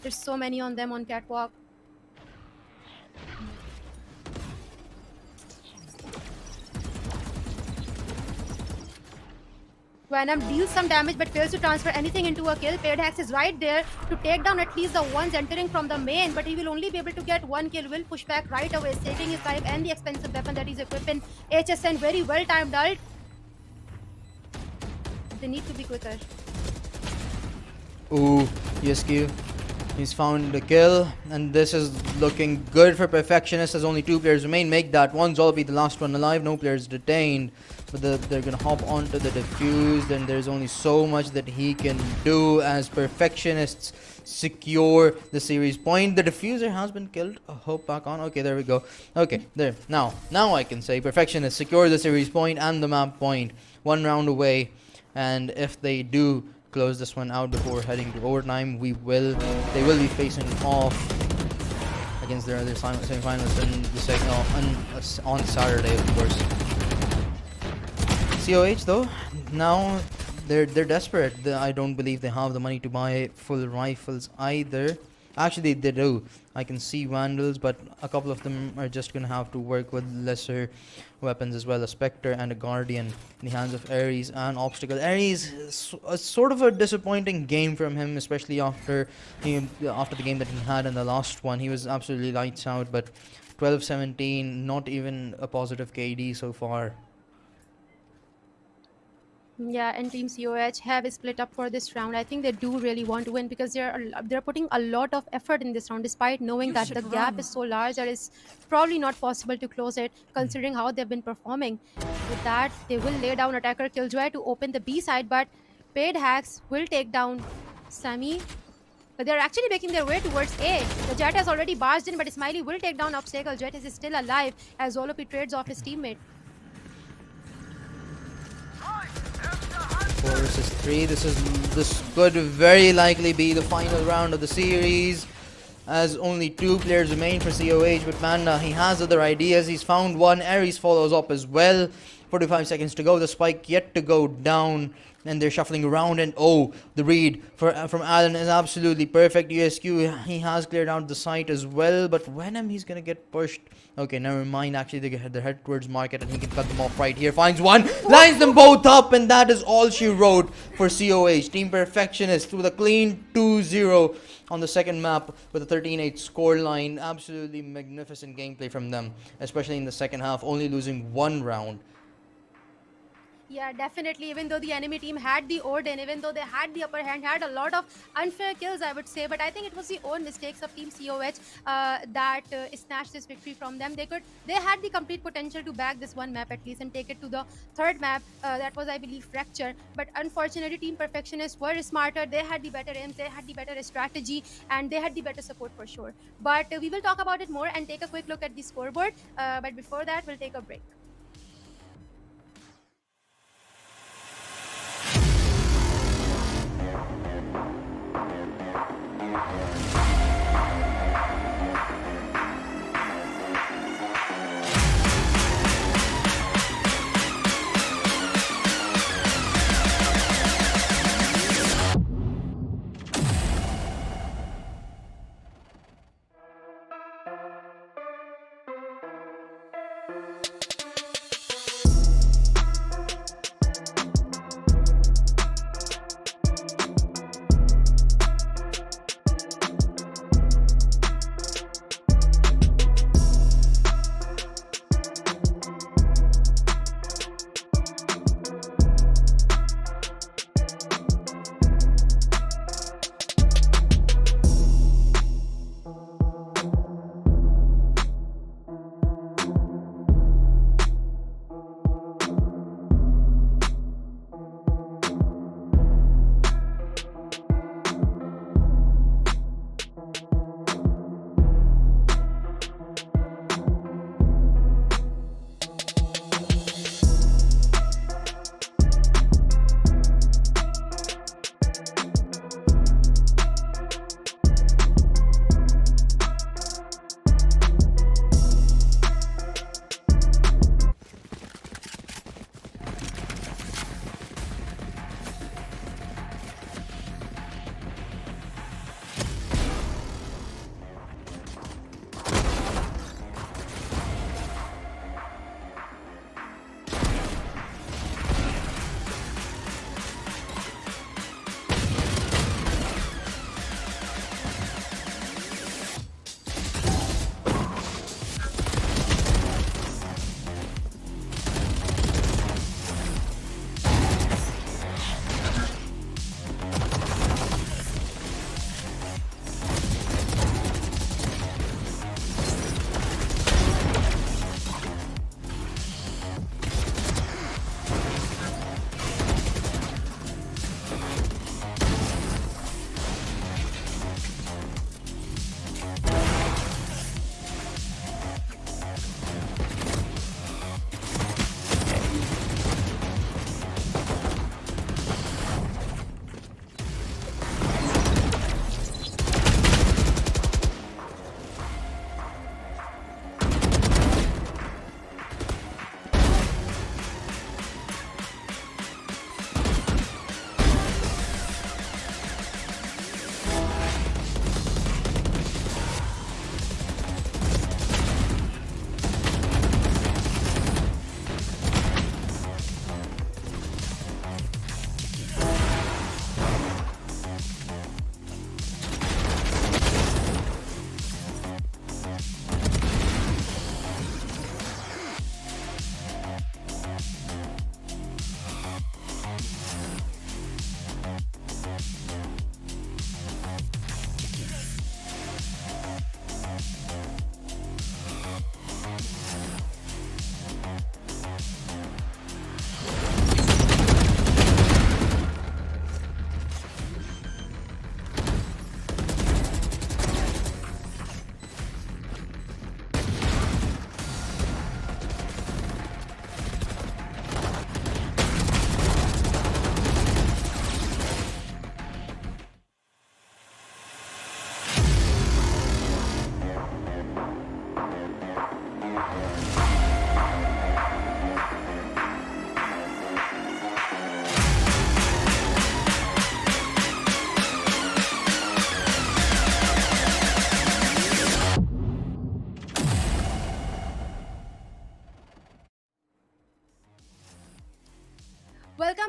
There's so many on them on catwalk. Venom deals some damage but fails to transfer anything into a kill. Paired Hacks is right there to take down at least the ones entering from the main, but he will only be able to get one kill. Will push back right away, saving his life and the expensive weapon that he's equipped in. HSN, very well timed ult. They need to be quicker. Ooh, ESQ. He's found the kill, and this is looking good for Perfectionists as only 2 players remain. Make that one. Zolby, the last one alive. No players detained. But they're gonna hop onto the defuse. Then there's only so much that he can do as Perfectionists secure the series point. The diffuser has been killed. Hope back on. Okay, there we go. Okay, there. Now I can say Perfectionists secure the series point and the map point. 1 round away, and if they do close this one out before heading to overtime, they will be facing off against their other semi-finalists in the second on Saturday, of course. COH though, now they're desperate. I don't believe they have the money to buy full rifles either. Actually, they do. I can see Vandals, but a couple of them are just gonna have to work with lesser weapons as well. A Spectre and a Guardian in the hands of Ares and Obstacle. Ares is sort of a disappointing game from him, especially after the game that he had in the last one. He was absolutely lights out, but 12-17, not even a positive KD so far. Yeah, and Team COH have split up for this round. I think they do really want to win because they're putting a lot of effort in this round, despite knowing that the gap is so large that it's probably not possible to close it, considering how they've been performing. With that, they will lay down attacker Killjoy to open the B side, but Paired Hacks will take down Sami. But they're actually making their way towards A. The Jet has already barged in, but Smiley will take down Obstacle. Jet is still alive as Zolopi trades off his teammate. 4 versus 3. This could very likely be the final round of the series, as only 2 players remain for COH. But Manda, he has other ideas. He's found one. Ares follows up as well. 45 seconds to go. The spike yet to go down, and they're shuffling around. And oh, the read from Alan is absolutely perfect. USQ, he has cleared out the site as well, but Venom, he's gonna get pushed. Okay, never mind. Actually, they're head towards market, and he can cut them off right here. Finds one, lines them both up, and that is all she wrote for COH. Team Perfectionists with a clean 2-0 on the second map with a 13-8 scoreline. Absolutely magnificent gameplay from them, especially in the second half, only losing 1 round. Yeah, definitely. Even though the enemy team had the Odin, even though they had the upper hand, had a lot of unfair kills, I would say. But I think it was the own mistakes of Team COH that snatched this victory from them. They had the complete potential to bag this one map at least and take it to the third map. That was, I believe, Fracture. But unfortunately, Team Perfectionists were smarter. They had the better aims, they had the better strategy, and they had the better support for sure. But we will talk about it more and take a quick look at the scoreboard. But before that, we'll take a break.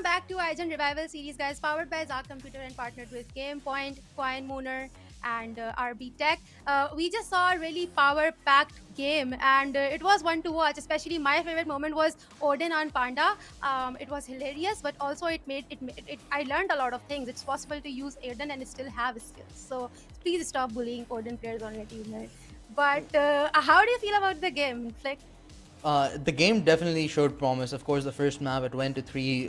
back to IGEN Revival Series, guys, powered by Zah Computers and partnered with Game Point, Coin Mooner, and RB Tech. We just saw a really power-packed game, and it was one to watch. Especially my favorite moment was Odin on Panda. It was hilarious, but also it made it. I learned a lot of things. It's possible to use Odin and still have skills. So please stop bullying Odin players on your team, right? But how do you feel about the game, Flick? The game definitely showed promise. Of course, the first map it went to three.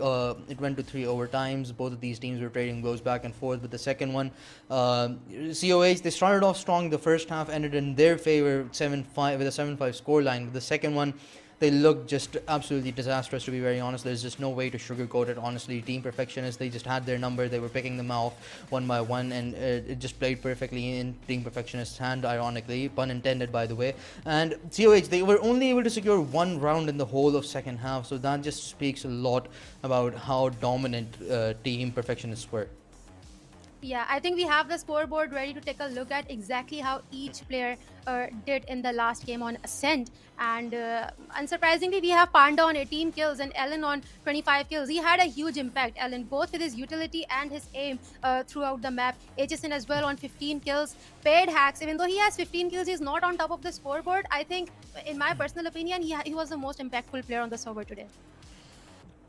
It went to three overtimes. Both of these teams were trading blows back and forth. But the second one, COH, they started off strong. The first half ended in their favor, 7-5 with a 7-5 scoreline. But the second one, they looked just absolutely disastrous, to be very honest. There's just no way to sugarcoat it, honestly. Team Perfectionists, they just had their number. They were picking them off one by one, and it just played perfectly in Team Perfectionists' hand, ironically. Pun intended, by the way. And COH, they were only able to secure one round in the whole of second half, so that just speaks a lot about how dominant Team Perfectionists were. Yeah, I think we have the scoreboard ready to take a look at exactly how each player did in the last game on Ascent. And unsurprisingly, we have Panda on 18 kills and Ellen on 25 kills. He had a huge impact, Ellen, both with his utility and his aim throughout the map. HSN as well on 15 kills. Paid Hacks, even though he has 15 kills, he's not on top of the scoreboard. I think, in my personal opinion, he was the most impactful player on the server today.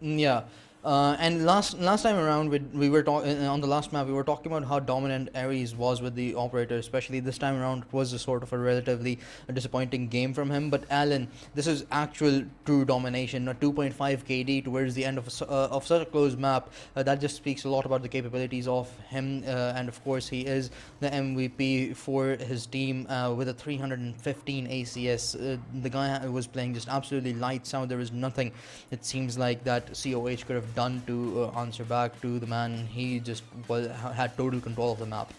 Yeah. And last time around, we were on the last map. We were talking about how dominant Ares was with the operator, especially this time around. It was a sort of a relatively disappointing game from him. But Alan, this is actual true domination. A 2.5 KD towards the end of such a close map. That just speaks a lot about the capabilities of him. And of course, he is the MVP for his team with a 315 ACS. The guy was playing just absolutely lights out. There was nothing, it seems like, that COH could have done to answer back to the man. He just had total control of the map.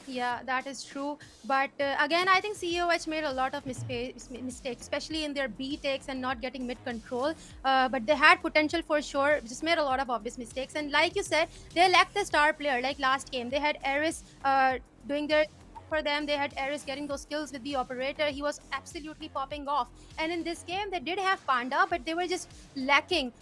Yeah, that is true. But again, I think COH made a lot of mistakes, especially in their B takes and not getting mid control. But they had potential for sure, just made a lot of obvious mistakes. And like you said, they lacked the star player. Like last game, they had Eris doing their for them. They had Eris getting those kills with the operator. He was absolutely popping off. And in this game, they did have Panda, but they were just lacking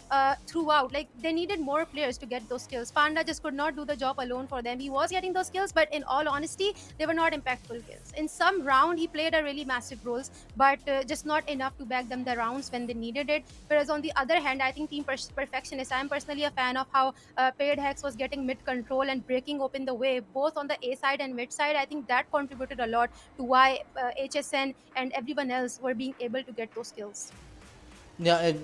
throughout. Like, they needed more players to get those kills. Panda just could not do the job alone for them. He was getting those kills, but in all honesty, they were not impactful kills. In some round, he played a really massive roles, but just not enough to back them the rounds when they needed it. Whereas on the other hand, I think Team Perfectionist, I'm personally a fan of how Paid Hex was getting mid control and breaking open the way, both on the A side and mid side. I think that contributed a lot to why HSN and everyone else were being able to get those kills. Yeah, it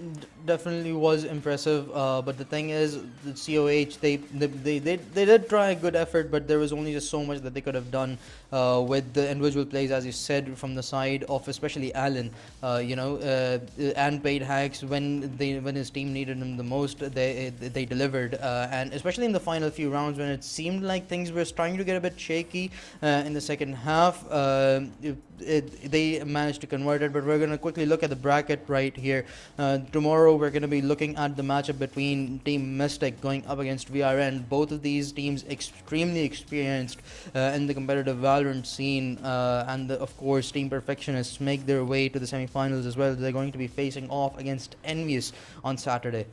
definitely was impressive. But the thing is, the COH they did try a good effort, but there was only just so much that they could have done with the individual plays, as you said, from the side of especially Allen. And Paid Hacks, when his team needed him the most, they delivered. And especially in the final few rounds, when it seemed like things were starting to get a bit shaky in the second half, they managed to convert it. But we're gonna quickly look at the bracket right here. Tomorrow we're going to be looking at the matchup between Team Mystic going up against VRN. Both of these teams extremely experienced in the competitive Valorant scene, and of course Team Perfectionists make their way to the semifinals as well. They're going to be facing off against Envious on Saturday.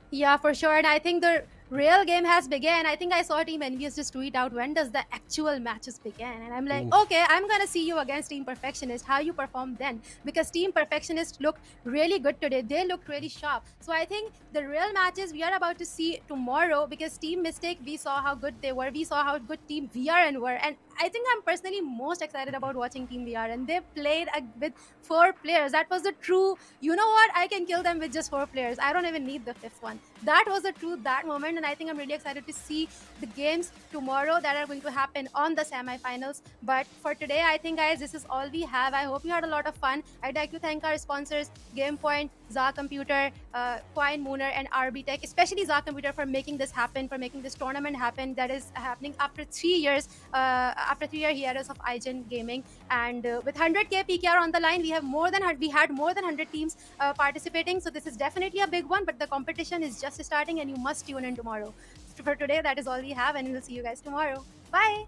Yeah, for sure. And I think the real game has begun. I think I saw Team Envious just tweet out, when does the actual matches begin? And I'm like, Oof. okay, I'm gonna see you against Team Perfectionist, how you perform then. Because Team Perfectionist looked really good today. They looked really sharp. So I think the real matches we are about to see tomorrow, because Team Mystic, we saw how good they were. We saw how good Team VRN were. And I think I'm personally most excited about watching Team VRN. They played with 4 players. That was the true, you know what, I can kill them with just 4 players. I don't even need the 5th one. That was the truth, that moment. And I think I'm really excited to see the games tomorrow that are going to happen on the semi-finals. But for today, I think, guys, this is all we have. I hope you had a lot of fun. I'd like to thank our sponsors, GamePoint, Zah Computer, Coin Mooner, and RB Tech, especially Zah Computer, for making this happen, for making this tournament happen. That is happening after 3 years, after 3-year hiatus of IGEN Gaming. And with 100k PKR on the line, we had more than 100 teams participating. So this is definitely a big one, but the competition is just starting, and you must tune in tomorrow. For today, that is all we have, and we'll see you guys tomorrow. Bye.